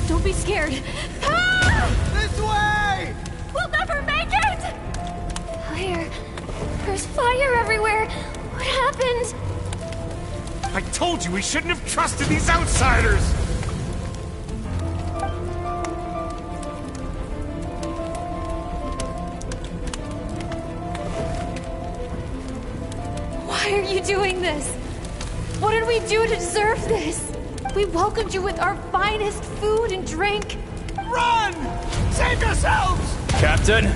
Speaker 19: Don't be scared.
Speaker 22: This way!
Speaker 19: We'll never make it!
Speaker 1: Fire. There's fire everywhere. What happened?
Speaker 10: I told you we shouldn't have trusted these outsiders!
Speaker 19: Why are you doing this? What did we do to deserve this? We welcomed you with our finest food and drink.
Speaker 10: Run! Save yourselves!
Speaker 11: Captain,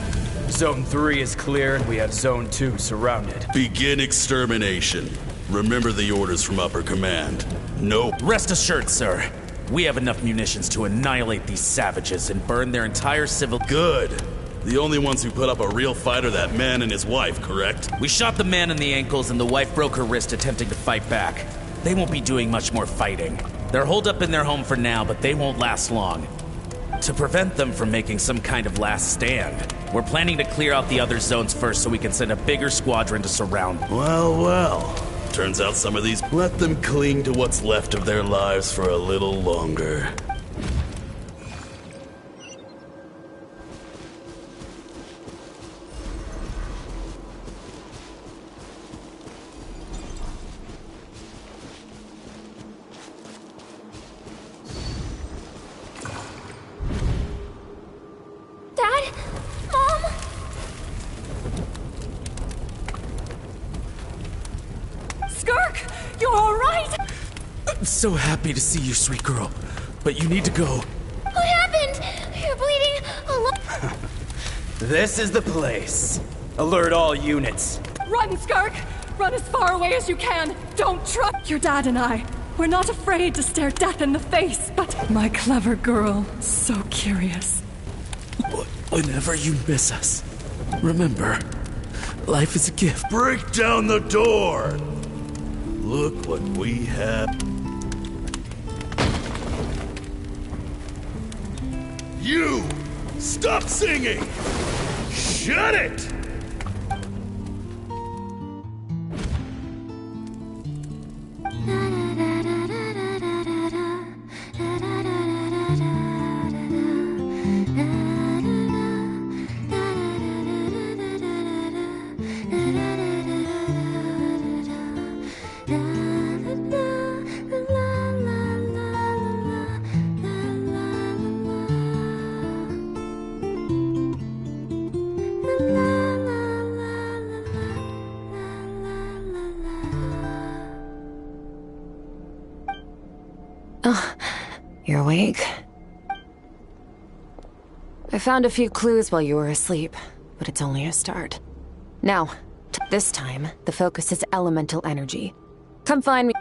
Speaker 11: Zone 3 is clear and we have Zone 2 surrounded.
Speaker 23: Begin extermination. Remember the orders from upper command. No.
Speaker 9: Rest assured, sir. We have enough munitions to annihilate these savages and burn their entire civil—
Speaker 23: Good. The only ones who put up a real fight are that man and his wife, correct?
Speaker 9: We shot the man in the ankles and the wife broke her wrist attempting to fight back. They won't be doing much more fighting. They're holed up in their home for now, but they won't last long. To prevent them from making some kind of last stand, we're planning to clear out the other zones first so we can send a bigger squadron to surround them.
Speaker 23: Well. Turns out some of these— Let them cling to what's left of their lives for a little longer.
Speaker 1: Dad? Mom?
Speaker 8: Skirk! You're alright?
Speaker 9: I'm so happy to see you, sweet girl. But you need to go.
Speaker 1: What happened? You're bleeding a lot.
Speaker 11: This is the place. Alert all units.
Speaker 8: Run, Skirk! Run as far away as you can! Don't trust your dad and I. We're not afraid to stare death in the face, but my clever girl, so curious.
Speaker 9: Whenever you miss us, remember, life is a gift.
Speaker 23: Break down the door! Look what we have. You! Stop singing! Shut it!
Speaker 5: You're awake? I found a few clues while you were asleep, but it's only a start. Now, this time, the focus is elemental energy. Come find me.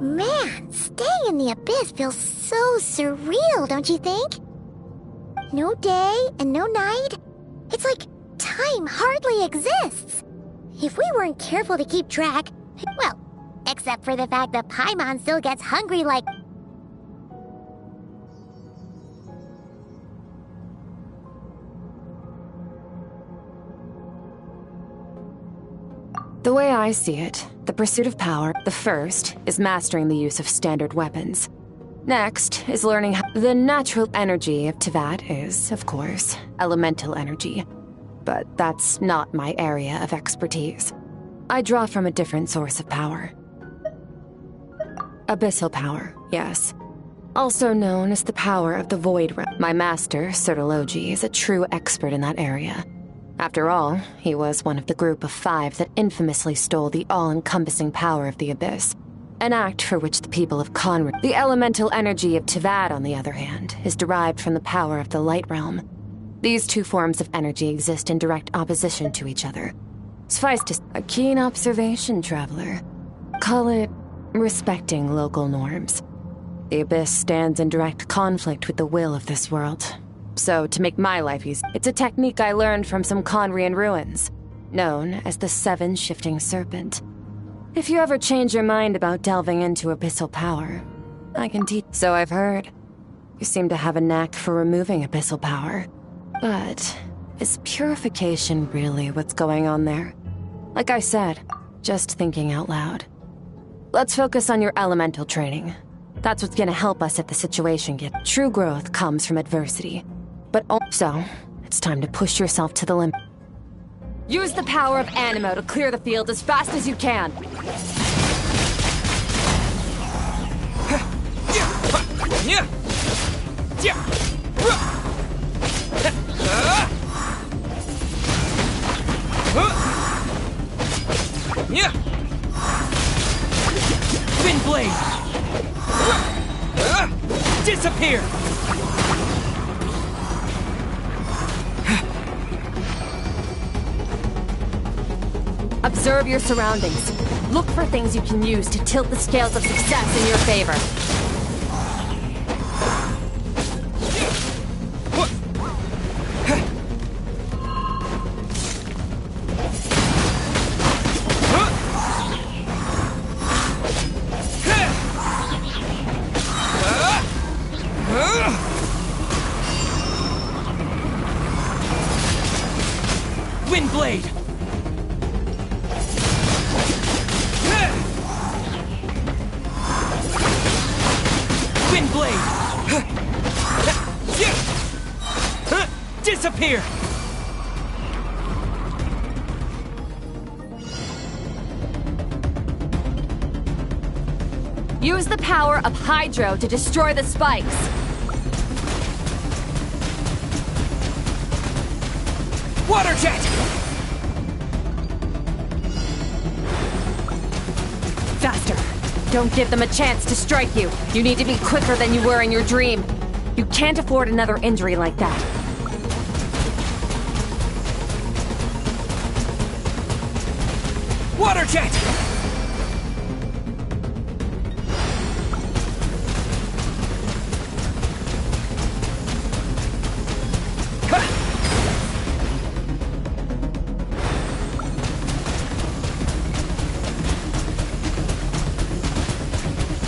Speaker 1: Man, staying in the abyss feels so surreal, don't you think? No day and no night. It's like time hardly exists. If we weren't careful to keep track, well, except for the fact that Paimon still gets hungry like...
Speaker 5: The way I see it, the pursuit of power, the first is mastering the use of standard weapons. Next is learning how the natural energy of Teyvat is, of course, elemental energy. But that's not my area of expertise. I draw from a different source of power. Abyssal power, yes. Also known as the power of the Void Realm. My master, Sertologi, is a true expert in that area. After all, he was one of the group of 5 that infamously stole the all-encompassing power of the Abyss. An act for which the people of Conrad... The elemental energy of Teyvat, on the other hand, is derived from the power of the Light Realm. These two forms of energy exist in direct opposition to each other. Suffice to say, a keen observation, traveler. Call it respecting local norms. The Abyss stands in direct conflict with the will of this world. So, to make my life easy, it's a technique I learned from some Conrian ruins, known as the 7 Shifting Serpent. If you ever change your mind about delving into abyssal power, I can teach. So I've heard. You seem to have a knack for removing abyssal power. But is purification really what's going on there? Like I said, just thinking out loud. Let's focus on your elemental training. That's what's gonna help us if the situation gets... True growth comes from adversity. But also, it's time to push yourself to the limit. Use the power of Animo to clear the field as fast as you can.
Speaker 10: Wind blade! Disappear!
Speaker 5: Observe your surroundings. Look for things you can use to tilt the scales of success in your favor.
Speaker 10: Wind blade! Wind blade! Disappear!
Speaker 5: Use the power of Hydro to destroy the spikes.
Speaker 10: Water jet!
Speaker 5: Faster. Don't give them a chance to strike you. You need to be quicker than you were in your dream. You can't afford another injury like that.
Speaker 10: Water jet!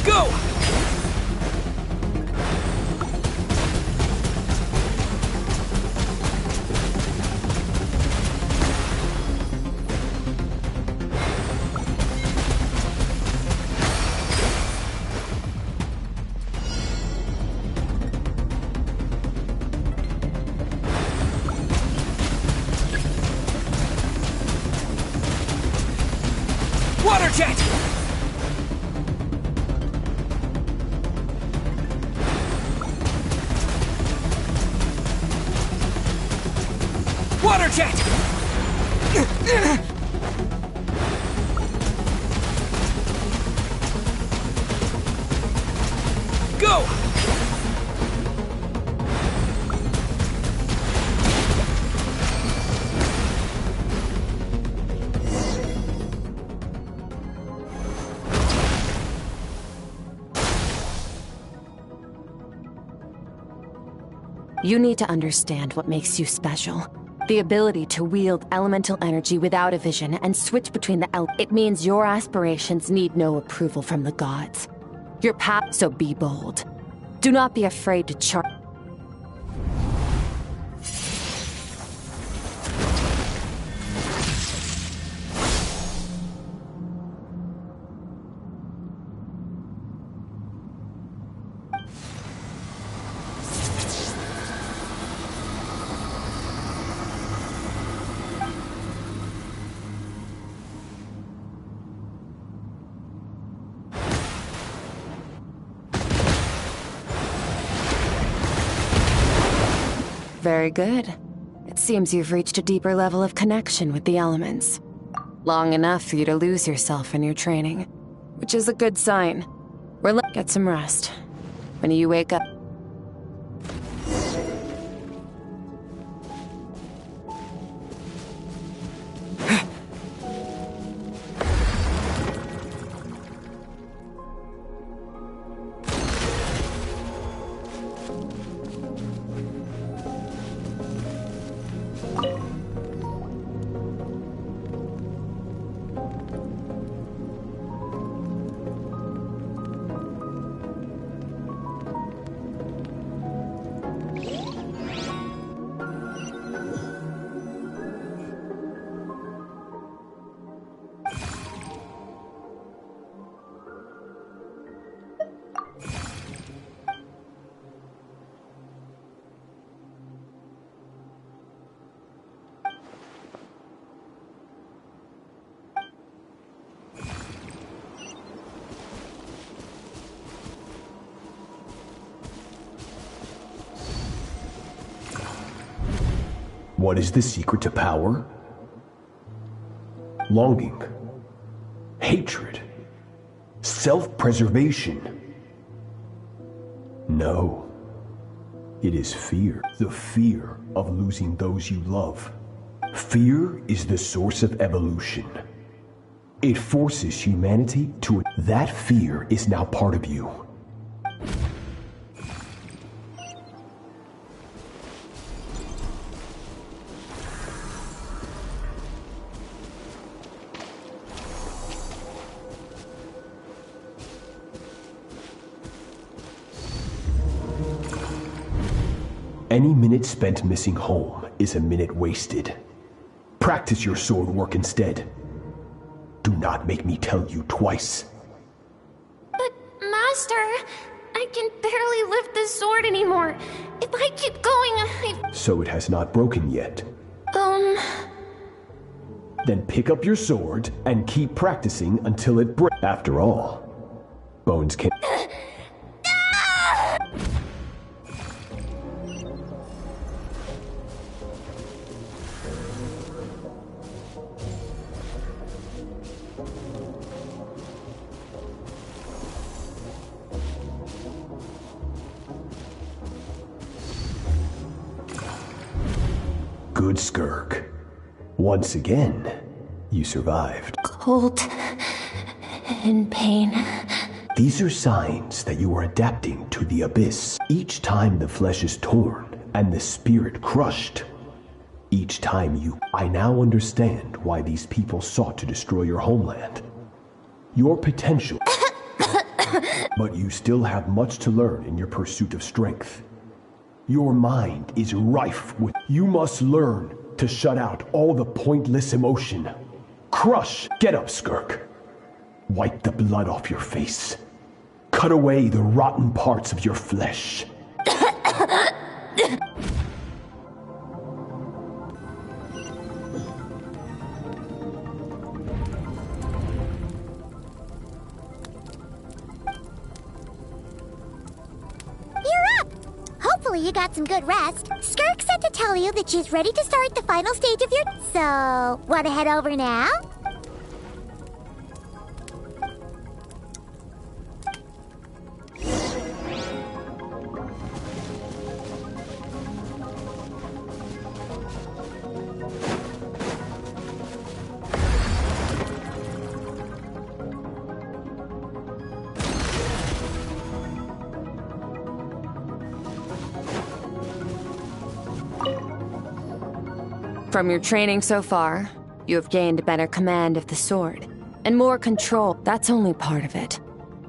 Speaker 10: Go! Water jet!
Speaker 4: Water jet! Go!
Speaker 5: You need to understand what makes you special. The ability to wield elemental energy without a vision and switch between it means your aspirations need no approval from the gods. Your path, so be bold. Do not be afraid to charge. Very good. It seems you've reached a deeper level of connection with the elements. Long enough for you to lose yourself in your training, which is a good sign. Get some rest. When you wake up...
Speaker 12: What is the secret to power? Longing, hatred, self-preservation. No, it is fear. The fear of losing those you love. Fear is the source of evolution. It forces humanity to... That fear is now part of you. Any minute spent missing home is a minute wasted. Practice your sword work instead. Do not make me tell you twice.
Speaker 2: But, Master, I can barely lift the sword anymore. If I keep going,
Speaker 12: So it has not broken yet. Then pick up your sword and keep practicing until it breaks. After all, bones can... Good, Skirk. Once again, you survived.
Speaker 2: Cold and pain.
Speaker 12: These are signs that you are adapting to the abyss. Each time the flesh is torn and the spirit crushed, each time you... I now understand why these people sought to destroy your homeland. Your potential... But you still have much to learn in your pursuit of strength. Your mind is rife with... You must learn to shut out all the pointless emotion. Crush! Get up, Skirk. Wipe the blood off your face. Cut away the rotten parts of your flesh.
Speaker 1: Hopefully you got some good rest. Skirk said to tell you that she's ready to start the final stage of your... So, wanna head over now?
Speaker 5: From your training so far, you have gained better command of the sword, and more control. That's only part of it.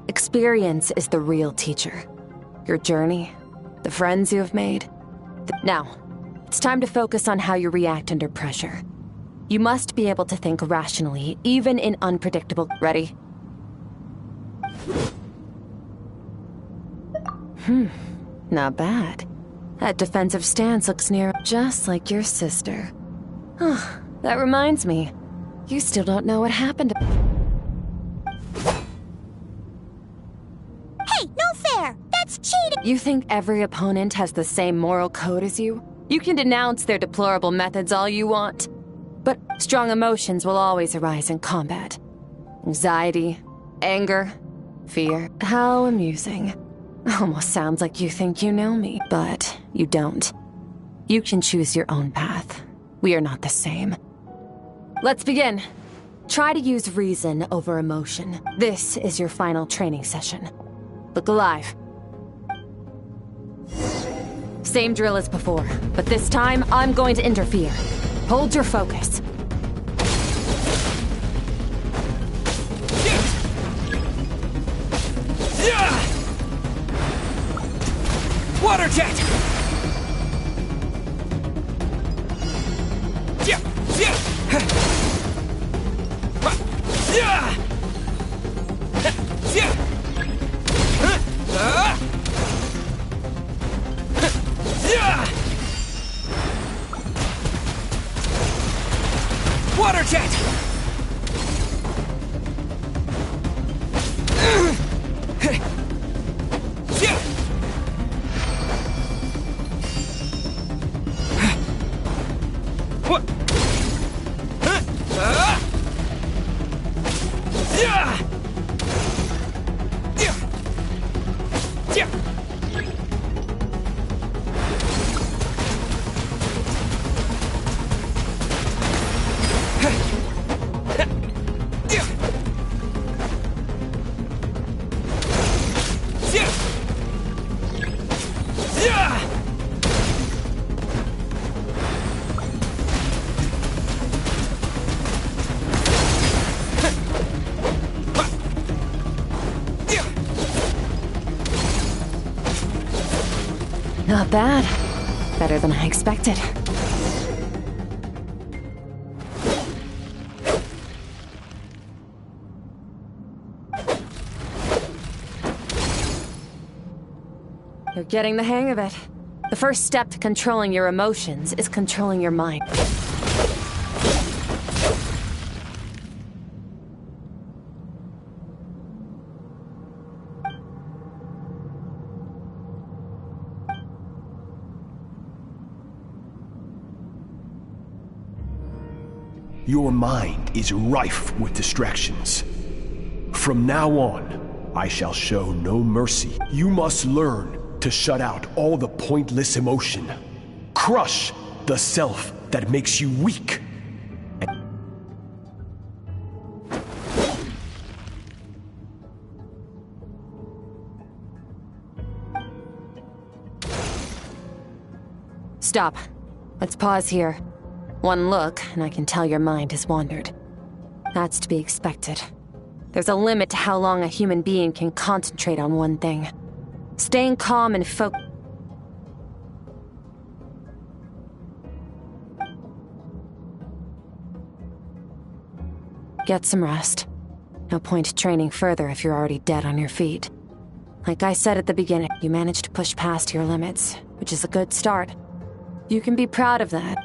Speaker 5: Experience is the real teacher. Your journey, the friends you have made. Now, it's time to focus on how you react under pressure. You must be able to think rationally, even in unpredictable... Ready? Not bad. That defensive stance looks near just like your sister. Oh, that reminds me. You still don't know what happened.
Speaker 1: Hey, no fair! That's cheating!
Speaker 5: You think every opponent has the same moral code as you? You can denounce their deplorable methods all you want. But strong emotions will always arise in combat. Anxiety, anger, fear. How amusing. Almost sounds like you think you know me, but you don't. You can choose your own path. We are not the same. Let's begin. Try to use reason over emotion. This is your final training session. Look alive. Same drill as before, but this time I'm going to interfere. Hold your focus.
Speaker 4: Water jet! Water jet!
Speaker 5: Not bad. Better than I expected. You're getting the hang of it. The first step to controlling your emotions is controlling your mind.
Speaker 12: Your mind is rife with distractions. From now on, I shall show no mercy. You must learn to shut out all the pointless emotion. Crush the self that makes you weak.
Speaker 5: Stop. Let's pause here. One look, and I can tell your mind has wandered. That's to be expected. There's a limit to how long a human being can concentrate on one thing. Staying calm and focused. Get some rest. No point training further if you're already dead on your feet. Like I said at the beginning, you managed to push past your limits, which is a good start. You can be proud of that.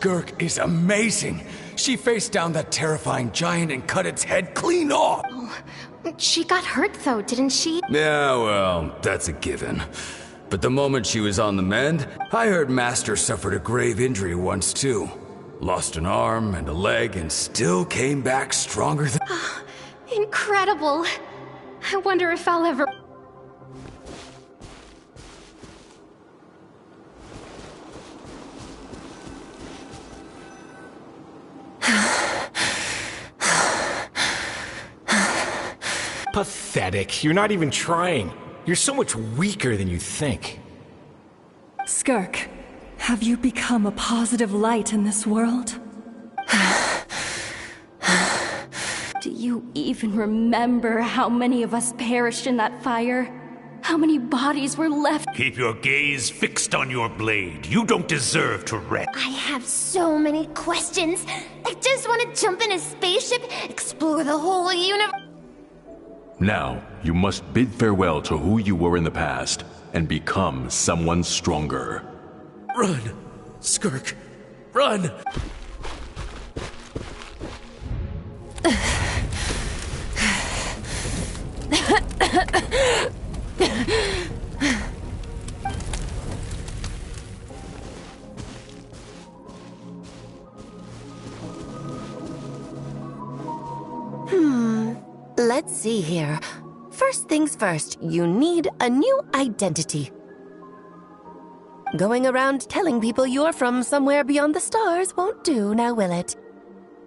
Speaker 11: Skirk is amazing. She faced down that terrifying giant and cut its head clean off.
Speaker 2: She got hurt though, didn't she?
Speaker 11: Yeah, well, that's a given. But the moment she was on the mend, I heard Master suffered a grave injury once too. Lost an arm and a leg and still came back stronger than...
Speaker 2: Incredible. I wonder if I'll ever...
Speaker 13: Pathetic. You're not even trying. You're so much weaker than you think.
Speaker 8: Skirk, have you become a positive light in this world?
Speaker 18: Do you even remember how many of us perished in that fire? How many bodies were left?
Speaker 14: Keep your gaze fixed on your blade. You don't deserve to rest.
Speaker 2: I have so many questions. I just want to jump in a spaceship, explore the whole universe.
Speaker 17: Now, you must bid farewell to who you were in the past and become someone stronger.
Speaker 10: Run! Skirk! Run!
Speaker 24: Let's see here. First things first, you need a new identity. Going around telling people you're from somewhere beyond the stars won't do, now will it?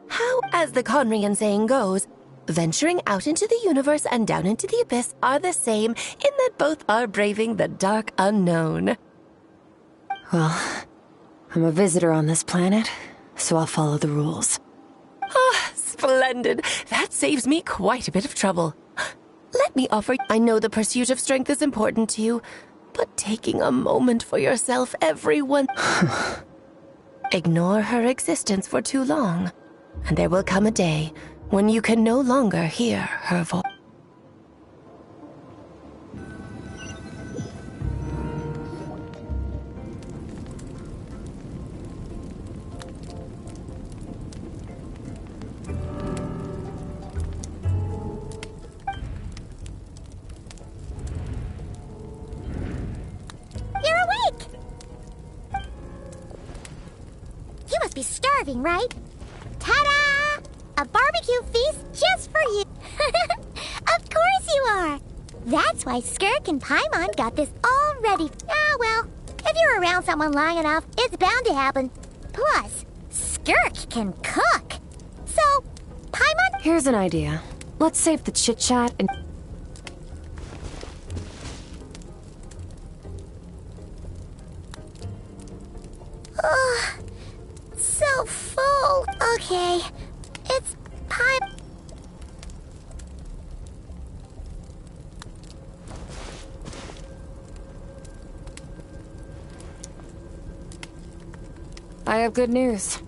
Speaker 24: How, as the Conrian saying goes, venturing out into the universe and down into the abyss are the same in that both are braving the dark unknown.
Speaker 5: Well, I'm a visitor on this planet, so I'll follow the rules.
Speaker 24: Ah, splendid. That saves me quite a bit of trouble. Let me offer... I know the pursuit of strength is important to you, but taking a moment for yourself everyone... Ignore her existence for too long, and there will come a day when you can no longer hear her voice.
Speaker 1: You're awake! You must be starving, right? Ta-da! A barbecue feast just for you! Of course you are! That's why Skirk and Paimon got this all ready. Ah, well, if you're around someone long enough, it's bound to happen. Plus, Skirk can cook. So, Paimon...
Speaker 5: Here's an idea. Let's save the chit-chat and...
Speaker 1: Ugh, so full. Okay, it's Paimon...
Speaker 5: I have good news.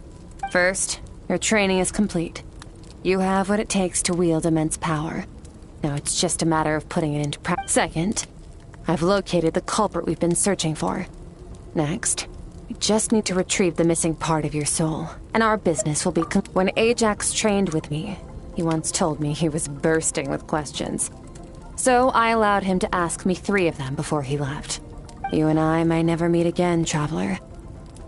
Speaker 5: First, your training is complete. You have what it takes to wield immense power. Now it's just a matter of putting it into practice. Second, I've located the culprit we've been searching for. Next, we just need to retrieve the missing part of your soul, and our business will be When Ajax trained with me, he once told me he was bursting with questions. So I allowed him to ask me 3 of them before he left. You and I may never meet again, Traveler.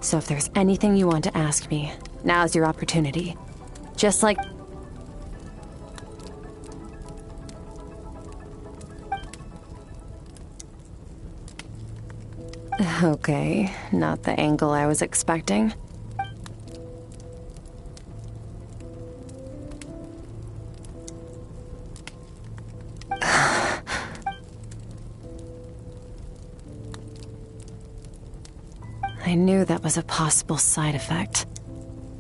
Speaker 5: So if there's anything you want to ask me, now's your opportunity. Just like... Okay, not the angle I was expecting. I knew that was a possible side effect.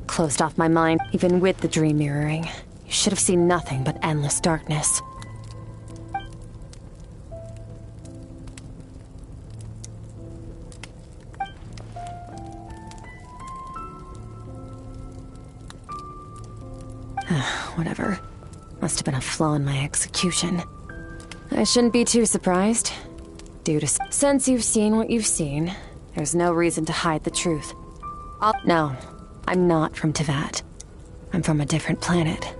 Speaker 5: Closed off my mind, even with the dream mirroring. You should have seen nothing but endless darkness. Whatever. Must have been a flaw in my execution. I shouldn't be too surprised. Since you've seen what you've seen, there's no reason to hide the truth. No, I'm not from Teyvat. I'm from a different planet.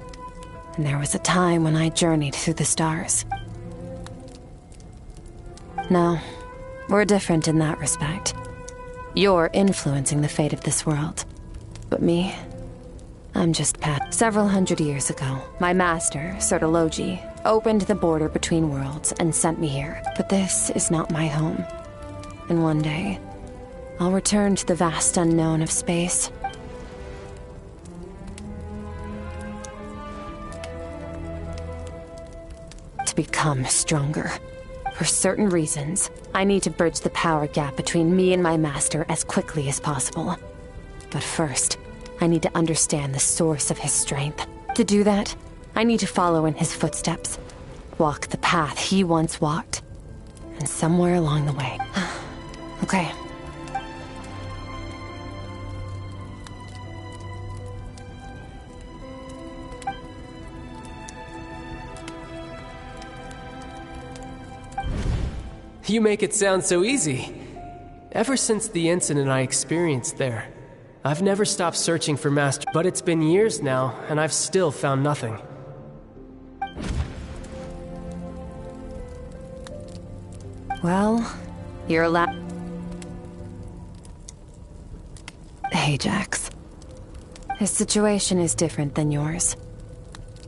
Speaker 5: And there was a time when I journeyed through the stars. No, we're different in that respect. You're influencing the fate of this world. But me, I'm just Pat. Several hundred years ago, my master, Sertologi, opened the border between worlds and sent me here. But this is not my home. And one day, I'll return to the vast unknown of space. To become stronger. For certain reasons, I need to bridge the power gap between me and my master as quickly as possible. But first, I need to understand the source of his strength. To do that, I need to follow in his footsteps. Walk the path he once walked. And somewhere along the way. Okay.
Speaker 3: You make it sound so easy. Ever since the incident I experienced there, I've never stopped searching for Master, but it's been years now, and I've still found nothing.
Speaker 5: Well, you're allowed. Hey, Jax. His situation is different than yours.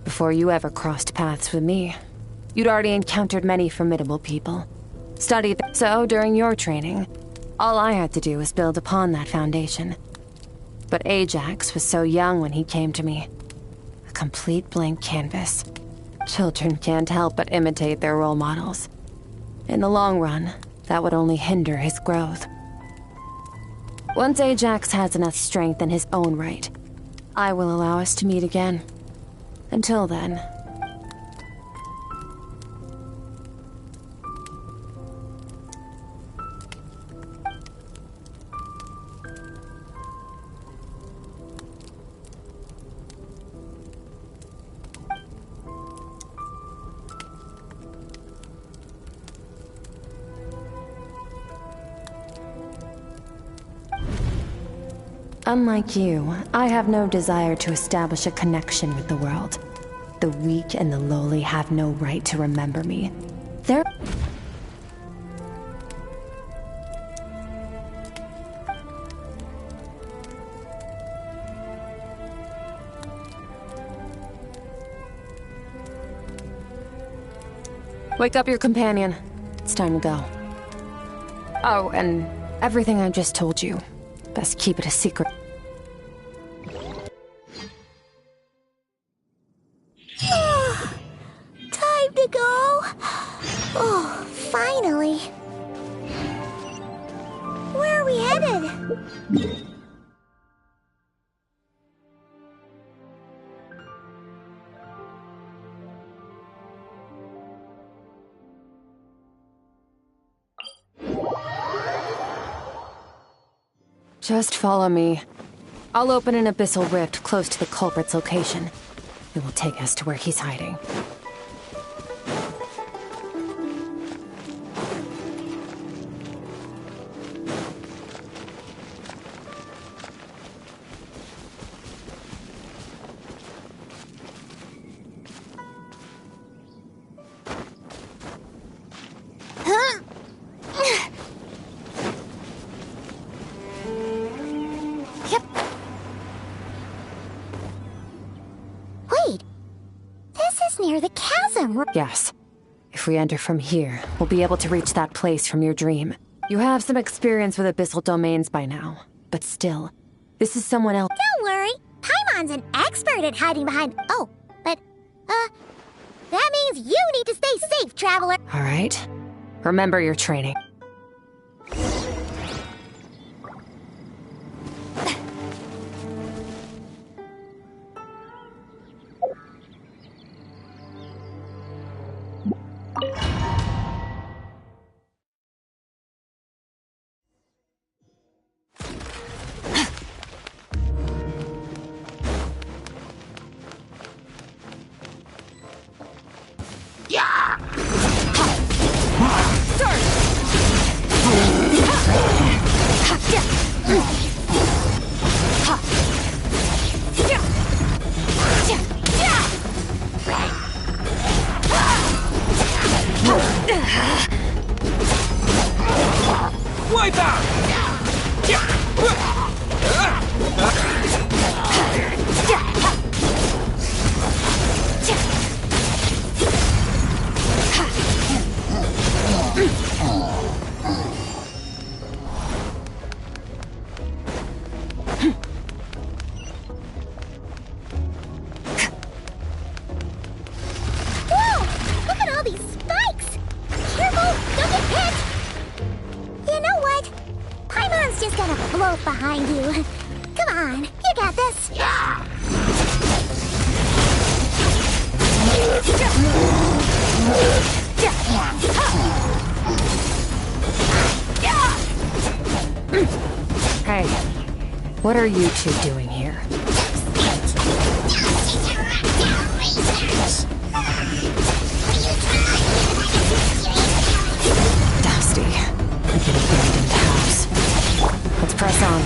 Speaker 5: Before you ever crossed paths with me, you'd already encountered many formidable people. Studied. So, during your training, all I had to do was build upon that foundation. But Ajax was so young when he came to me. A complete blank canvas. Children can't help but imitate their role models. In the long run, that would only hinder his growth. Once Ajax has enough strength in his own right, I will allow us to meet again. Until then... Unlike you, I have no desire to establish a connection with the world. The weak and the lowly have no right to remember me. They're... Wake up your companion. It's time to go. Oh, and everything I just told you. Best keep it a secret.
Speaker 1: Time to go. Oh, finally. Where are we headed?
Speaker 5: Just follow me. I'll open an abyssal rift close to the culprit's location. It will take us to where he's hiding.
Speaker 1: Near the chasm.
Speaker 5: Yes. If we enter from here, we'll be able to reach that place from your dream. You have some experience with abyssal domains by now, but still, this is someone else.
Speaker 1: Don't worry. Paimon's an expert at hiding behind... Oh, but, that means you need to stay safe, traveler.
Speaker 5: All right. Remember your training.
Speaker 1: gotta float behind you. Come on, you got this.
Speaker 5: Hey, what are you two doing here? Dusty, like an abandoned house. Let's press on.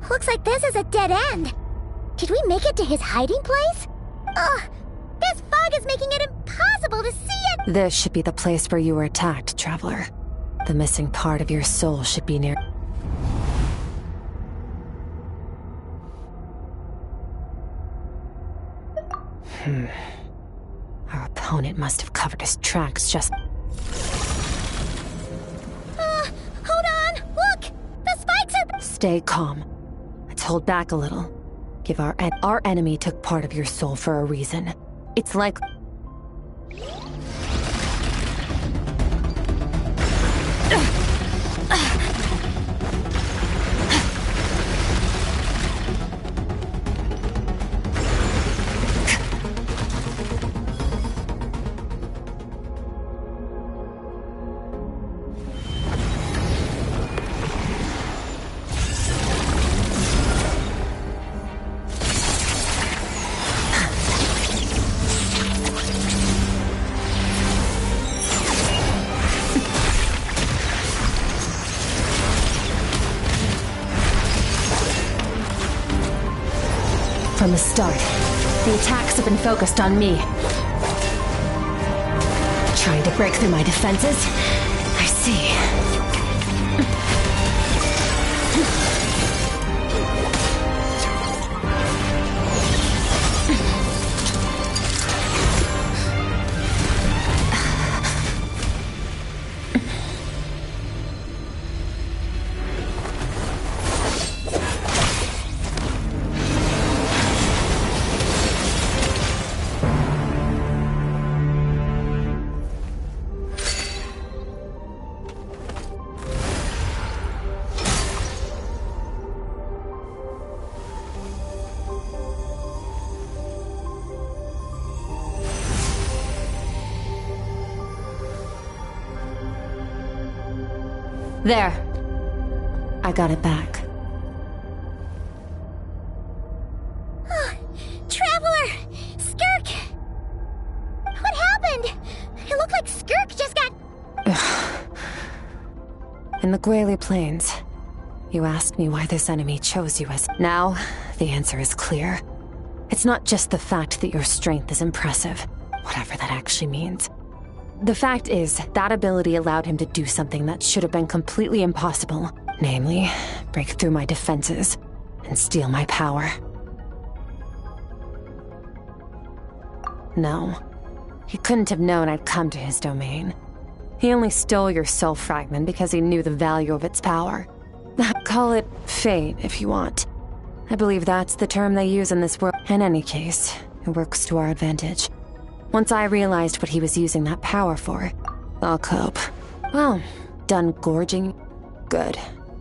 Speaker 1: Looks like this is a dead end. Did we make it to his hiding place? Ugh, this fog is making it impossible to see it!
Speaker 5: This should be the place where you were attacked, Traveler. The missing part of your soul should be near... Our opponent must have covered his tracks just...
Speaker 1: Hold on! Look! The spikes are...
Speaker 5: Stay calm. Let's hold back a little. Give our enemy took part of your soul for a reason. It's like... From the start, the attacks have been focused on me. Trying to break through my defenses? I see. There. I got it back.
Speaker 1: Traveler! Skirk! What happened? It looked like Skirk just got...
Speaker 5: In the Grayley Plains, you asked me why this enemy chose you as... Now, the answer is clear. It's not just the fact that your strength is impressive, whatever that actually means. The fact is, that ability allowed him to do something that should have been completely impossible. Namely, break through my defenses and steal my power. No, he couldn't have known I'd come to his domain. He only stole your soul fragment because he knew the value of its power. Call it fate, if you want. I believe that's the term they use in this world. In any case, it works to our advantage. Once I realized what he was using that power for, I'll cope. Well, done gorging? Good.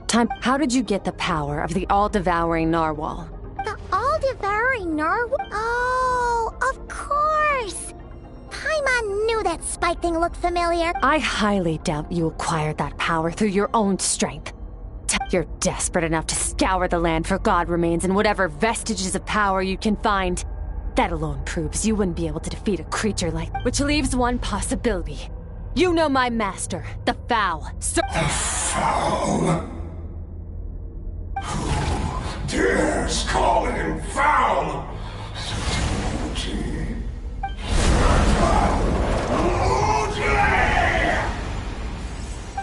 Speaker 5: Time. How did you get the power of the all-devouring narwhal?
Speaker 1: The all-devouring narwhal? Oh, of course! Paimon knew that spike thing looked familiar.
Speaker 5: I highly doubt you acquired that power through your own strength. You're desperate enough to scour the land for god remains and whatever vestiges of power you can find. That alone proves you wouldn't be able to defeat a creature like... Which leaves one possibility. You know my master, the Foul.
Speaker 7: The Foul? Empires call him foul.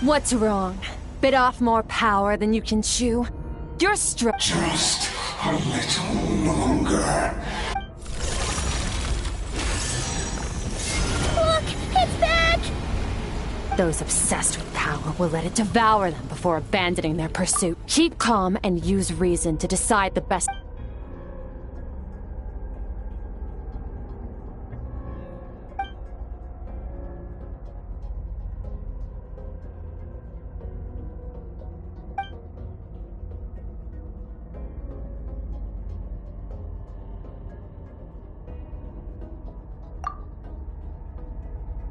Speaker 5: What's wrong? Bit off more power than you can chew? You're strong.
Speaker 7: Just a little longer.
Speaker 1: Look, it's back!
Speaker 5: Those obsessed with power will let it devour them before abandoning their pursuit. Keep calm and use reason to decide the best.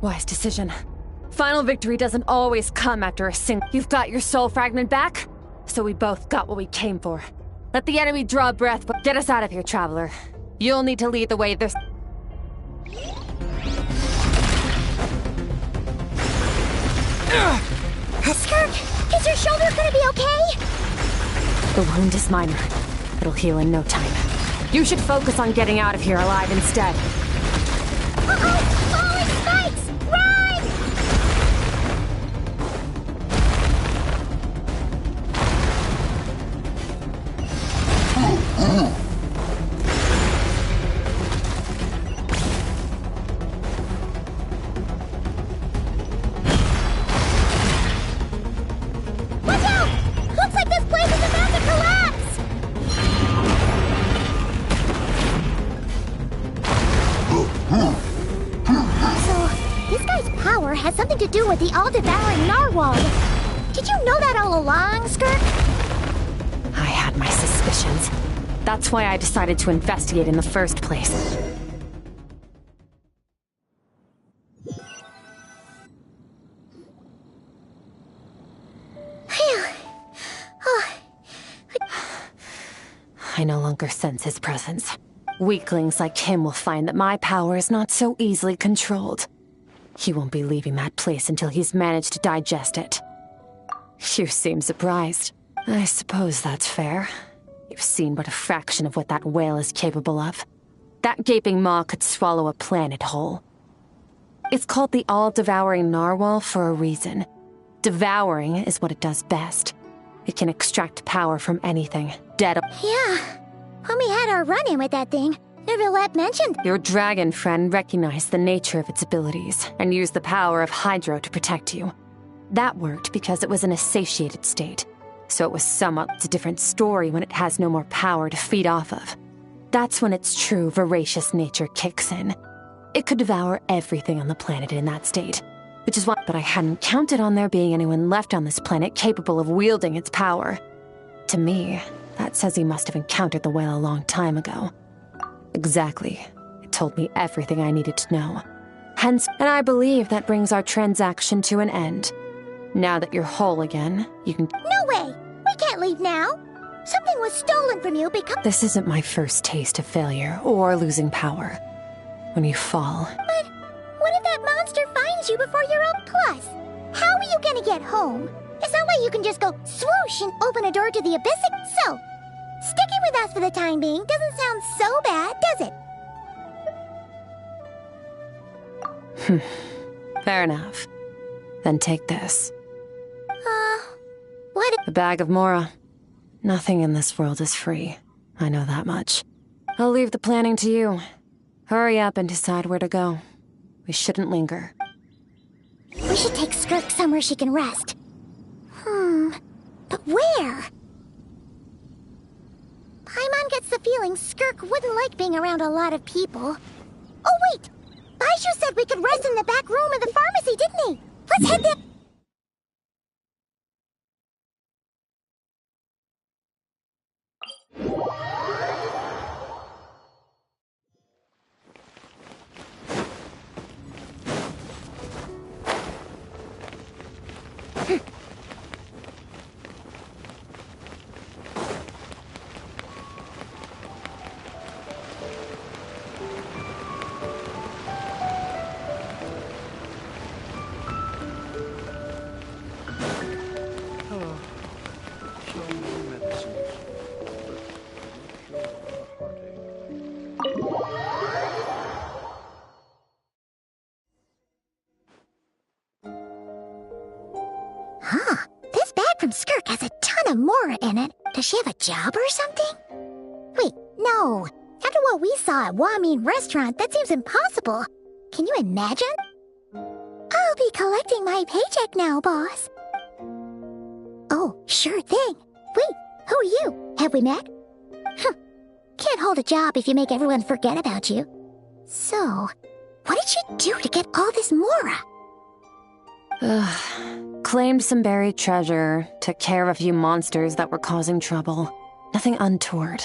Speaker 5: Wise decision. Final victory doesn't always come after a single. You've got your soul fragment back, so we both got what we came for. Let the enemy draw breath, but get us out of here, Traveler. You'll need to lead the way this.
Speaker 1: Skirk, is your shoulder gonna be okay?
Speaker 5: The wound is minor. It'll heal in no time. You should focus on getting out of here alive instead.
Speaker 1: Uh-oh! Falling spikes! Run! Watch out! Looks like this place is about to collapse! So, this guy's power has something to do with the all-devouring narwhal. Did you know that all along, Skirk?
Speaker 5: I had my suspicions. That's why I decided to investigate in the first place.
Speaker 1: Phew. Oh,
Speaker 5: I no longer sense his presence. Weaklings like him will find that my power is not so easily controlled. He won't be leaving that place until he's managed to digest it. You seem surprised. I suppose that's fair. You've seen but a fraction of what that whale is capable of. That gaping maw could swallow a planet whole. It's called the all-devouring narwhal for a reason. Devouring is what it does best. It can extract power from anything, dead.
Speaker 1: yeah. When we had our run-in with that thing, Rivulet mentioned...
Speaker 5: Your dragon friend recognized the nature of its abilities and used the power of Hydro to protect you. That worked because it was in a satiated state, so it was somewhat a different story when it has no more power to feed off of. That's when its true voracious nature kicks in. It could devour everything on the planet in that state, which is why but I hadn't counted on there being anyone left on this planet capable of wielding its power. To me, that says he must have encountered the whale a long time ago. Exactly. It told me everything I needed to know. Hence, and I believe that brings our transaction to an end. Now that you're whole again, you can...
Speaker 1: No way! We can't leave now! Something was stolen from you because...
Speaker 5: This isn't my first taste of failure or losing power. When you fall...
Speaker 1: But what if that monster finds you before you're up plus? How are you gonna get home? It's not like you can just go swoosh and open a door to the abyss. So, sticking with us for the time being doesn't sound so bad, does it?
Speaker 5: Fair enough. Then take this.
Speaker 1: What?
Speaker 5: A bag of Mora. Nothing in this world is free. I know that much. I'll leave the planning to you. Hurry up and decide where to go. We shouldn't linger.
Speaker 1: We should take Skirk somewhere she can rest. But where? Paimon gets the feeling Skirk wouldn't like being around a lot of people. Oh wait! Baizhu said we could rest in the back room of the pharmacy, didn't he? Let's head there! Does she have a job or something? Wait, no. After what we saw at Wamin Restaurant, that seems impossible. Can you imagine? I'll be collecting my paycheck now, boss. Oh, sure thing. Wait, who are you? Have we met? Can't hold a job if you make everyone forget about you. So, what did she do to get all this Mora?
Speaker 5: Claimed some buried treasure, took care of a few monsters that were causing trouble. Nothing untoward.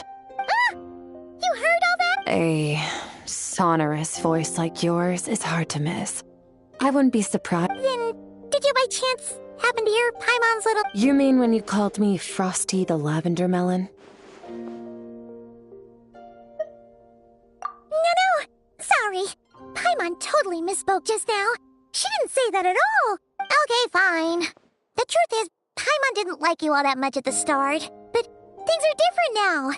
Speaker 1: You heard all that?
Speaker 5: A sonorous voice like yours is hard to miss. I wouldn't be surprised.
Speaker 1: Then, did you by chance happen to hear Paimon's little...
Speaker 5: You mean when you called me Frosty the Lavender Melon?
Speaker 1: No, sorry. Paimon totally misspoke just now. She didn't say that at all. Okay, fine. The truth is, Paimon didn't like you all that much at the start. But things are different now.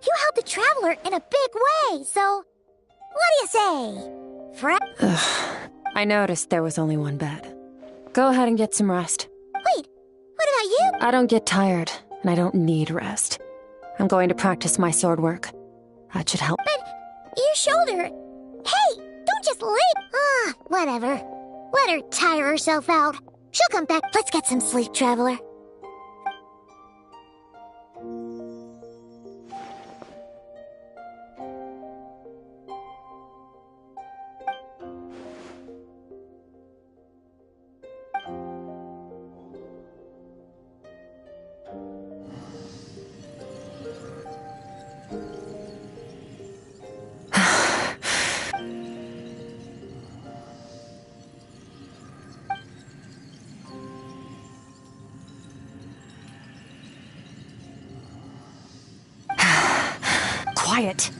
Speaker 1: You helped the Traveler in a big way, so... What do you say?
Speaker 5: I noticed there was only one bed. Go ahead and get some rest.
Speaker 1: Wait, what about you?
Speaker 5: I don't get tired, and I don't need rest. I'm going to practice my sword work. That should help.
Speaker 1: But your shoulder... Hey, don't just lay... whatever. Let her tire herself out. She'll come back. Let's get some sleep, Traveler.
Speaker 5: Quiet.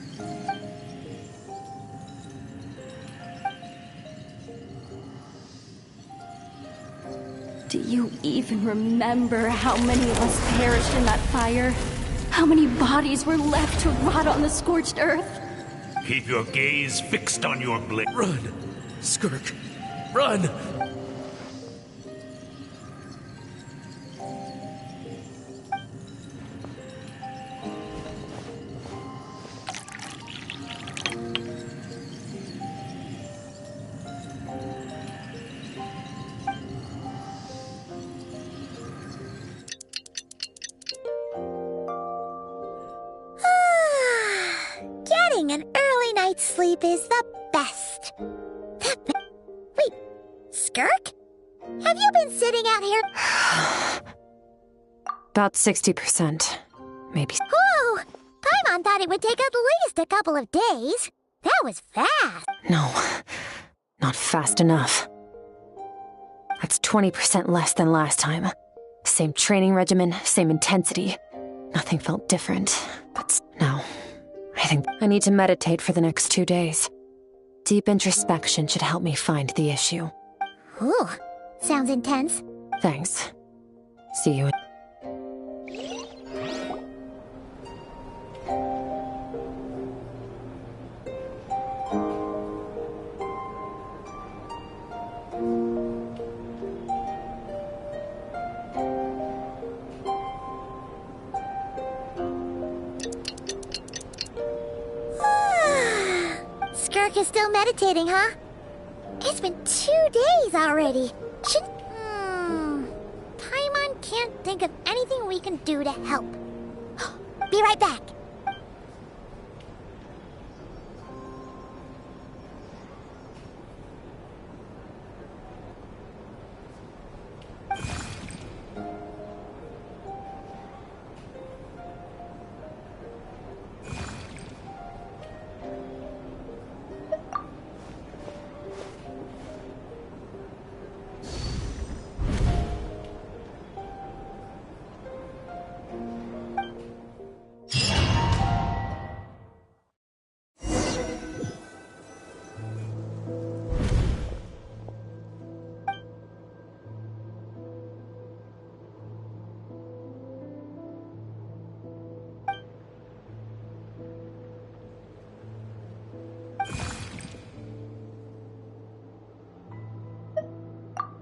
Speaker 18: Do you even remember how many of us perished in that fire? How many bodies were left to rot on the scorched earth?
Speaker 14: Keep your gaze fixed on your blade.
Speaker 10: Run! Skirk! Run!
Speaker 1: Getting an early night's sleep is the best. Wait, Skirk? Have you been sitting out here?
Speaker 5: About 60%. Maybe.
Speaker 1: Whoa! Paimon thought it would take at least a couple of days. That was fast.
Speaker 5: No, not fast enough. That's 20% less than last time. Same training regimen, same intensity. Nothing felt different. But no, I think I need to meditate for the next 2 days. Deep introspection should help me find the issue.
Speaker 1: Ooh, sounds intense.
Speaker 5: Thanks. See you.
Speaker 1: Skirk is still meditating, huh? It's been 2 days already. Paimon can't think of anything we can do to help. Be right back.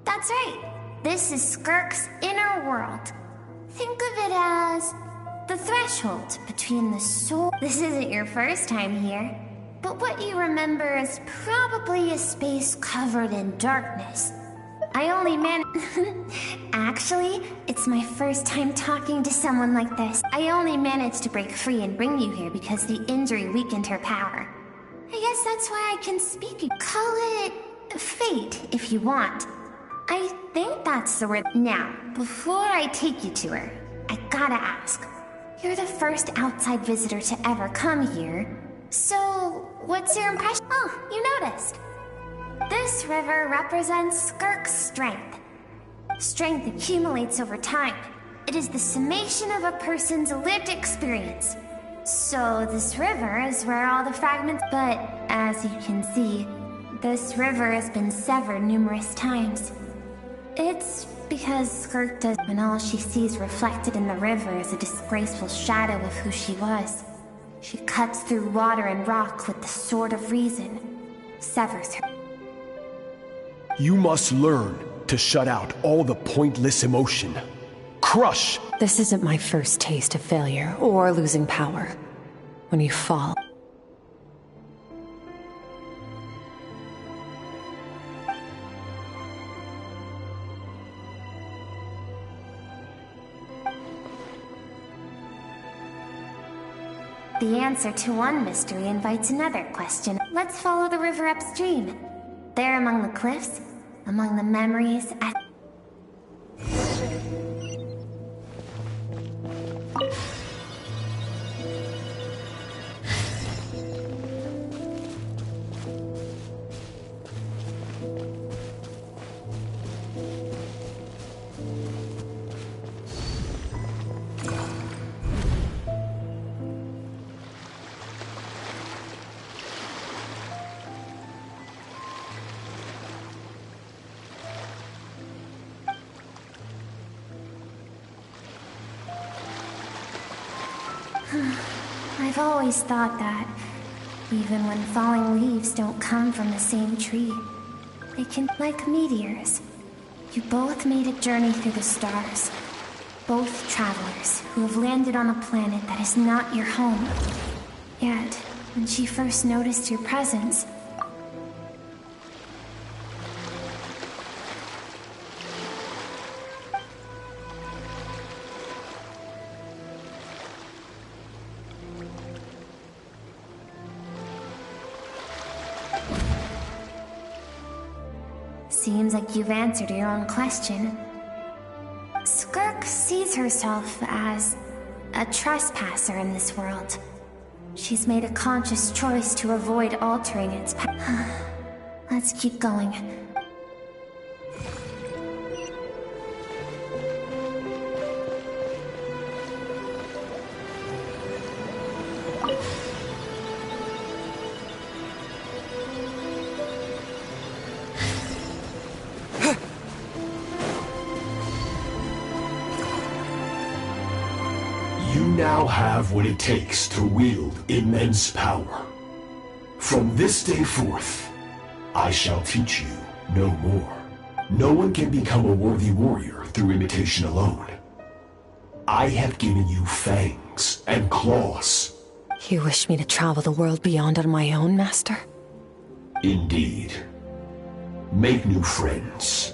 Speaker 15: That's right. This is Skirk's inner world. Think of it as The threshold between the soul. This isn't your first time here, but what you remember is probably a space covered in darkness. I only Actually, it's my first time talking to someone like this. I only managed to break free and bring you here because the injury weakened her power. I guess that's why I can speak. Call it fate, if you want. I think that's the word. Now, before I take you to her, I gotta ask. You're the first outside visitor to ever come here, so what's your impression? Oh, you noticed. This river represents Skirk's strength. Strength accumulates over time. It is the summation of a person's lived experience. So this river is where all the fragments... But, as you can see, this river has been severed numerous times. It's because Skirk does... when all she sees reflected in the river is a disgraceful shadow of who she was. She cuts through water and rock with the sword of reason, severs her...
Speaker 12: You must learn to shut out all the pointless emotion. Crush!
Speaker 5: This isn't my first taste of failure or losing power. When you fall...
Speaker 15: The answer to one mystery invites another question. Let's follow the river upstream. There among the cliffs, among the memories at... I've always thought that, even when falling leaves don't come from the same tree, they can, like meteors. You both made a journey through the stars. Both travelers who have landed on a planet that is not your home. Yet, when she first noticed your presence, seems like you've answered your own question. Skirk sees herself as a trespasser in this world. She's made a conscious choice to avoid altering its path. Let's keep going.
Speaker 12: Now have what it takes to wield immense power. From this day forth, I shall teach you no more. No one can become a worthy warrior through imitation alone. I have given you fangs and claws.
Speaker 5: You wish me to travel the world beyond on my own, Master?
Speaker 12: Indeed. Make new friends.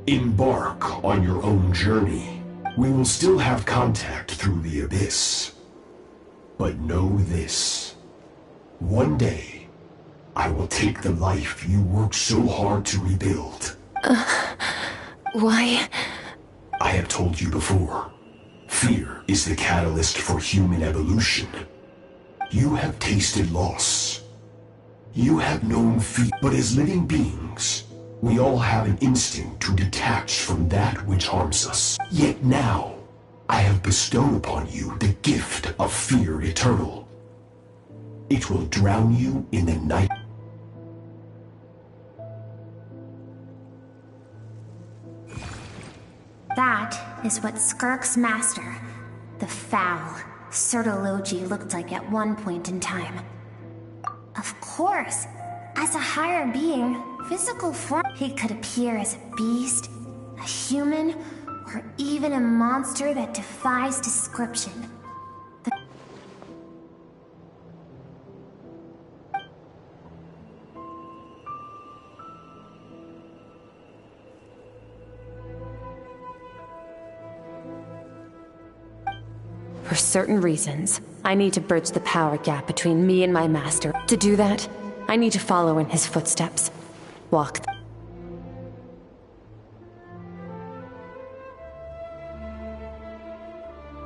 Speaker 12: Embark on your own journey. We will still have contact through the Abyss. But know this. One day, I will take the life you worked so hard to rebuild.
Speaker 5: Why?
Speaker 12: I have told you before. Fear is the catalyst for human evolution. You have tasted loss. You have known fear. But as living beings, we all have an instinct to detach from that which harms us. Yet now, I have bestowed upon you the gift of fear eternal. It will drown you in the night.
Speaker 15: That is what Skirk's master, the foul Sertologi, looked like at one point in time. Of course, as a higher being, physical form, he could appear as a beast, a human, or even a monster that defies description.
Speaker 5: For certain reasons, I need to bridge the power gap between me and my master. To do that, I need to follow in his footsteps. Walk.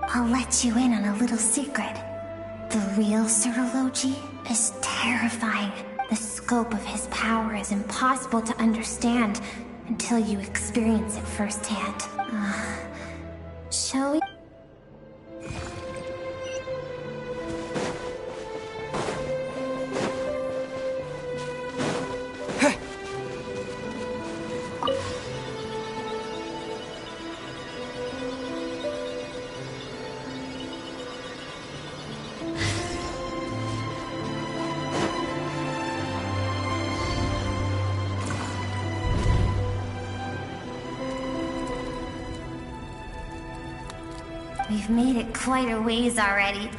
Speaker 15: I'll let you in on a little secret. The real Serology is terrifying. The scope of his power is impossible to understand until you experience it firsthand. Shall we? We've made it quite a ways already.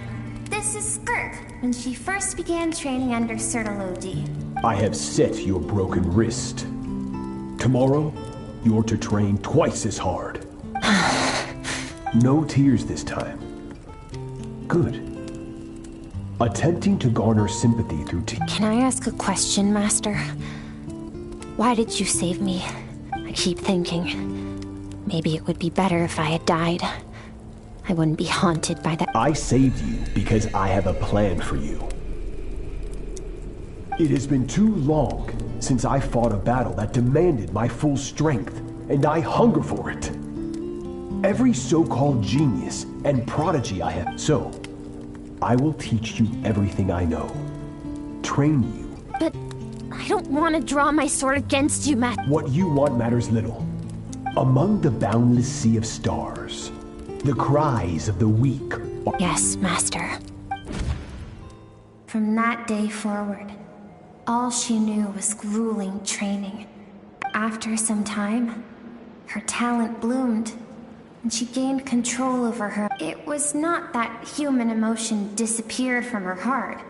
Speaker 15: This is Skirk, when she first began training under Serology.
Speaker 12: I have set your broken wrist. Tomorrow, you're to train twice as hard. No tears this time. Good. Attempting to garner sympathy through
Speaker 1: Can I ask a question, Master? Why did you save me? I keep thinking, maybe it would be better if I had died. I wouldn't be haunted by that.
Speaker 12: I saved you because I have a plan for you. It has been too long since I fought a battle that demanded my full strength, and I hunger for it. Every so-called genius and prodigy I have. So, I will teach you everything I know. Train you.
Speaker 1: But I don't want to draw my sword against you, Matt.
Speaker 12: What you want matters little. Among the boundless sea of stars, the cries of the weak.
Speaker 1: Yes, Master.
Speaker 15: From that day forward, all she knew was grueling training. After some time, her talent bloomed, and she gained control over her. It was not that human emotion disappeared from her heart,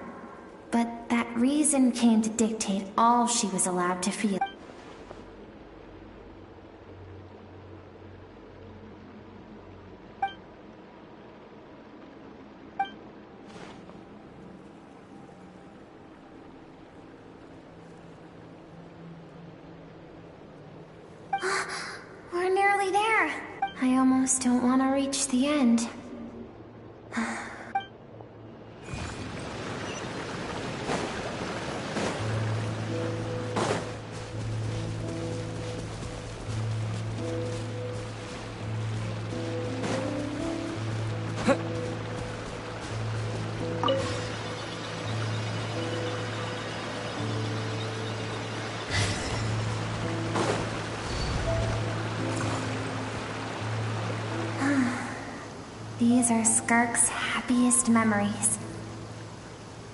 Speaker 15: but that reason came to dictate all she was allowed to feel. We're nearly there. I almost don't want to reach the end. These are Skirk's happiest memories.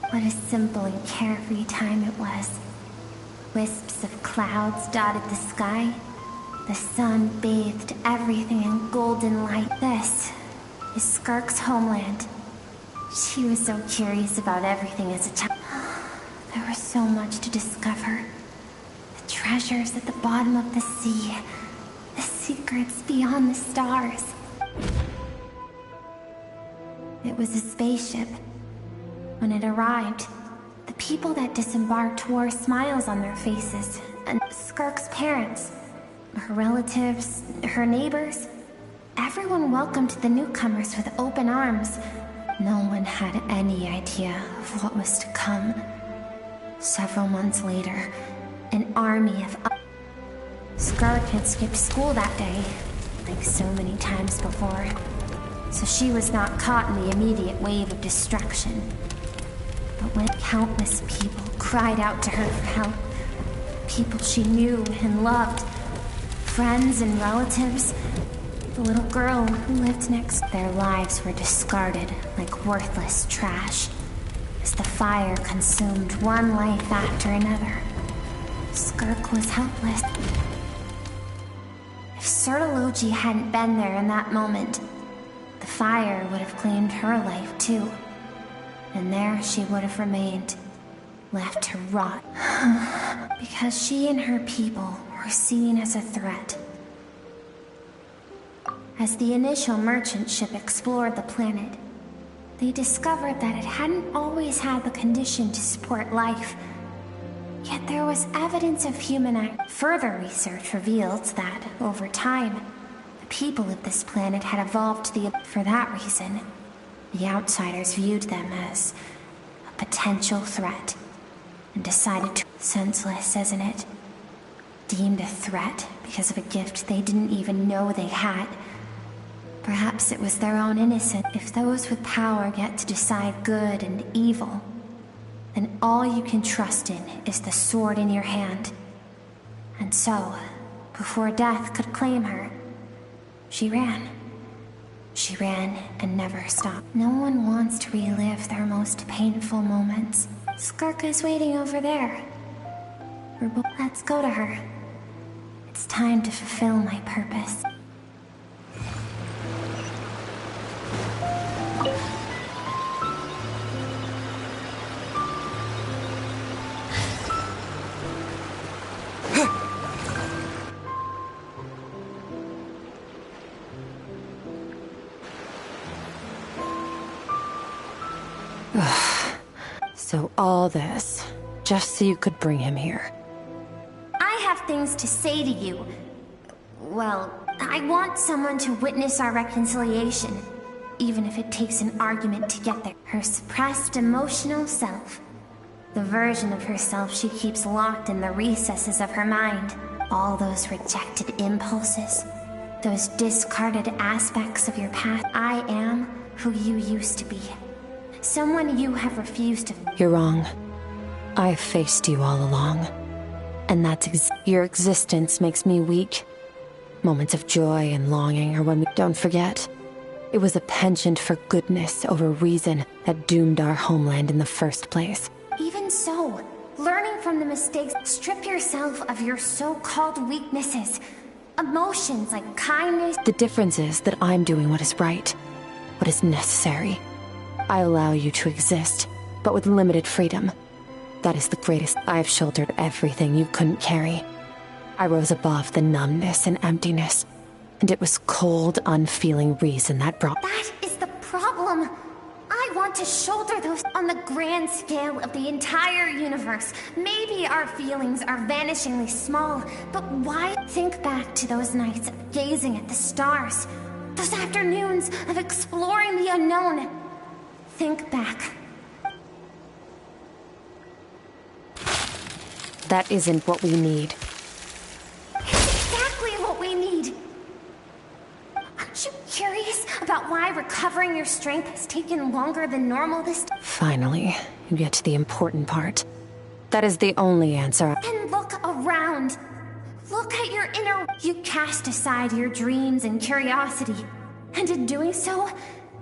Speaker 15: What a simple and carefree time it was. Wisps of clouds dotted the sky. The sun bathed everything in golden light. This is Skirk's homeland. She was so curious about everything as a child. There was so much to discover. The treasures at the bottom of the sea. The secrets beyond the stars. It was a spaceship. When it arrived, the people that disembarked wore smiles on their faces, and Skirk's parents, her relatives, her neighbors, everyone welcomed the newcomers with open arms. No one had any idea of what was to come. Several months later, an army of... Skirk had skipped school that day, like so many times before. So she was not caught in the immediate wave of destruction. But when countless people cried out to her for help, people she knew and loved, friends and relatives, the little girl who lived next, their lives were discarded like worthless trash as the fire consumed one life after another. Skirk was helpless. If Serology hadn't been there in that moment, the fire would have claimed her life too. And there she would have remained, left to rot. Because she and her people were seen as a threat. As the initial merchant ship explored the planet, they discovered that it hadn't always had the condition to support life. Yet there was evidence of human act. Further research revealed that, over time, the people of this planet had evolved for that reason, the outsiders viewed them as a potential threat, and decided to... Senseless, isn't it? Deemed a threat because of a gift they didn't even know they had. Perhaps it was their own innocence. If those with power get to decide good and evil, then all you can trust in is the sword in your hand. And so, before death could claim her, she ran. She ran and never stopped. No one wants to relive their most painful moments. Skirka's waiting over there. Let's go to her. It's time to fulfill my purpose.
Speaker 5: So all this, just so you could bring him here.
Speaker 15: I have things to say to you. Well, I want someone to witness our reconciliation, even if it takes an argument to get there. Her suppressed emotional self. The version of herself she keeps locked in the recesses of her mind. All those rejected impulses. Those discarded aspects of your past. I am who you used to be. Someone you have refused to...
Speaker 5: You're wrong. I've faced you all along. And that's your existence makes me weak. Moments of joy and longing are when we... Don't forget, it was a penchant for goodness over reason that doomed our homeland in the first place.
Speaker 15: Even so, learning from the mistakes, strip yourself of your so-called weaknesses. Emotions like kindness...
Speaker 5: The difference is that I'm doing what is right, what is necessary. I allow you to exist, but with limited freedom. That is the greatest. I've shouldered everything you couldn't carry. I rose above the numbness and emptiness, and it was cold, unfeeling reason that brought...
Speaker 15: That is the problem. I want to shoulder those on the grand scale of the entire universe. Maybe our feelings are vanishingly small, but why think back to those nights of gazing at the stars? Those afternoons of exploring the unknown. Think back.
Speaker 5: That isn't what we need.
Speaker 15: It's exactly what we need. Aren't you curious about why recovering your strength has taken longer than normal this time?
Speaker 5: Finally, you get to the important part. That is the only answer.
Speaker 15: And look around. Look at your inner... You cast aside your dreams and curiosity. And in doing so,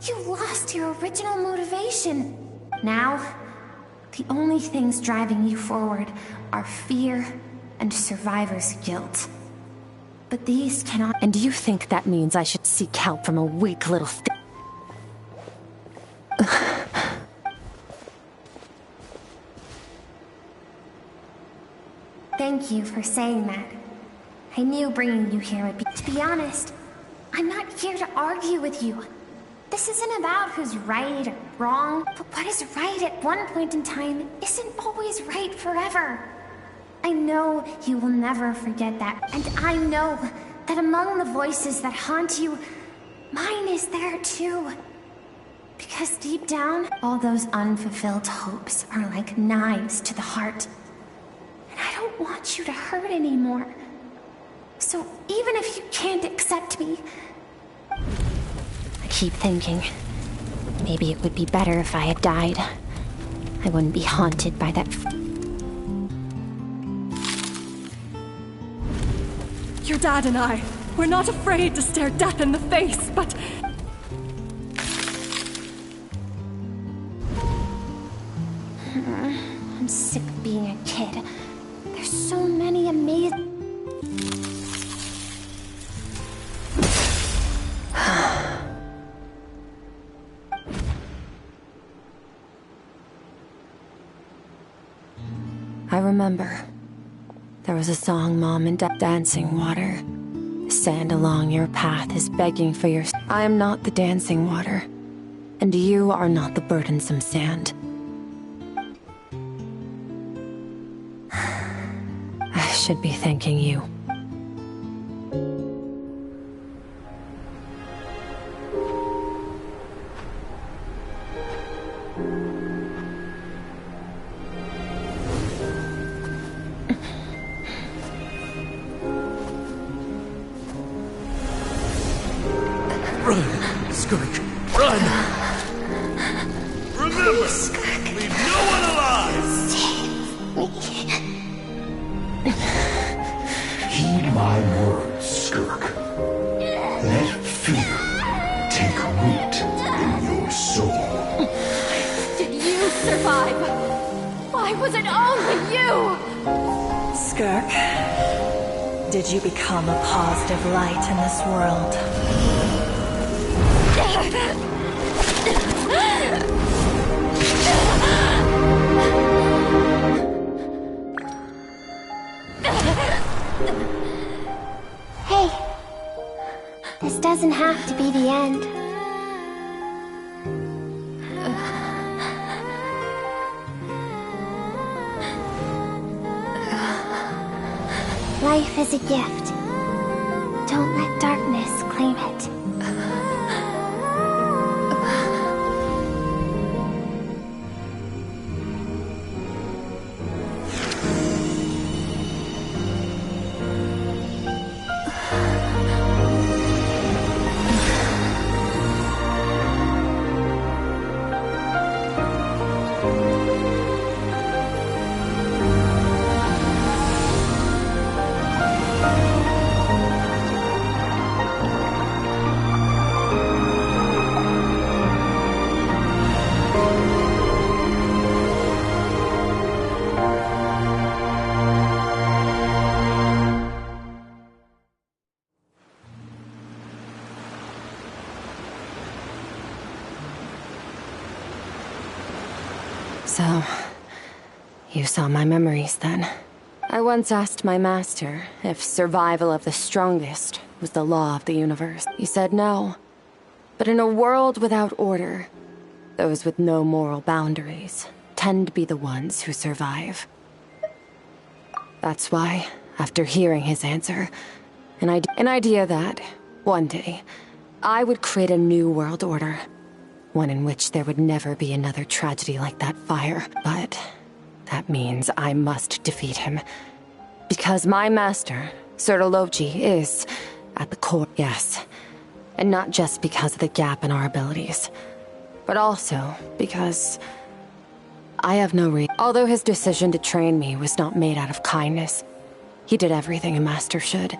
Speaker 15: you lost your original motivation. Now, the only things driving you forward are fear and survivor's guilt. But these cannot...
Speaker 5: And do you think that means I should seek help from a weak little
Speaker 15: Thank you for saying that. I knew bringing you here would be... To be honest, I'm not here to argue with you. This isn't about who's right or wrong, but what is right at one point in time isn't always right forever. I know you will never forget that, and I know that among the voices that haunt you, mine is there too. Because deep down, all those unfulfilled hopes are like knives to the heart. And I don't want you to hurt anymore. So even if you can't accept me,
Speaker 24: I keep thinking, maybe it would be better if I had died. I wouldn't be haunted by that.
Speaker 8: Your dad and I, we're not afraid to stare death in the face, but...
Speaker 15: I'm sick of being a kid. There's so many amazing...
Speaker 5: I remember. There was a song, Mom and Dad, dancing water. The sand along your path is begging for your... I am not the dancing water. And you are not the burdensome sand. I should be thanking you.
Speaker 10: Run, Skirk, run!
Speaker 23: Remember, leave no one alive!
Speaker 12: Heed my words, Skirk. Let fear take root in your soul.
Speaker 18: Did you survive? Why was it only you?
Speaker 6: Skirk, did you become a positive light in this world?
Speaker 15: Hey, this doesn't have to be the end. Life is a gift. Don't let darkness claim it.
Speaker 5: So, you saw my memories then. I once asked my master if survival of the strongest was the law of the universe. He said no. But in a world without order, those with no moral boundaries tend to be the ones who survive. That's why, after hearing his answer, an idea that, one day, I would create a new world order. One in which there would never be another tragedy like that fire. But that means I must defeat him. Because my master, Sertologi, is at the core, yes. And not just because of the gap in our abilities, but also because I have no reason. Although his decision to train me was not made out of kindness, he did everything a master should.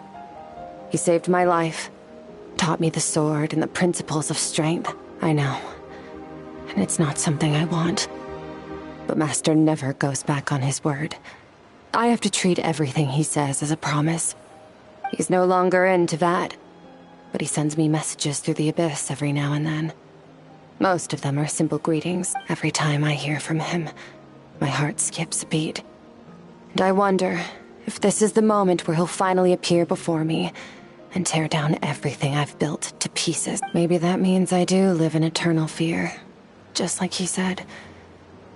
Speaker 5: He saved my life, taught me the sword and the principles of strength. I know. And it's not something I want. But Master never goes back on his word. I have to treat everything he says as a promise. He's no longer into that, but he sends me messages through the abyss every now and then. Most of them are simple greetings. Every time I hear from him, my heart skips a beat. And I wonder if this is the moment where he'll finally appear before me and tear down everything I've built to pieces. Maybe that means I do live in eternal fear. Just like he said.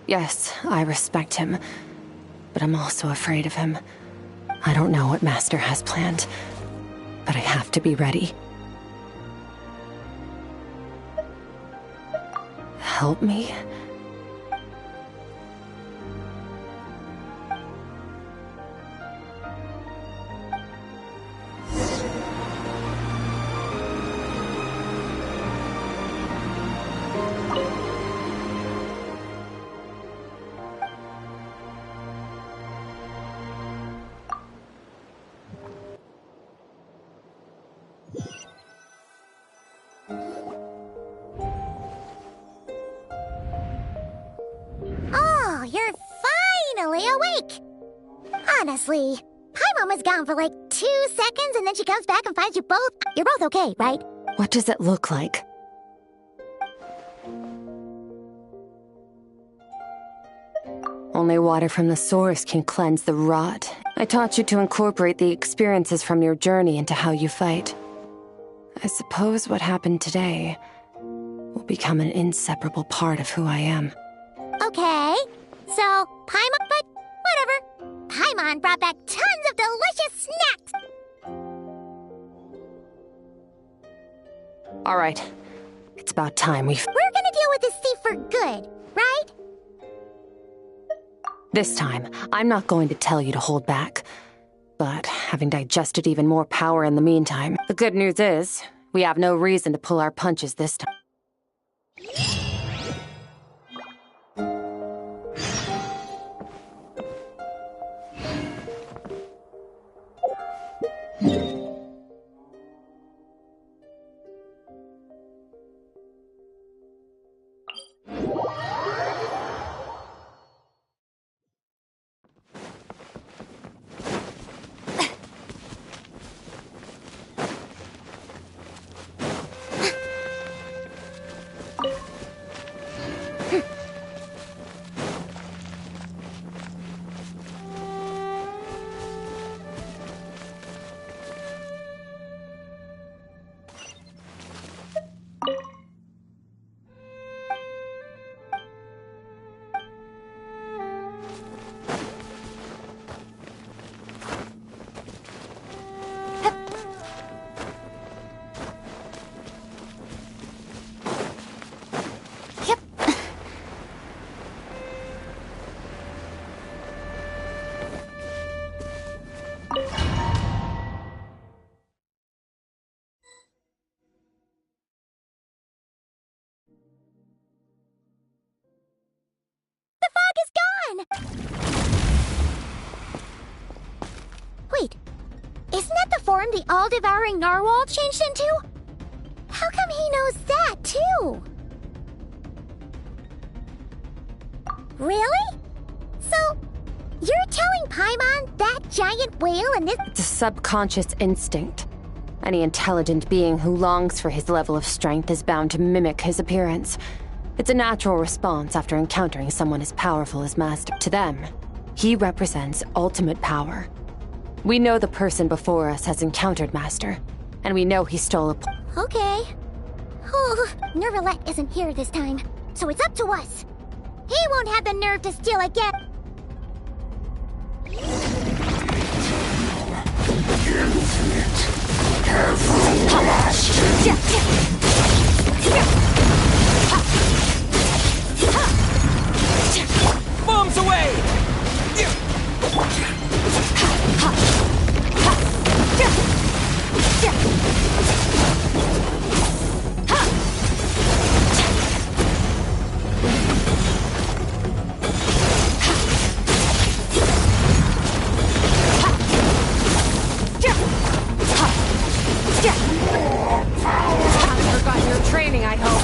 Speaker 5: Yes, I respect him, but I'm also afraid of him. I don't know what Master has planned, but I have to be ready. Help me?
Speaker 1: Oh, you're finally awake! Honestly, Paimon was gone for like 2 seconds and then she comes back and finds you both. You're both okay, right?
Speaker 5: What does it look like? Only water from the source can cleanse the rot. I taught you to incorporate the experiences from your journey into how you fight. I suppose what happened today will become an inseparable part of who I am.
Speaker 1: Okay, so Paimon, but whatever. Paimon brought back tons of delicious snacks!
Speaker 5: Alright, it's about time
Speaker 1: We're gonna deal with this thief for good, right?
Speaker 5: This time, I'm not going to tell you to hold back. But having digested even more power in the meantime, the good news is, we have no reason to pull our punches this time.
Speaker 1: Wait, isn't that the form the all-devouring narwhal changed into? How come he knows that, too? Really? So, you're telling Paimon that giant whale and this—
Speaker 5: It's a subconscious instinct. Any intelligent being who longs for his level of strength is bound to mimic his appearance. It's a natural response after encountering someone as powerful as Master. To them, he represents ultimate power. We know the person before us has encountered Master, and we know he stole a—
Speaker 1: Okay. Oh, Nervalette isn't here this time, so it's up to us. He won't have the nerve to steal again.
Speaker 7: Infinite, everlasting.
Speaker 4: Bombs away!
Speaker 5: Haven't forgotten your training, I hope.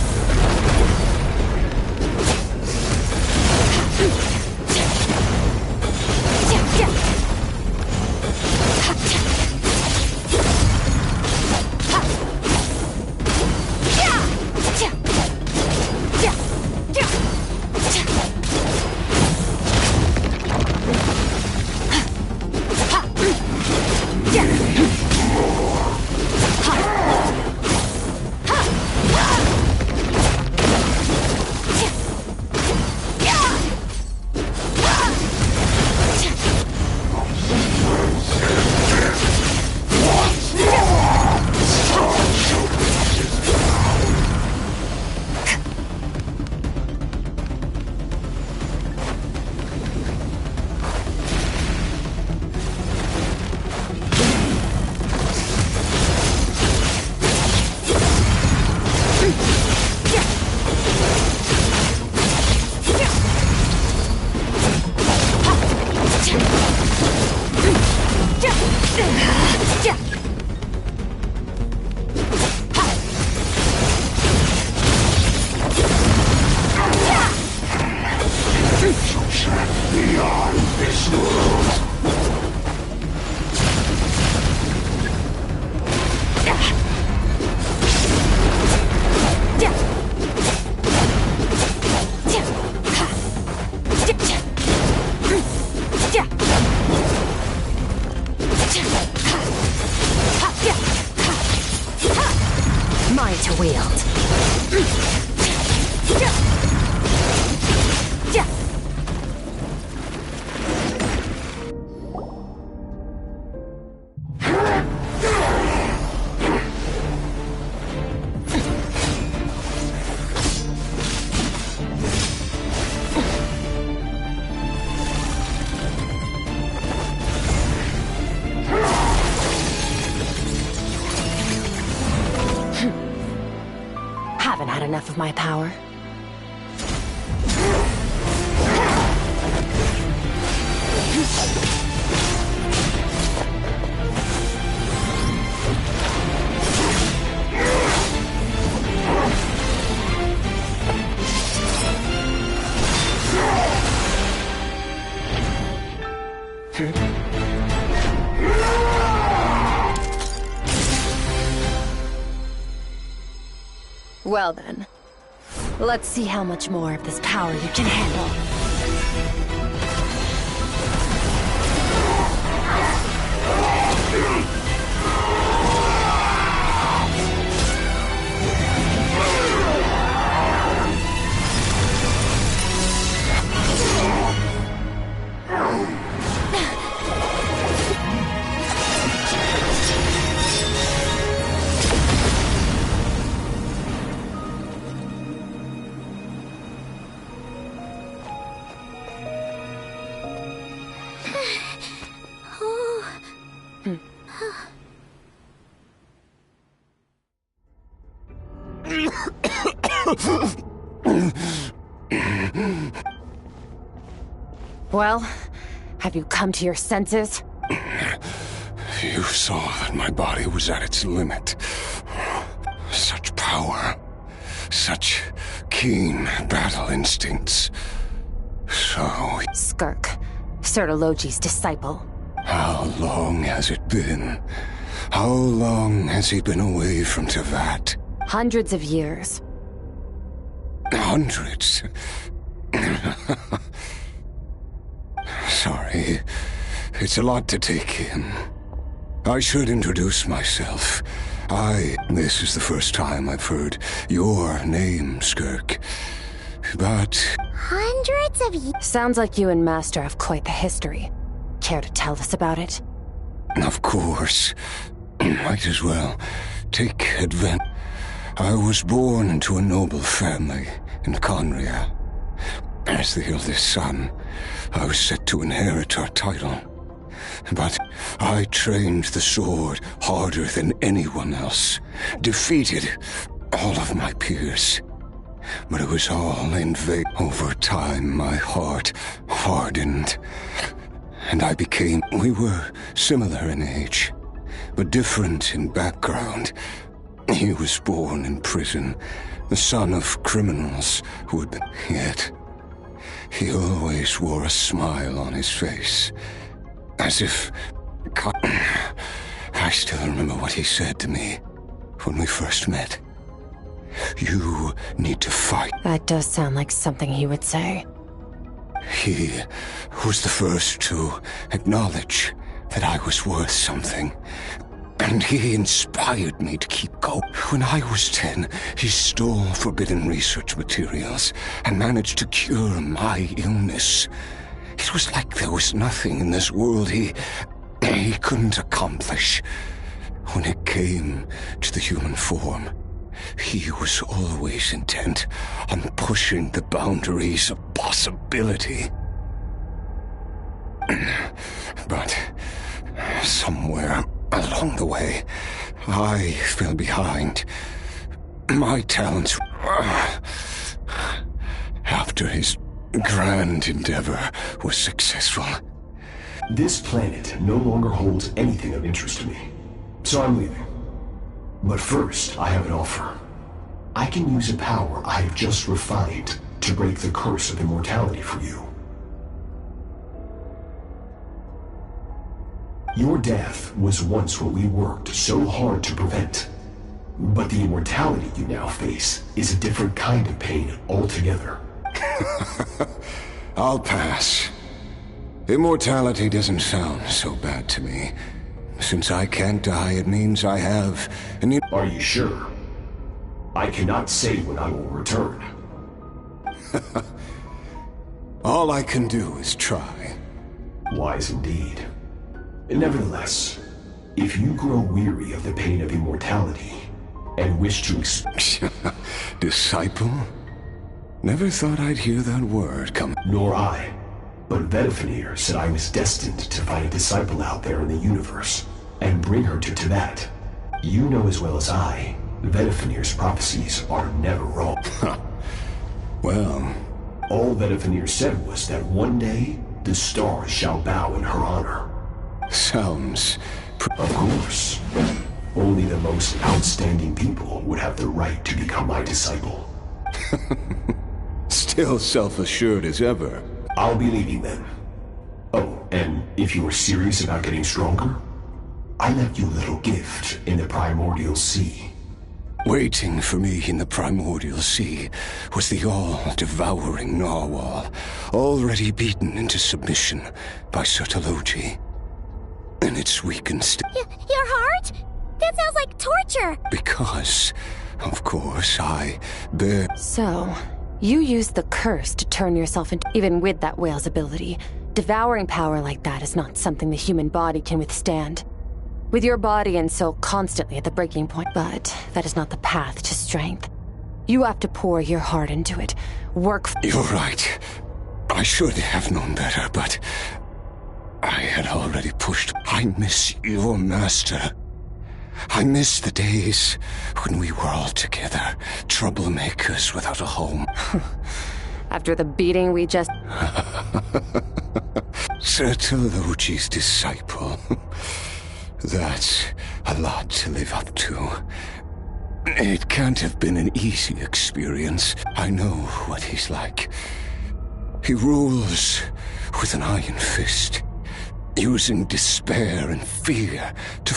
Speaker 7: Beyond this world.
Speaker 5: Mine to wield. my power. Well then, let's see how much more of this power you can handle. Well, have you come to your senses?
Speaker 7: You saw that my body was at its limit. Such power. Such keen battle instincts. So...
Speaker 5: Skirk, Sertologi's disciple.
Speaker 7: How long has it been? How long has he been away from Tevat?
Speaker 5: Hundreds of years.
Speaker 7: Hundreds? Sorry. It's a lot to take in. I should introduce myself. This is the first time I've heard your name, Skirk. But...
Speaker 1: Hundreds of years?
Speaker 5: Sounds like you and Master have quite the history. Care to tell us about it?
Speaker 7: Of course. Might as well take advantage. I was born into a noble family in Conria. As the eldest son, I was set to inherit our title. But I trained the sword harder than anyone else, defeated all of my peers. But it was all in vain. Over time, my heart hardened, and I became... We were similar in age, but different in background. He was born in prison, the son of criminals who had been... Yet, he always wore a smile on his face, as if... I still remember what he said to me when we first met. You need to fight.
Speaker 5: That does sound like something he would say.
Speaker 7: He was the first to acknowledge that I was worth something. And he inspired me to keep going. When I was 10, he stole forbidden research materials and managed to cure my illness. It was like there was nothing in this world he couldn't accomplish. When it came to the human form, he was always intent on pushing the boundaries of possibility. But somewhere along the way, I fell behind. My talents... After his grand endeavor was successful.
Speaker 12: This planet no longer holds anything of interest to me, so I'm leaving. But first, I have an offer. I can use a power I have just refined to break the curse of immortality for you. Your death was once what we worked so hard to prevent. But the immortality you now face is a different kind of pain altogether.
Speaker 7: I'll pass. Immortality doesn't sound so bad to me. Since I can't die, it means I have an...
Speaker 12: Are you sure? I cannot say when I will return.
Speaker 7: All I can do is try.
Speaker 12: Wise indeed. Nevertheless, if you grow weary of the pain of immortality and wish to
Speaker 7: Disciple? Never thought I'd hear that word come.
Speaker 12: Nor I. But Vedifenir said I was destined to find a disciple out there in the universe and bring her to Tevat. You know as well as I Vetifanir's prophecies are never wrong.
Speaker 7: Well,
Speaker 12: all Vetifanir said was that one day the stars shall bow in her honor.
Speaker 7: Sounds...
Speaker 12: Of course. Only the most outstanding people would have the right to become my disciple.
Speaker 7: Still self-assured as ever.
Speaker 12: I'll be leading them. Oh, and if you were serious about getting stronger, I left you a little gift in the Primordial Sea.
Speaker 7: Waiting for me in the Primordial Sea was the all-devouring narwhal, already beaten into submission by Sertologi. And its weakened
Speaker 1: Your heart? That sounds like torture!
Speaker 7: Because, of course, I bear...
Speaker 5: So, you used the curse to turn yourself into... Even with that whale's ability, devouring power like that is not something the human body can withstand. With your body and soul constantly at the breaking point, but that is not the path to strength. You have to pour your heart into it.
Speaker 7: You're right. I should have known better, but... I had already pushed. I miss your master. I miss the days when we were all together, troublemakers without a home.
Speaker 5: After the beating we just...
Speaker 7: Sertologi's disciple. That's a lot to live up to. It can't have been an easy experience. I know what he's like. He rules with an iron fist, using despair and fear to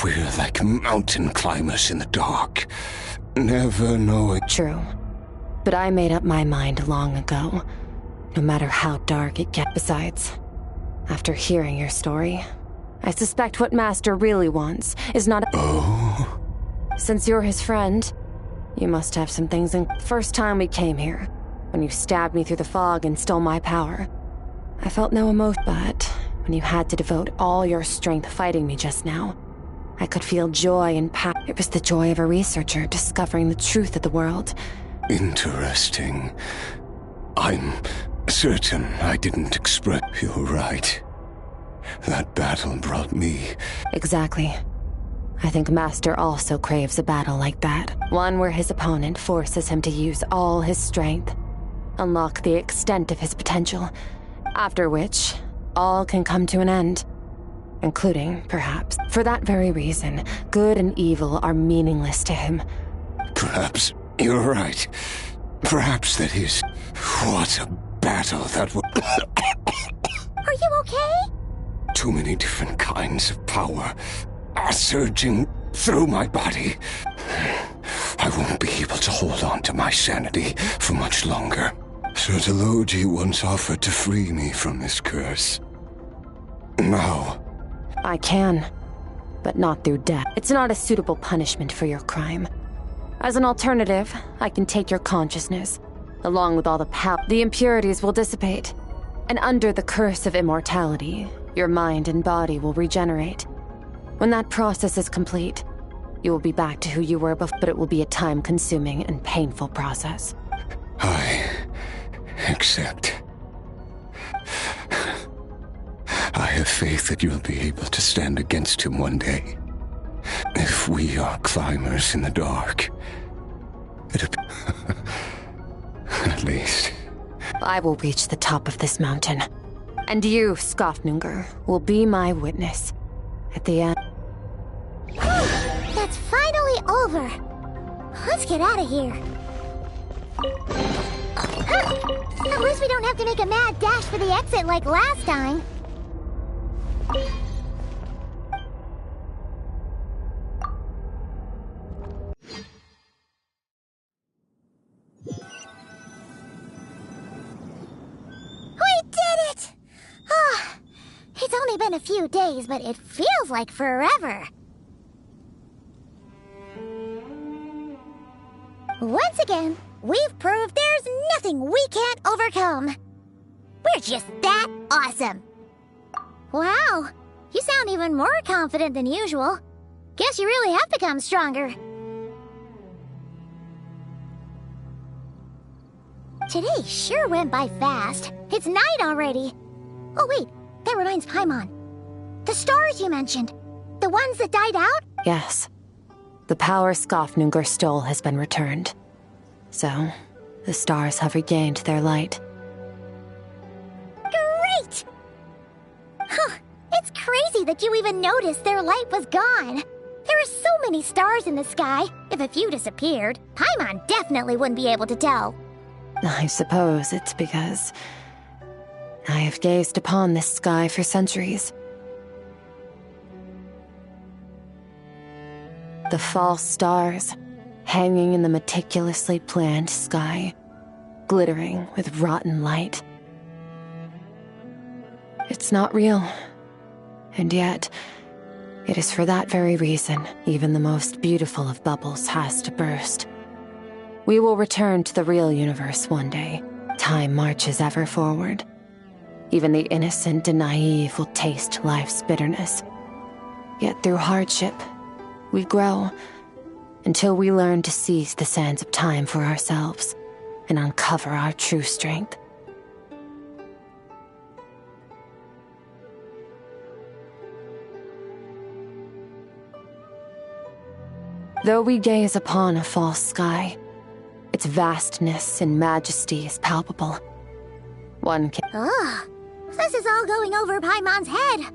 Speaker 7: We're like mountain climbers in the dark, never knowing...
Speaker 5: True. But I made up my mind long ago. No matter how dark it gets. Besides, after hearing your story, I suspect what Master really wants is not...
Speaker 7: Oh?
Speaker 5: Since you're his friend, you must have some things in... First time we came here, when you stabbed me through the fog and stole my power, I felt no emotion, but when you had to devote all your strength fighting me just now, I could feel joy and power. It was the joy of a researcher discovering the truth of the world.
Speaker 7: Interesting. I'm certain I didn't express... You're right. That battle brought me...
Speaker 5: Exactly. I think Master also craves a battle like that. One where his opponent forces him to use all his strength, unlock the extent of his potential, after which all can come to an end. Including, perhaps, for that very reason, good and evil are meaningless to him.
Speaker 7: Perhaps you're right. Perhaps that is... What a battle that was...
Speaker 1: Are you okay?
Speaker 7: Too many different kinds of power are surging through my body. I won't be able to hold on to my sanity for much longer. Sertologi once offered to free me from this curse. Now...
Speaker 5: I can, but not through death. It's not a suitable punishment for your crime. As an alternative, I can take your consciousness, along with all the power. The impurities will dissipate, and under the curse of immortality, your mind and body will regenerate. When that process is complete, you will be back to who you were before, but it will be a time-consuming and painful process.
Speaker 7: I accept. I have faith that you'll be able to stand against him one day. If we are climbers in the dark, at least.
Speaker 5: I will reach the top of this mountain. And you, Skofnunger, will be my witness. At the end...
Speaker 1: That's finally over. Let's get out of here. At least we don't have to make a mad dash for the exit like last time. It's only been a few days, but it feels like forever. Once again, we've proved there's nothing we can't overcome. We're just that awesome. Wow, you sound even more confident than usual. Guess you really have become stronger. Today sure went by fast. It's night already. Oh wait. That reminds Paimon. The stars you mentioned. The ones that died out?
Speaker 5: Yes. The power Skofnungur stole has been returned. So, the stars have regained their light.
Speaker 1: Great! Huh, it's crazy that you even noticed their light was gone. There are so many stars in the sky. If a few disappeared, Paimon definitely wouldn't be able to tell.
Speaker 5: I suppose it's because I have gazed upon this sky for centuries. The false stars, hanging in the meticulously planned sky, glittering with rotten light. It's not real. And yet, it is for that very reason even the most beautiful of bubbles has to burst. We will return to the real universe one day. Time marches ever forward. Even the innocent and naive will taste life's bitterness. Yet through hardship, we grow until we learn to seize the sands of time for ourselves and uncover our true strength. Though we gaze upon a false sky, its vastness and majesty is palpable. One can...
Speaker 1: Ugh, this is all going over Paimon's head.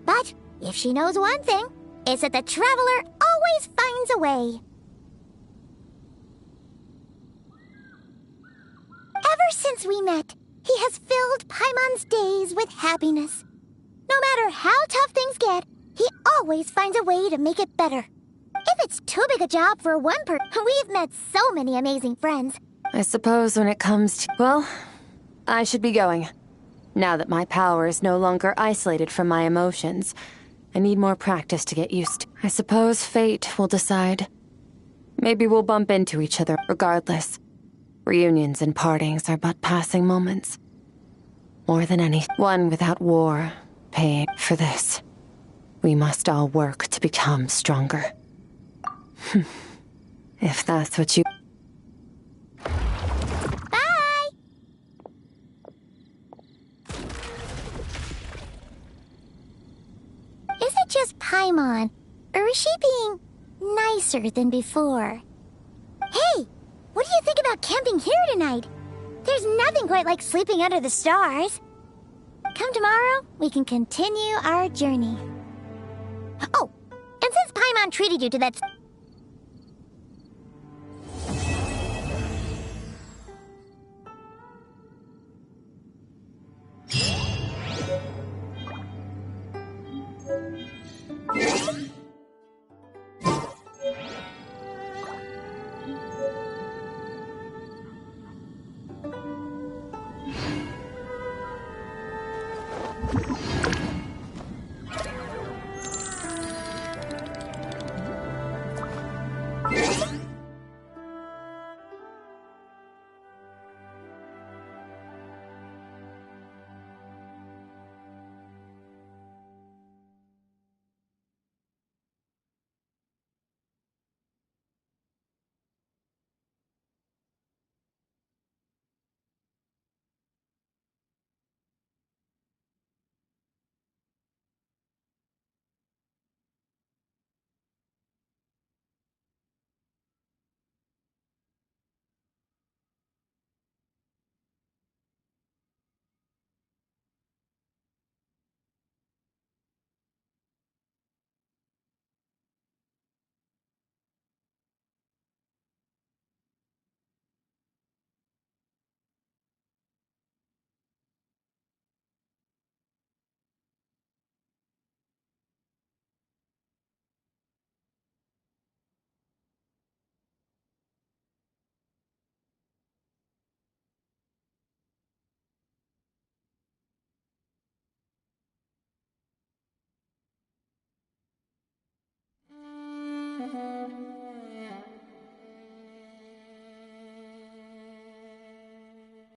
Speaker 1: But if she knows one thing, it's that the Traveler always finds a way. Ever since we met, he has filled Paimon's days with happiness. No matter how tough things get, he always finds a way to make it better. If it's too big a job for one person, we've met so many amazing friends.
Speaker 5: I suppose when it comes to... Well, I should be going. Now that my power is no longer isolated from my emotions, I need more practice to get used to. I suppose fate will decide. Maybe we'll bump into each other regardless. Reunions and partings are but passing moments. More than anything, one without war, pain. For this, we must all work to become stronger. If that's what you...
Speaker 1: Bye! Is it just Paimon, or is she being nicer than before? Hey, what do you think about camping here tonight? There's nothing quite like sleeping under the stars. Come tomorrow, we can continue our journey. Oh, and since Paimon treated you to that...